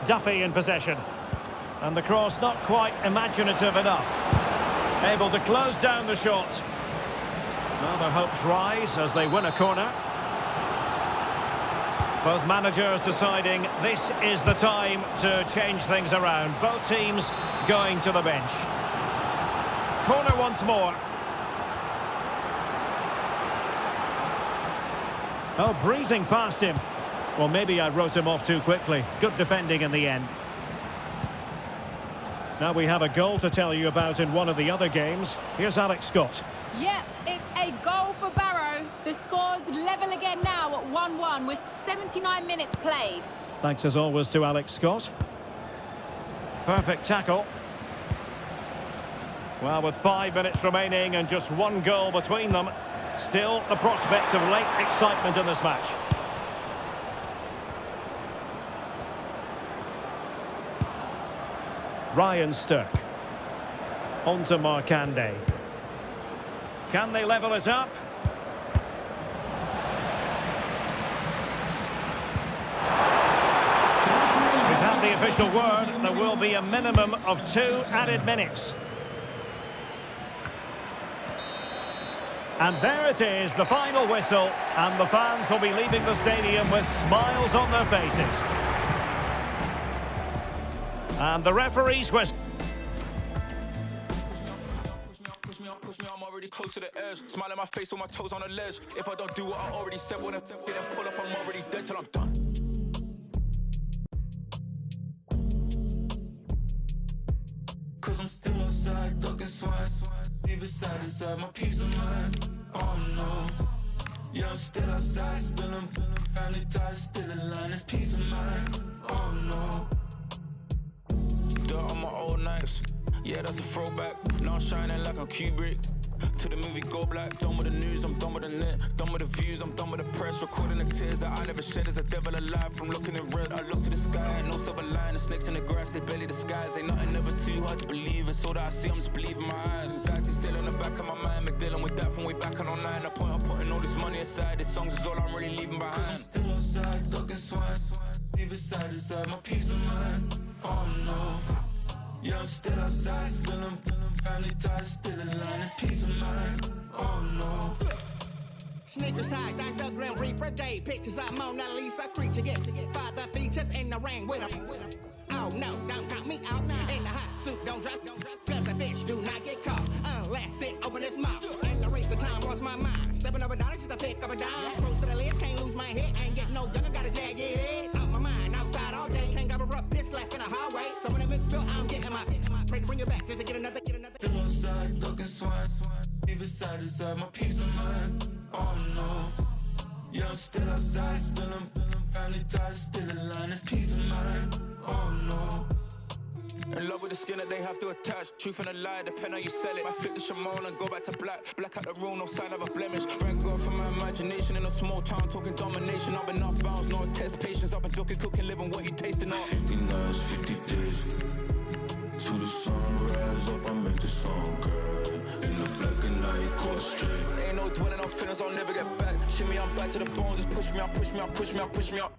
Duffy in possession. And the cross not quite imaginative enough. Able to close down the shot. Well, their hopes rise as they win a corner. Both managers deciding this is the time to change things around. Both teams going to the bench. Corner once more. Oh, breezing past him. Well, maybe I wrote him off too quickly. Good defending in the end. Now we have a goal to tell you about in one of the other games. Here's Alex Scott. Yep, it's a goal for Barrow. The score's level again now at 1-1 with 79 minutes played. Thanks as always to Alex Scott. Perfect tackle. Well, with 5 minutes remaining and just one goal between them, still the prospect of late excitement in this match. Ryan Stirk. On to Markande. Can they level it up? We've had the official word. There will be a minimum of 2 added minutes. And there it is, the final whistle. And the fans will be leaving the stadium with smiles on their faces. And the referees were... Push me up, I'm already close to the edge. Smile in my face with my toes on the ledge. If I don't do what I already said, when I then pull up, I'm already dead till I'm done. Cause I'm still outside, ducking swine. Leave it side to side, my peace of mind. Oh no. Yeah, I'm still outside, spilling family ties, still in line, it's peace of mind. Oh no. Dirt on my old nights, yeah, that's a throwback. Now I'm shining like I'm Kubrick. To the movie Go Black, done with the news, I'm done with the net. Done with the views, I'm done with the press. Recording the tears that I never shed as a devil alive. From looking in red, I look to the sky, no silver line. The snakes in the grass, they belly the skies. Ain't nothing ever too hard to believe. It's all that I see, I'm just believing my eyes. Anxiety still in the back of my mind. Been dealing with that from way back on online. The point of putting all this money aside. This songs is all I'm really leaving behind. Cause I'm still outside, ducking swine. Leave it side to side, my peace of mind. Oh no. Yeah, I'm still outside, spilling family ties, still in line, it's peace of mind. Oh no. Sneakers tied, Instagram Reaper Day. Pictures of Mona Lisa, creature get by the beaches in the rain with them. Oh no, don't count me out. In the hot soup, don't drop. Cause a fish do not get caught unless it open its mouth. In the race of time, lost my mind. Stepping over dollars just to pick up a dime. Close to the list, can't lose my head. Ain't get no gun, I gotta jag it in. Out my mind, outside all day. Can't cover up, piss slap in the hallway. So when it mix bill, I'm getting my pray to bring it back just to get another. Still outside, ducking swine. Leave it side to side, my peace of mind. Oh no. Yeah, I'm still outside, spilling family ties, still in line, it's peace of mind. Oh no. In love with the skin that they have to attach. Truth and a lie, depend how you sell it. I flip the Shimon and go back to black. Black out the room, no sign of a blemish. Thank God for my imagination in a small town, talking domination. I've been off bounds, no test patience. I've been ducking, cooking, living what you tasting on. 50 nights, 50 days. To the sunrise, up I make the song, girl. In the black and night, caught straight. Ain't no dwelling on feelings, I'll never get back. Shimmy, I'm back to the bone, just push me up, push me up, push me up, push me up.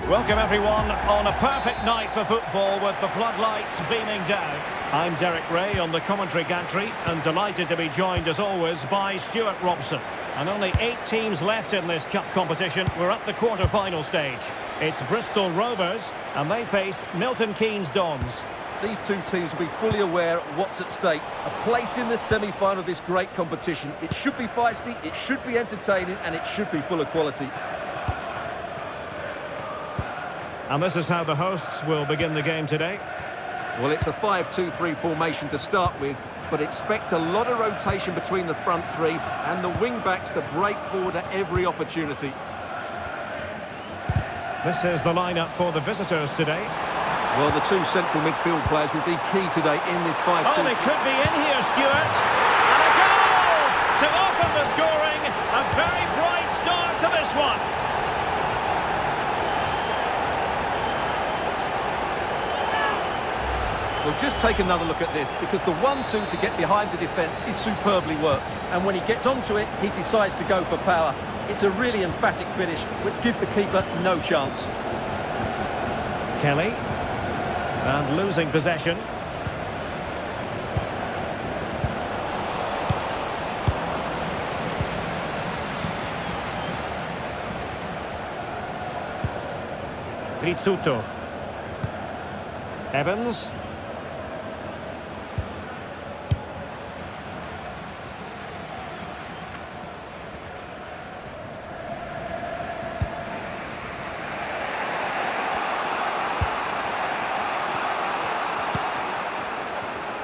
Welcome everyone on a perfect night for football with the floodlights beaming down. I'm Derek Ray on the commentary gantry and delighted to be joined as always by Stuart Robson. And only 8 teams left in this cup competition. We're at the quarter-final stage. It's Bristol Rovers, and they face Milton Keynes Dons. These two teams will be fully aware of what's at stake. A place in the semi-final of this great competition. It should be feisty, it should be entertaining, and it should be full of quality. And this is how the hosts will begin the game today. Well, it's a 5-2-3 formation to start with, but expect a lot of rotation between the front three and the wing-backs to break forward at every opportunity. This is the lineup for the visitors today. Well, the two central midfield players will be key today in this 5-2. Oh, they could be in here, Stuart. And a goal to open the scoring. A very bright start to this one. Well, just take another look at this, because the 1-2 to get behind the defence is superbly worked. And when he gets onto it, he decides to go for power. It's a really emphatic finish, which gives the keeper no chance. Kelly. And losing possession. Rizzuto. Evans.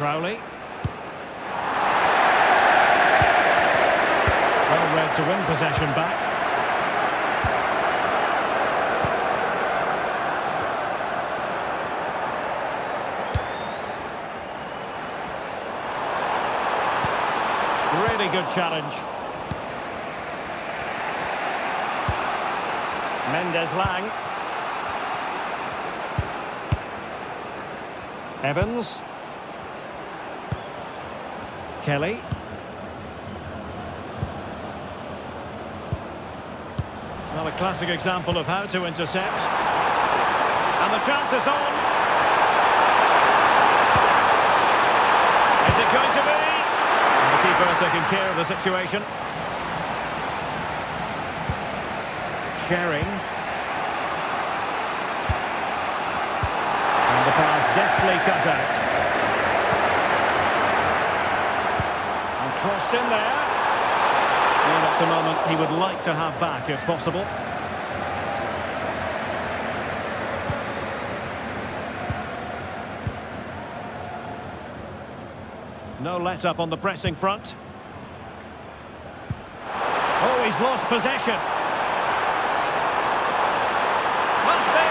Crowley. Well read to win possession back. Really good challenge. Mendes-Lang. Evans. Kelly. Well, a classic example of how to intercept. And the chance is on. Is it going to be? And the keeper taking care of the situation. Sharing. And the pass deftly cut out. Crossed in there. Well, that's a moment he would like to have back if possible. No let-up on the pressing front. Oh, he's lost possession. Must be.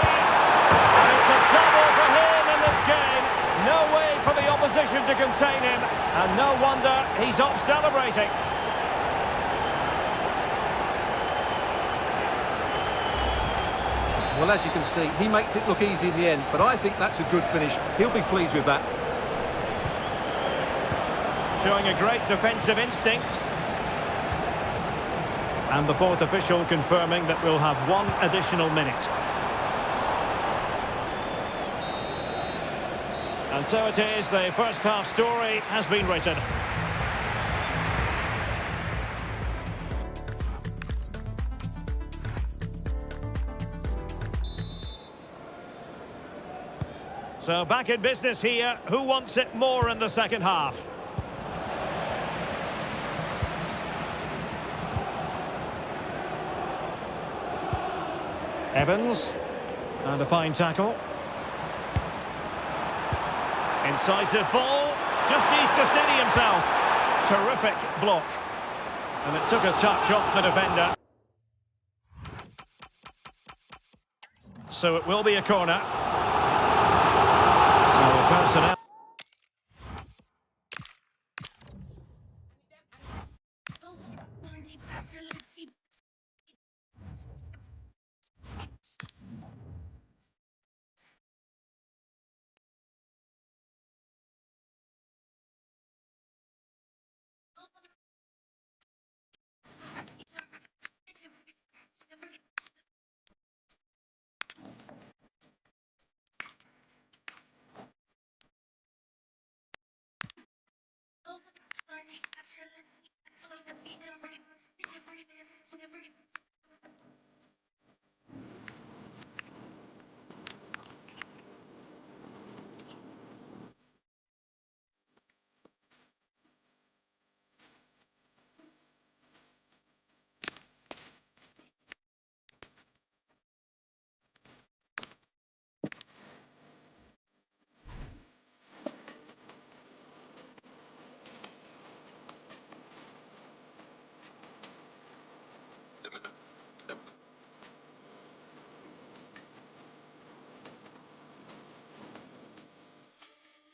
And it's a double for him in this game. No way for the opposition to contain him. And no wonder he's off celebrating. Well, as you can see, he makes it look easy in the end, but I think that's a good finish. He'll be pleased with that. Showing a great defensive instinct. And the fourth official confirming that we'll have one additional minute. And so it is, the first half story has been written. So back in business here. Who wants it more in the second half? Evans. And a fine tackle. Incisive ball, just needs to steady himself. Terrific block. And it took a touch off the defender. So it will be a corner. So personnel.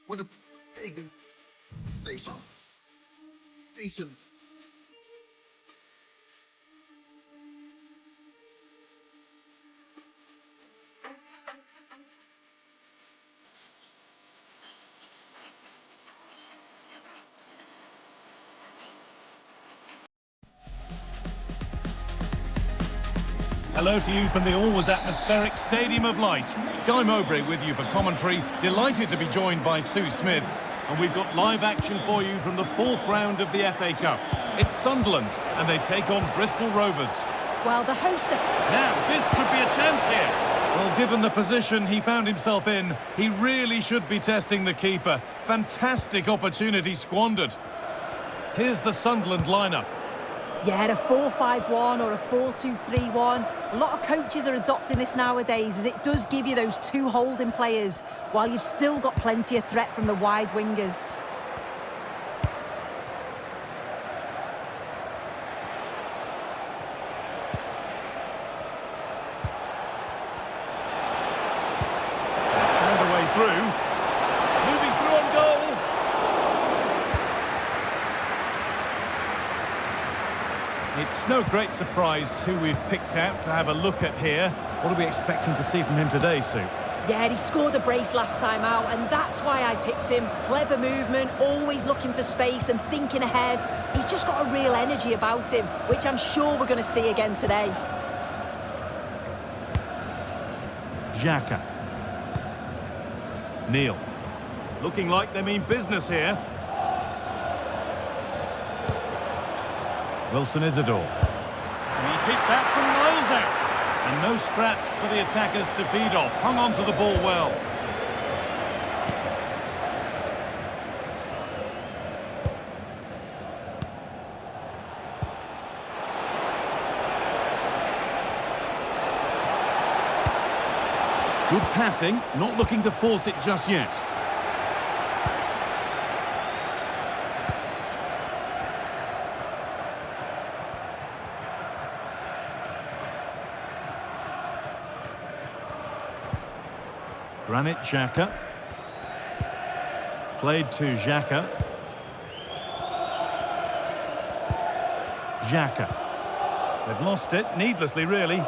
What a big and decent. Hello to you from the always atmospheric Stadium of Light. Guy Mowbray with you for commentary. Delighted to be joined by Sue Smith. And we've got live action for you from the fourth round of the FA Cup. It's Sunderland, and they take on Bristol Rovers. Well, the hosts of... Now, this could be a chance here. Well, given the position he found himself in, he really should be testing the keeper. Fantastic opportunity squandered. Here's the Sunderland lineup. Yeah, a 4-5-1 or a 4-2-3-1. A lot of coaches are adopting this nowadays, as it does give you those two holding players, while you've still got plenty of threat from the wide wingers. Found a way through. Moving through on goal. It's no great surprise who we've picked out to have a look at here. What are we expecting to see from him today, Sue? Yeah, he scored a brace last time out, and that's why I picked him. Clever movement, always looking for space and thinking ahead. He's just got a real energy about him, which I'm sure we're going to see again today. Xhaka. Neil. Looking like they mean business here. Wilson Isidore. And he's hit that from miles out. And no scraps for the attackers to feed off. Hung on to the ball well. Good passing, not looking to force it just yet. Granit Xhaka. Played to Xhaka. Xhaka. They've lost it, needlessly really.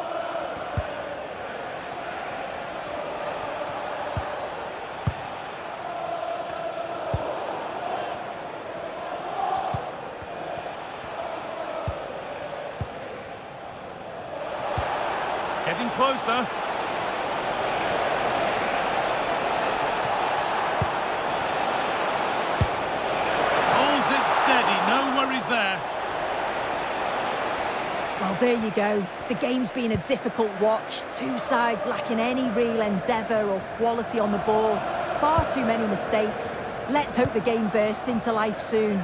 Getting closer. There. Well, there you go. The game's been a difficult watch. Two sides lacking any real endeavour or quality on the ball. Far too many mistakes. Let's hope the game bursts into life soon.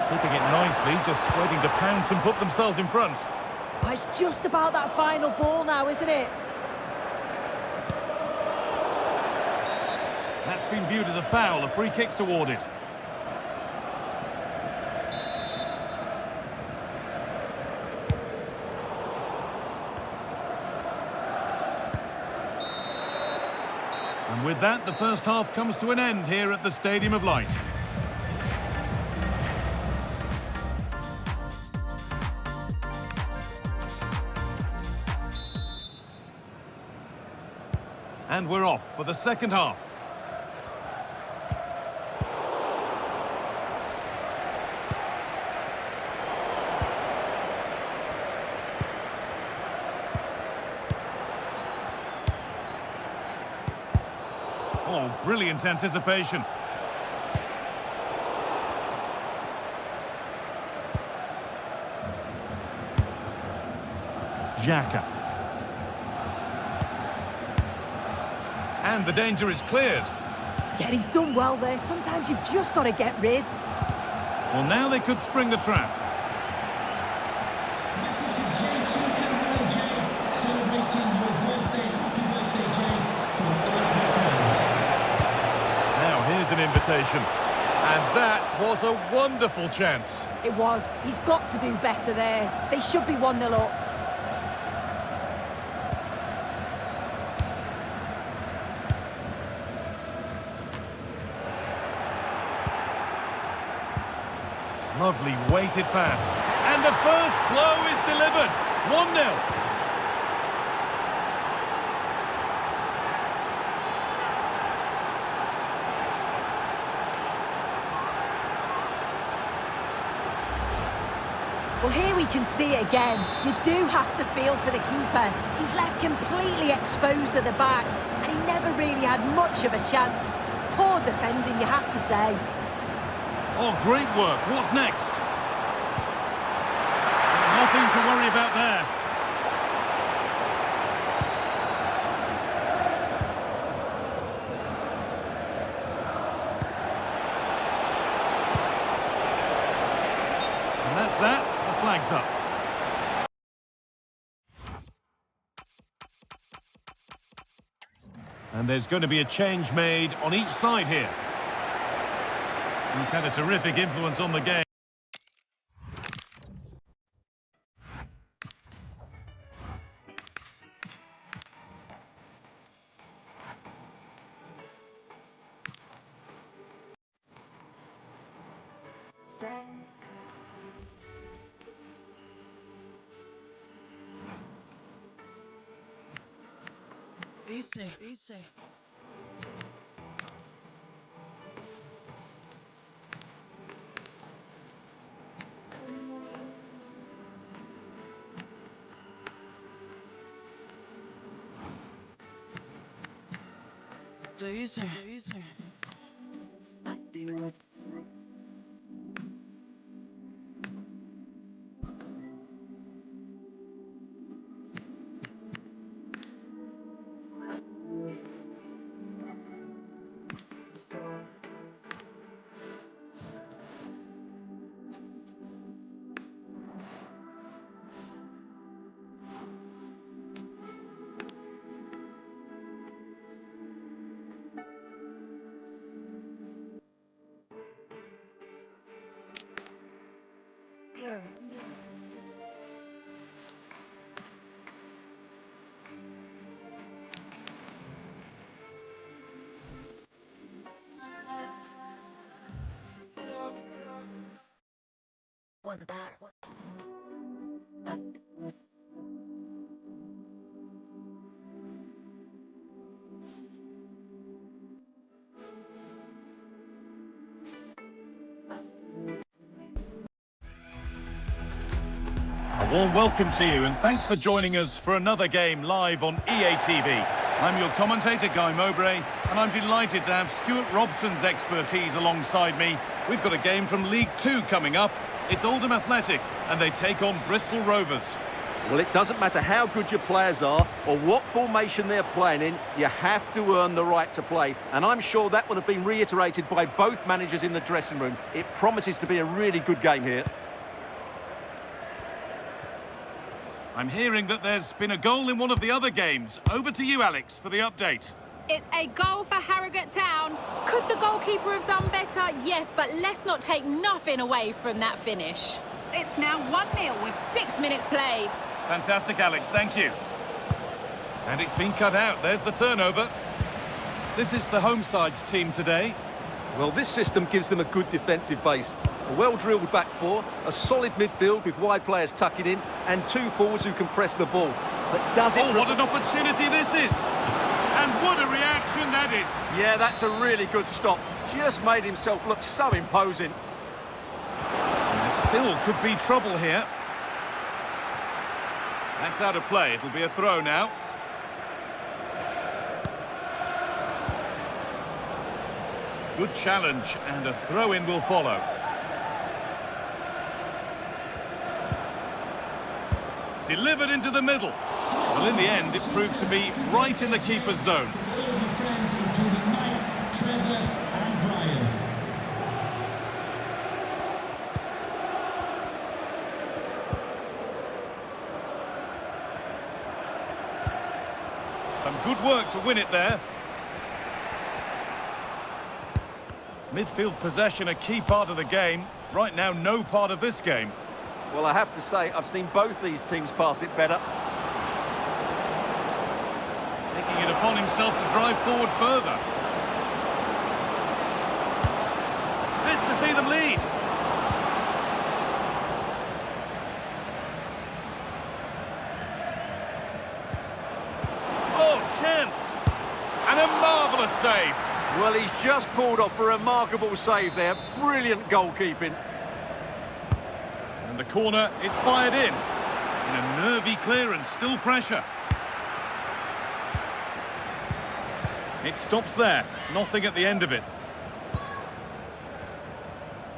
Keeping it nicely, just waiting to pounce and put themselves in front. Oh, it's just about that final ball now, isn't it? That's been viewed as a foul. A free kick's awarded. And with that, the first half comes to an end here at the Stadium of Light. And we're off for the second half. Oh, brilliant anticipation. Xhaka. And the danger is cleared. Yeah, he's done well there. Sometimes you've just got to get rid. Well, now they could spring the trap. Message for Jay Cheatham. Hello, Jay. Celebrating your birthday. Happy birthday, Jay, from all of your friends. Now here's an invitation. And that was a wonderful chance. It was. He's got to do better there. They should be 1-0 up. Lovely weighted pass. And the first blow is delivered. 1-0. Well, here we can see it again. You do have to feel for the keeper. He's left completely exposed at the back, and he never really had much of a chance. It's poor defending, you have to say. Oh, great work. What's next? Nothing to worry about there. And that's that. The flag's up. And there's going to be a change made on each side here. He's had a terrific influence on the game. Easy. Easy. A warm welcome to you and thanks for joining us for another game live on EA TV. I'm your commentator, Guy Mowbray, and I'm delighted to have Stuart Robson's expertise alongside me. We've got a game from League 2 coming up. It's Oldham Athletic and they take on Bristol Rovers. Well, it doesn't matter how good your players are or what formation they're playing in, you have to earn the right to play. And I'm sure that would have been reiterated by both managers in the dressing room. It promises to be a really good game here. I'm hearing that there's been a goal in one of the other games. Over to you, Alex, for the update. It's a goal for Harrogate Town. Could the goalkeeper have done better? Yes, but let's not take nothing away from that finish. It's now 1-0 with 6 minutes played. Fantastic, Alex, thank you. And it's been cut out. There's the turnover. This is the home side's team today. Well, this system gives them a good defensive base. A well-drilled back four, a solid midfield with wide players tucking in, and two forwards who can press the ball. But does it... Oh, what an opportunity this is! And what a reaction that is! Yeah, that's a really good stop. Just made himself look so imposing. And there still could be trouble here. That's out of play. It'll be a throw now. Good challenge, and a throw-in will follow. Delivered into the middle. Well, in the end, it proved to be right in the keeper's zone. All of your friends, including Mike, Trevor, and Brian. Some good work to win it there. Midfield possession, a key part of the game. Right now, no part of this game. Well, I have to say, I've seen both these teams pass it better. Taking it upon himself to drive forward further. This to see them lead. Oh, chance! And a marvellous save. Well, he's just pulled off a remarkable save there. Brilliant goalkeeping. And the corner is fired in a nervy clearance, still pressure. It stops there, nothing at the end of it.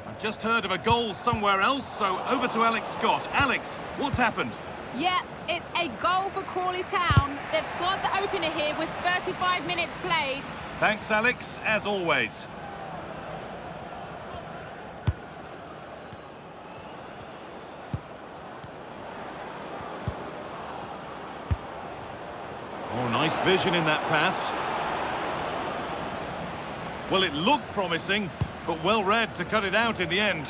I've just heard of a goal somewhere else, so over to Alex Scott. Alex, what's happened? Yeah, it's a goal for Crawley Town. They've scored the opener here with 35 minutes played. Thanks, Alex, as always. Oh, nice vision in that pass. Well, it looked promising, but well read to cut it out in the end.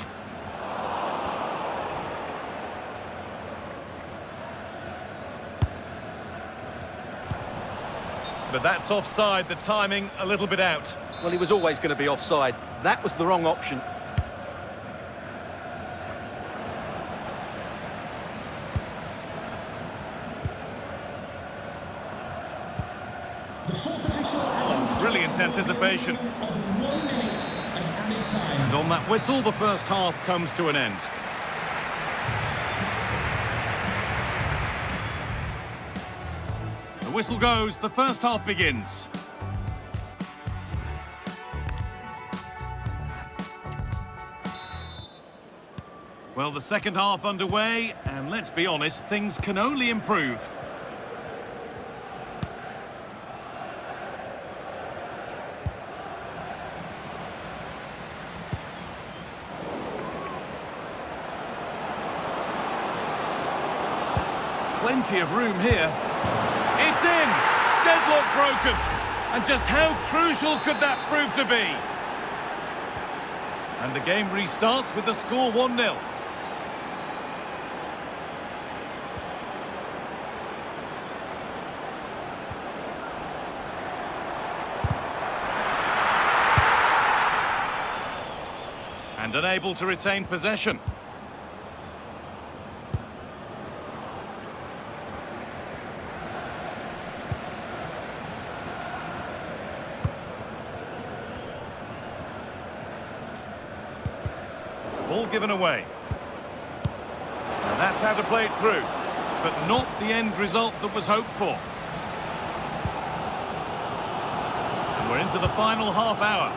But that's offside, the timing a little bit out. Well, he was always going to be offside. That was the wrong option. The fourth official has Brilliant anticipation. of 1 minute of added time. And on that whistle, the first half comes to an end. The whistle goes, the first half begins. Well, the second half underway, and let's be honest, things can only improve. Plenty of room here. It's in! Deadlock broken! And just how crucial could that prove to be? And the game restarts with the score 1-0. And unable to retain possession. Ball given away. And that's how to play it through. But not the end result that was hoped for. And we're into the final half hour.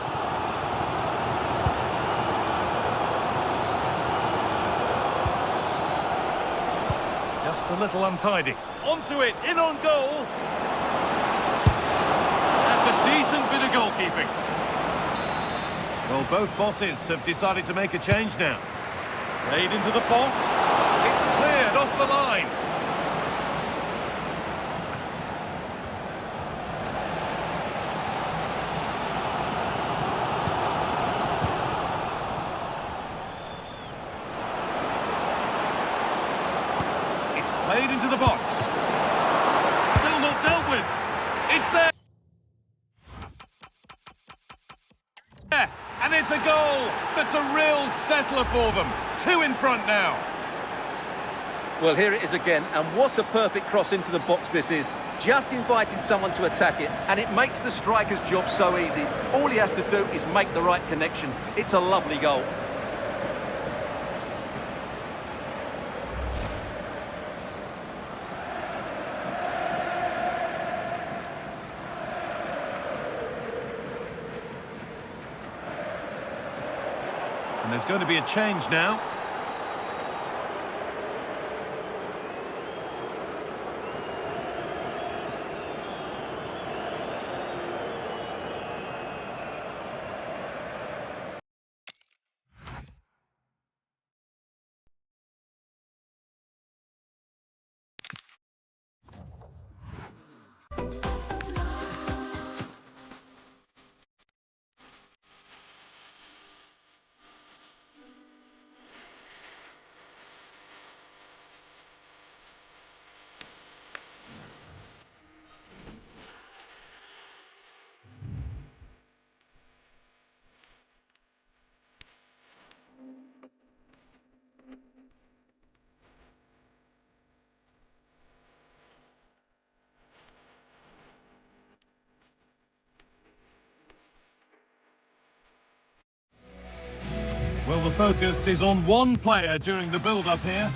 Just a little untidy. Onto it, in on goal. That's a decent bit of goalkeeping. Well, both bosses have decided to make a change now. Played into the box. It's cleared off the line. It's played into the box. Still not dealt with. It's there. And it's a goal that's a real settler for them. 2 in front now. Well, here it is again, and what a perfect cross into the box this is. Just invited someone to attack it, and it makes the striker's job so easy. All he has to do is make the right connection. It's a lovely goal. And there's going to be a change now. Well, the focus is on one player during the build-up here.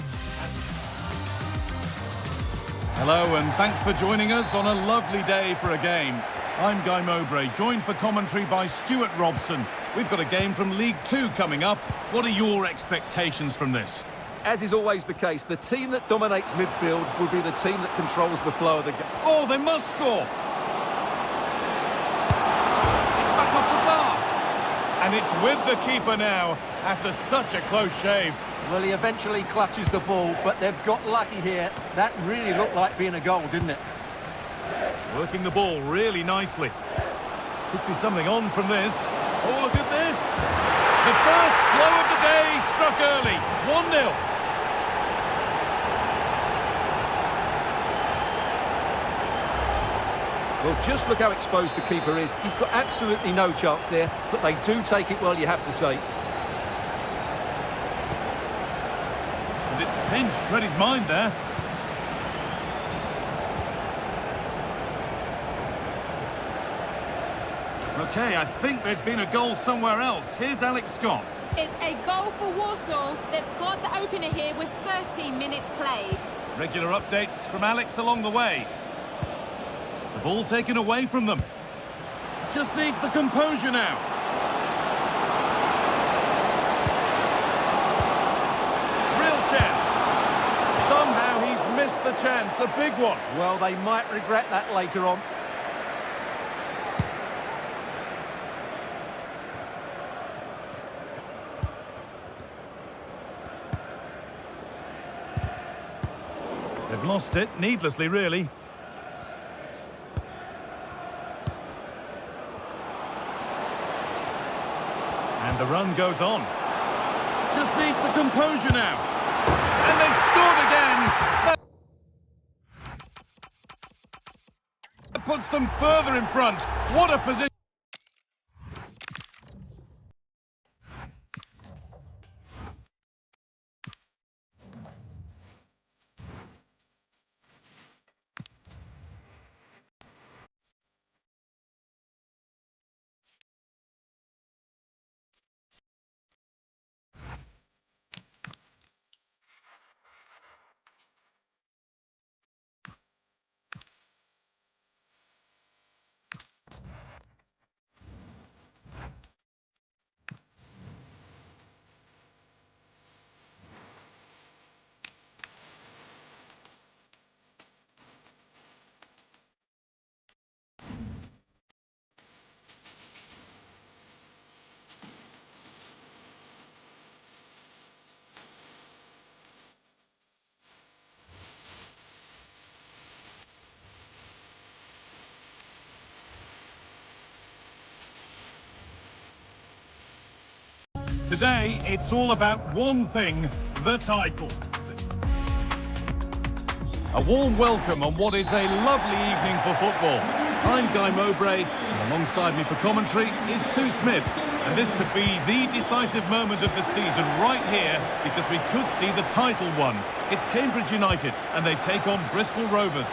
Hello, and thanks for joining us on a lovely day for a game. I'm Guy Mowbray, joined for commentary by Stuart Robson. We've got a game from League Two coming up. What are your expectations from this? As is always the case, the team that dominates midfield will be the team that controls the flow of the game. Oh, they must score! It's back off the bar! And it's with the keeper now, after such a close shave. Well, he eventually clutches the ball, but they've got lucky here. That really looked like being a goal, didn't it? Working the ball really nicely. Could be something on from this. Oh, look at this! The first blow of the day struck early. 1-0. Well, just look how exposed the keeper is. He's got absolutely no chance there, but they do take it well, you have to say. And it's pinched Reddy's mind there. Okay, I think there's been a goal somewhere else. Here's Alex Scott. It's a goal for Warsaw. They've scored the opener here with 13 minutes played. Regular updates from Alex along the way. The ball taken away from them. Just needs the composure now. Real chance. Somehow he's missed the chance. A big one. Well, they might regret that later on. They've lost it, needlessly really. And the run goes on. Just needs the composure now. And they've scored again. That puts them further in front. What a position. Today, it's all about one thing, the title. A warm welcome on what is a lovely evening for football. I'm Guy Mowbray, and alongside me for commentary is Sue Smith. And this could be the decisive moment of the season right here, because we could see the title won. It's Cambridge United, and they take on Bristol Rovers.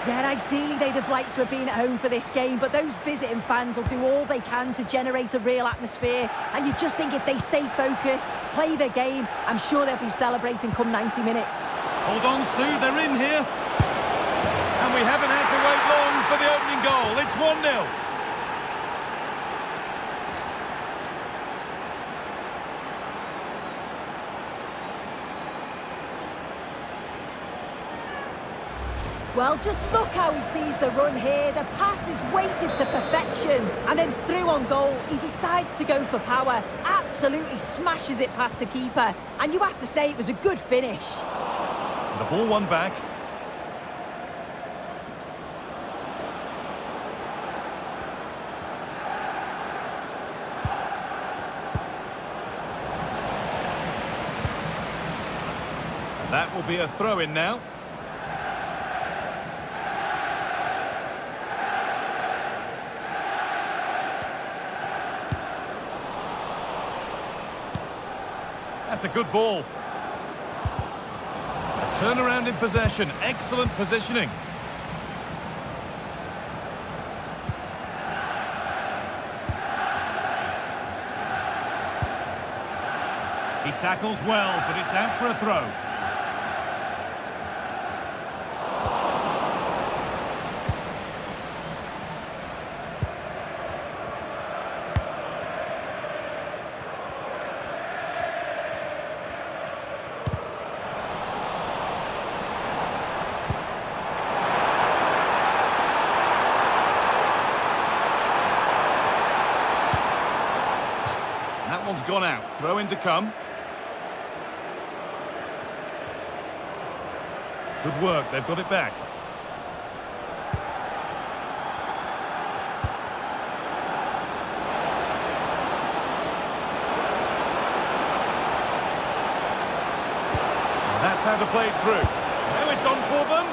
Yeah, ideally they'd have liked to have been at home for this game, but those visiting fans will do all they can to generate a real atmosphere. And you just think if they stay focused, play their game, I'm sure they'll be celebrating come 90 minutes. Hold on, Sue, they're in here. And we haven't had to wait long for the opening goal. It's 1-0. Well, just look how he sees the run here. The pass is weighted to perfection. And then through on goal, he decides to go for power. Absolutely smashes it past the keeper. And you have to say it was a good finish. The ball won back. And that will be a throw-in now. That's a good ball. A turnaround in possession. Excellent positioning. He tackles well, but it's out for a throw. That one's gone out. Throw in to come. Good work, they've got it back. That's how to play it through. Now it's on for them.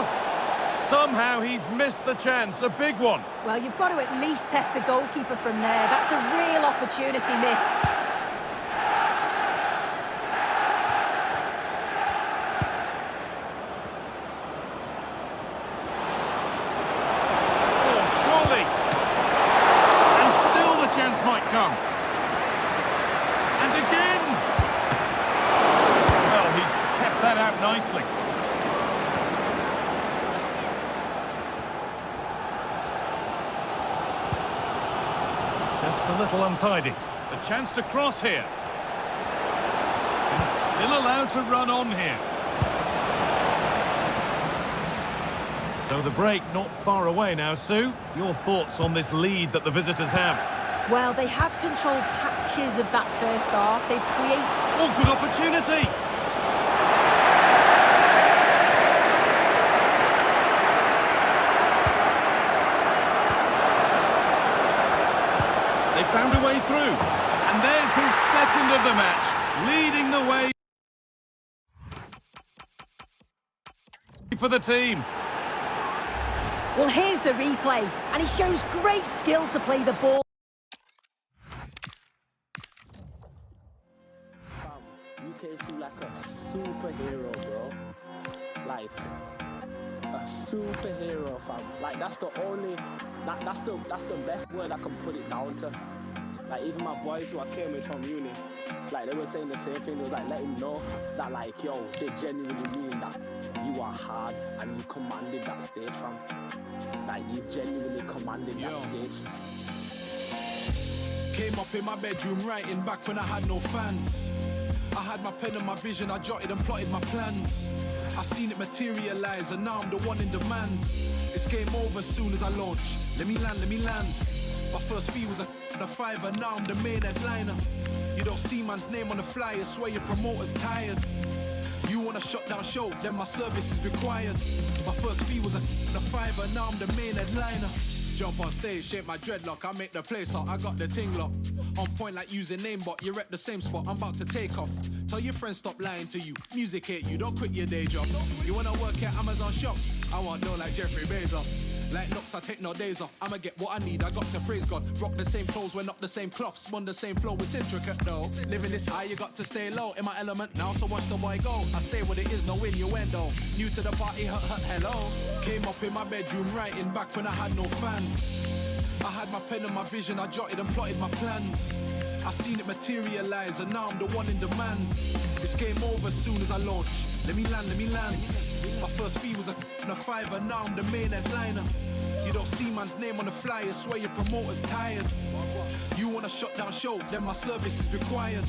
Somehow he's missed the chance, a big one. Well, you've got to at least test the goalkeeper from there. That's a real opportunity missed. Come. And again! Well, he's kept that out nicely. Just a little untidy. A chance to cross here. And still allowed to run on here. So the break not far away now, Sue. Your thoughts on this lead that the visitors have? Well, they have controlled patches of that first half. They've created... Oh, good opportunity! They found a way through. And there's his second of the match, leading the way for the team. Well, here's the replay. And he shows great skill to play the ball. You came through like a superhero, bro. Like a superhero, fam. Like that's the only, that's the best word I can put it down to. Like even my boys who I came with from uni, like they were saying the same thing. It was like letting know that like yo, they genuinely mean that you are hard and you commanded that stage, fam. Like you genuinely commanded that stage. Came up in my bedroom writing back when I had no fans. I had my pen and my vision, I jotted and plotted my plans. I seen it materialize and now I'm the one in demand. It's game over as soon as I launch. Let me land. My first fee was a fiver, now I'm the main headliner. You don't see man's name on the flyer, swear your promoter's tired. You want a shutdown show, then my service is required. My first fee was a fiver, now I'm the main headliner. Jump on stage, shape my dreadlock, I make the place hot, I got the ting lock. On point like using namebot, you're at the same spot, I'm about to take off. Tell your friends stop lying to you, music hate you, don't quit your day job. You wanna work at Amazon shops? I want dough like Jeffrey Bezos. Like Knox, I take no days off, I'ma get what I need, I got to praise God. Rock the same clothes, we're not the same cloth, spun the same flow, it's intricate though. Living this high, you got to stay low, in my element now, so watch the boy go. I say what it is, no innuendo. New to the party, hello. Came up in my bedroom writing back when I had no fans. I had my pen and my vision, I jotted and plotted my plans. I seen it materialize and now I'm the one in demand. It's game over as soon as I launch. Let me land. My first fee was a fiver, now I'm the main headliner. You don't see man's name on the flyer, swear your promoter's tired. You want a shutdown show, then my service is required.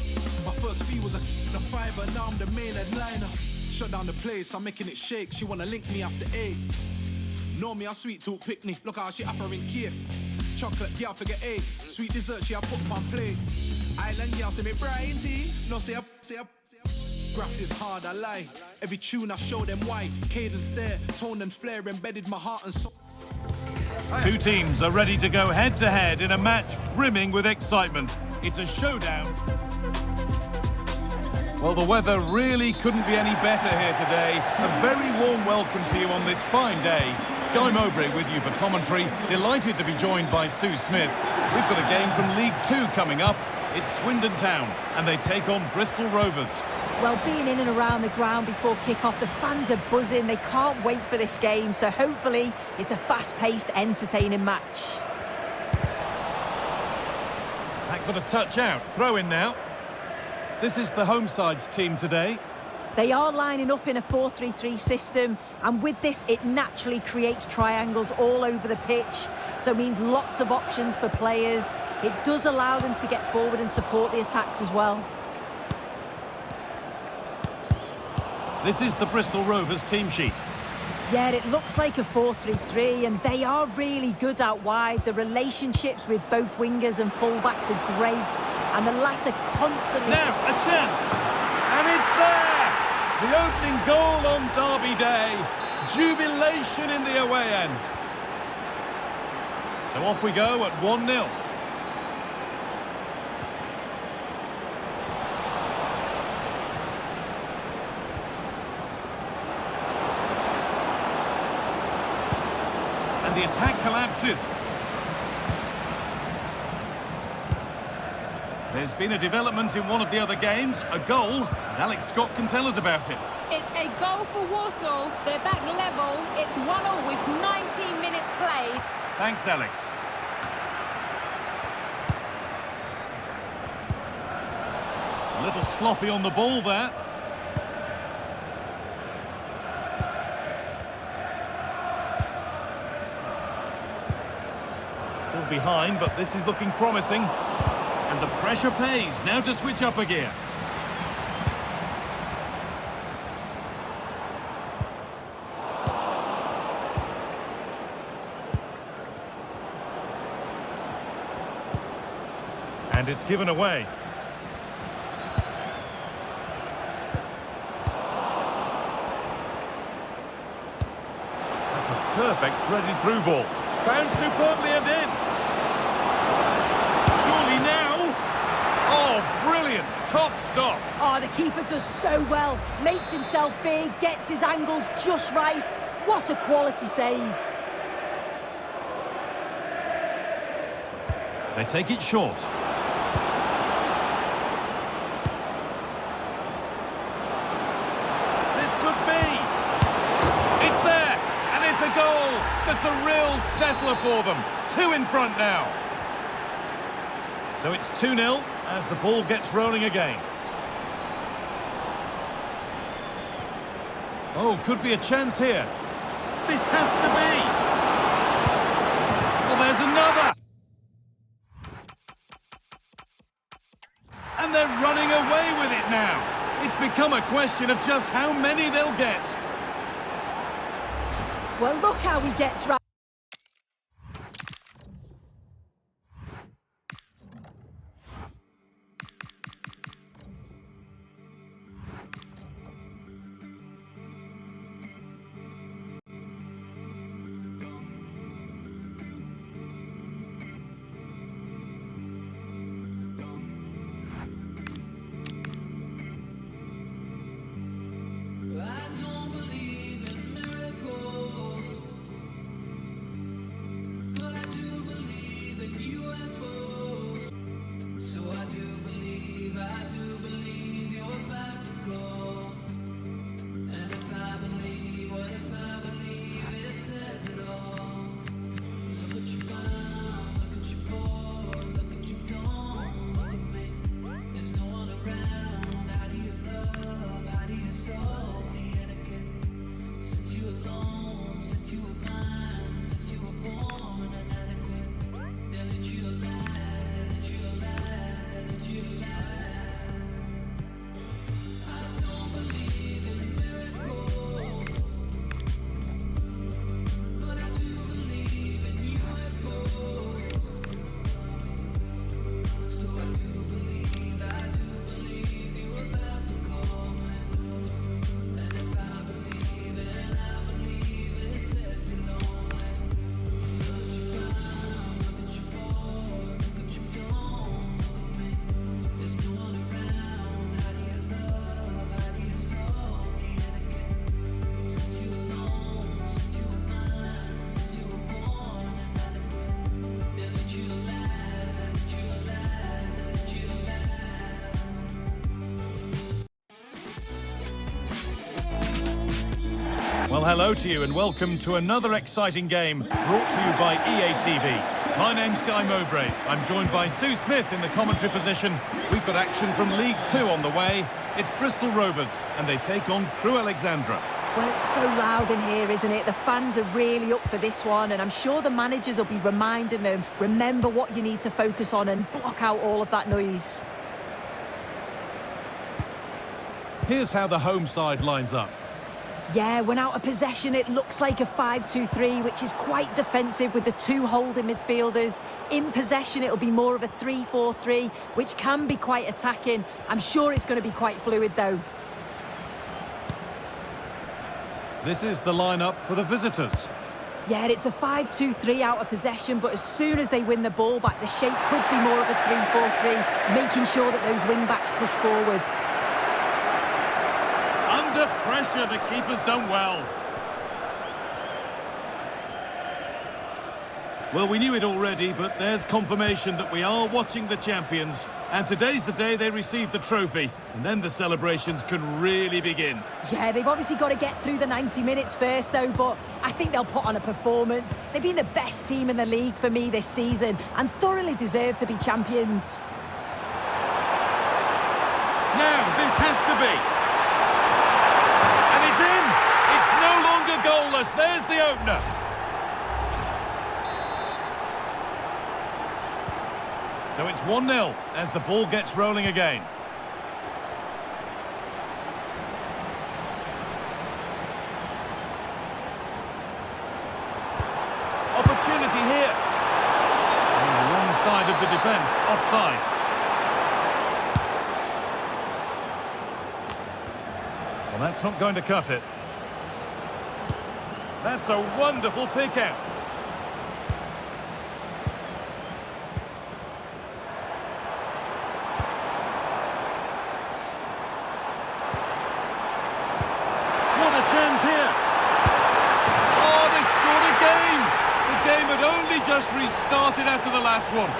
My first fee was a fiver, now I'm the main headliner. Shut down the place, I'm making it shake. She wanna link me after 8. Know me, I sweet talk picnic. Look how she upper in Kiev. Chocolate girl forget 8. Sweet dessert she I put on plate. Island girl say me Brian T. No say up. Graft is hard, I lie. Every tune I show them why. Cadence there, tone and flair embedded my heart and soul. Two teams are ready to go head-to-head in a match brimming with excitement. It's a showdown. Well, the weather really couldn't be any better here today. A very warm welcome to you on this fine day. Guy Mowbray with you for commentary. Delighted to be joined by Sue Smith. We've got a game from League 2 coming up. It's Swindon Town, and they take on Bristol Rovers. Well, being in and around the ground before kick-off, the fans are buzzing. They can't wait for this game, so hopefully it's a fast-paced, entertaining match. That got a touch out. Throw in now. This is the home side's team today. They are lining up in a 4-3-3 system, and with this, it naturally creates triangles all over the pitch, so it means lots of options for players. It does allow them to get forward and support the attacks as well. This is the Bristol Rovers team sheet. Yeah, it looks like a 4-3-3, and they are really good out wide. The relationships with both wingers and fullbacks are great, and the latter constantly... Now, a chance! And it's there! The opening goal on Derby Day. Jubilation in the away end. So off we go at 1-0. And the attack collapses. There's been a development in one of the other games, a goal, and Alex Scott can tell us about it. It's a goal for Walsall. They're back level. It's 1-1 with 19 minutes played. Thanks, Alex. A little sloppy on the ball there. Still behind, but this is looking promising. And the pressure pays. Now to switch up a gear. And it's given away. That's a perfect threaded through ball. Found superbly and in. Surely now. Oh, brilliant. Top stop. Oh, the keeper does so well. Makes himself big, gets his angles just right. What a quality save. They take it short. A goal that's a real settler for them. 2 in front now. So it's 2-0 as the ball gets rolling again. Oh, could be a chance here. This has to be. Well, there's another. And they're running away with it now. It's become a question of just how many they'll get. Well, look how he gets right. Well, hello to you and welcome to another exciting game brought to you by EA TV. My name's Guy Mowbray. I'm joined by Sue Smith in the commentary position. We've got action from League 2 on the way. It's Bristol Rovers, and they take on Crewe Alexandra. Well, it's so loud in here, isn't it? The fans are really up for this one, and I'm sure the managers will be reminding them, remember what you need to focus on and block out all of that noise. Here's how the home side lines up. Yeah, when out of possession, it looks like a 5-2-3, which is quite defensive with the two holding midfielders. In possession, it'll be more of a 3-4-3, which can be quite attacking. I'm sure it's going to be quite fluid, though. This is the lineup for the visitors. Yeah, it's a 5-2-3 out of possession, but as soon as they win the ball back, the shape could be more of a 3-4-3, making sure that those wing-backs push forward. Under pressure, the keeper's done well. Well, we knew it already, but there's confirmation that we are watching the champions. And today's the day they receive the trophy. And then the celebrations can really begin. Yeah, they've obviously got to get through the 90 minutes first, though, but I think they'll put on a performance. They've been the best team in the league for me this season and thoroughly deserve to be champions. Now, this has to be. And it's in! It's no longer goalless. There's the opener. So it's 1-0 as the ball gets rolling again. Opportunity here. On the wrong side of the defence, offside. Well, that's not going to cut it. That's a wonderful pick out. Just restarted after the last one.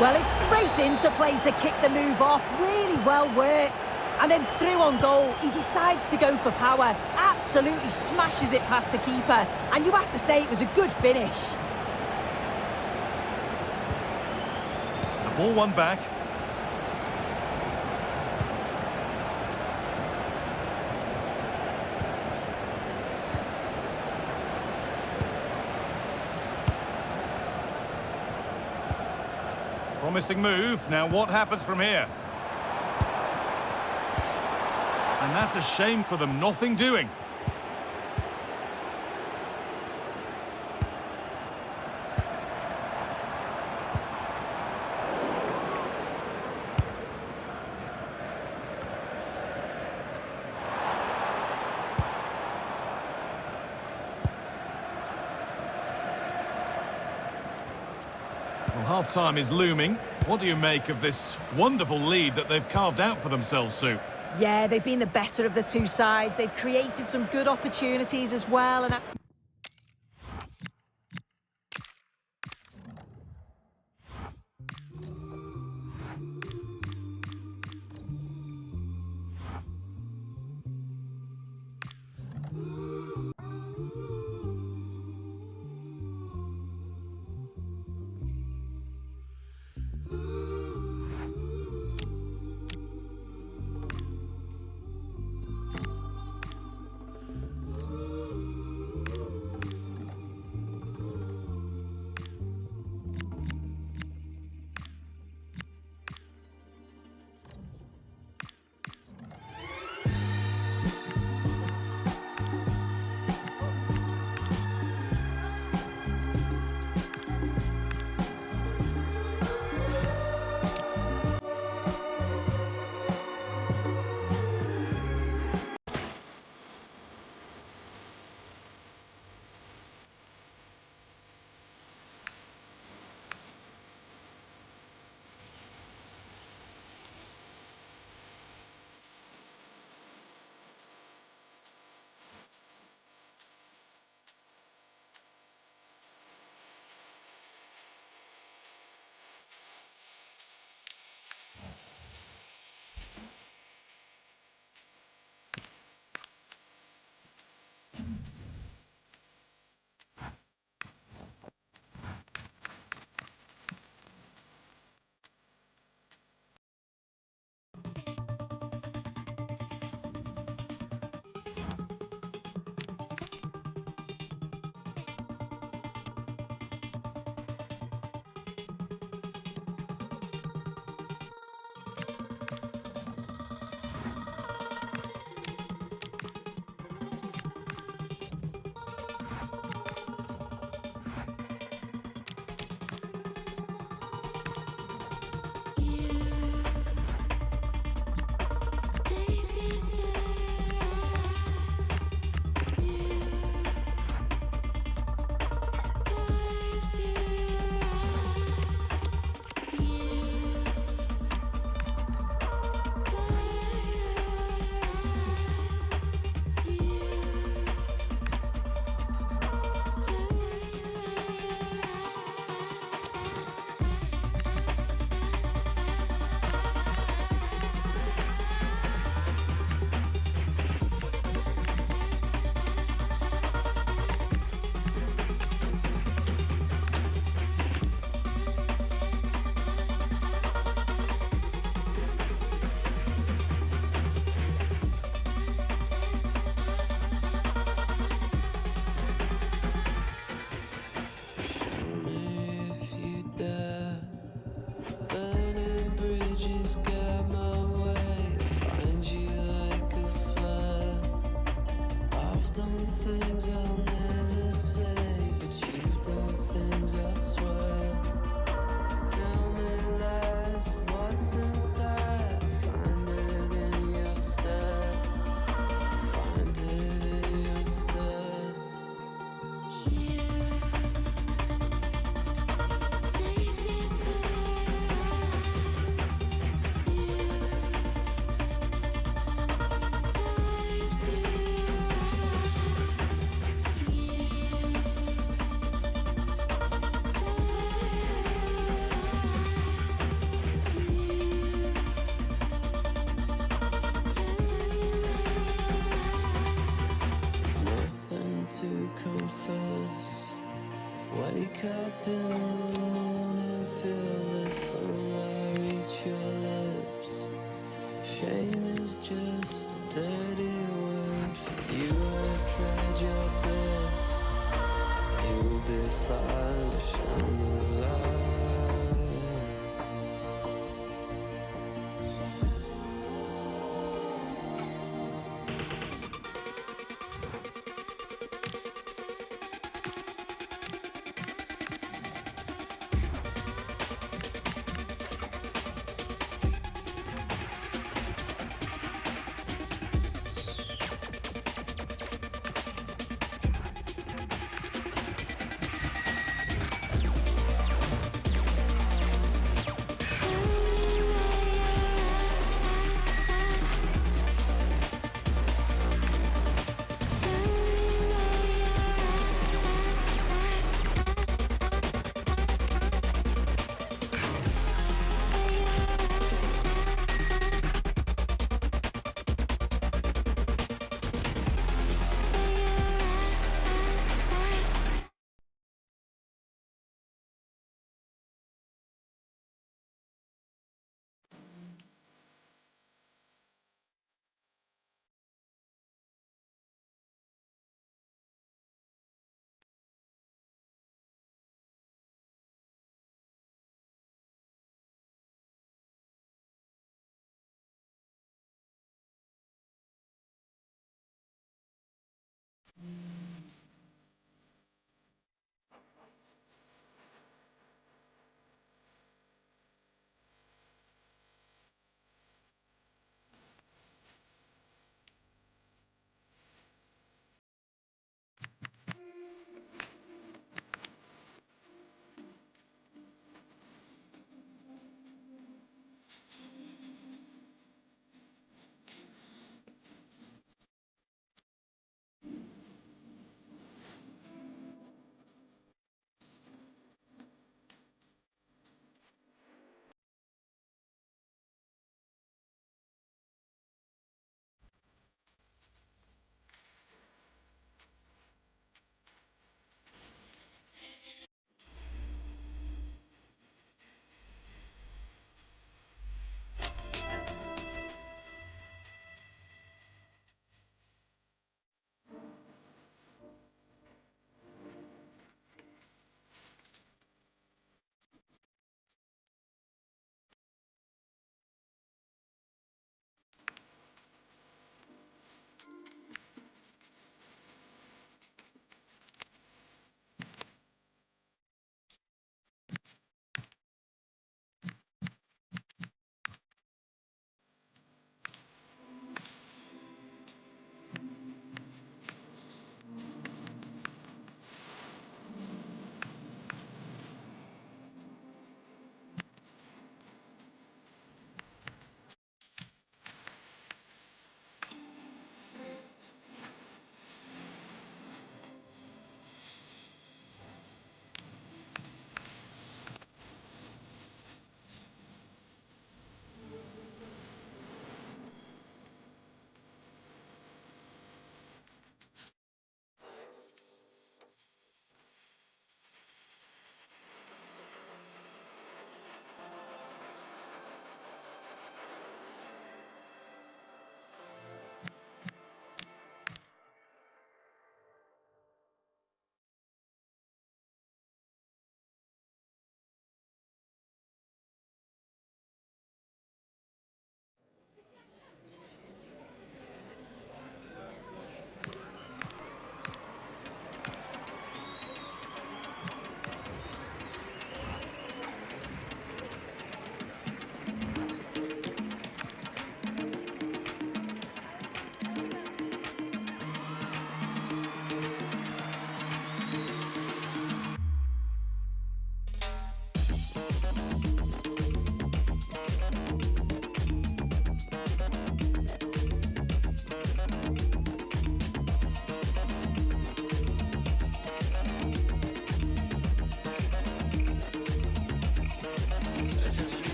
Well, it's great interplay to kick the move off. Really well worked. And then through on goal, he decides to go for power. Absolutely smashes it past the keeper. And you have to say it was a good finish. The ball won back. Promising move. Now what happens from here? And that's a shame for them. Nothing doing. Well, half-time is looming. What do you make of this wonderful lead that they've carved out for themselves, Sue? Yeah, they've been the better of the two sides. They've created some good opportunities as well. And up in the morning, feel the sunlight reach your lips. Shame is just a dirty word for you. Have tried your best. You'll be fine, I shall not.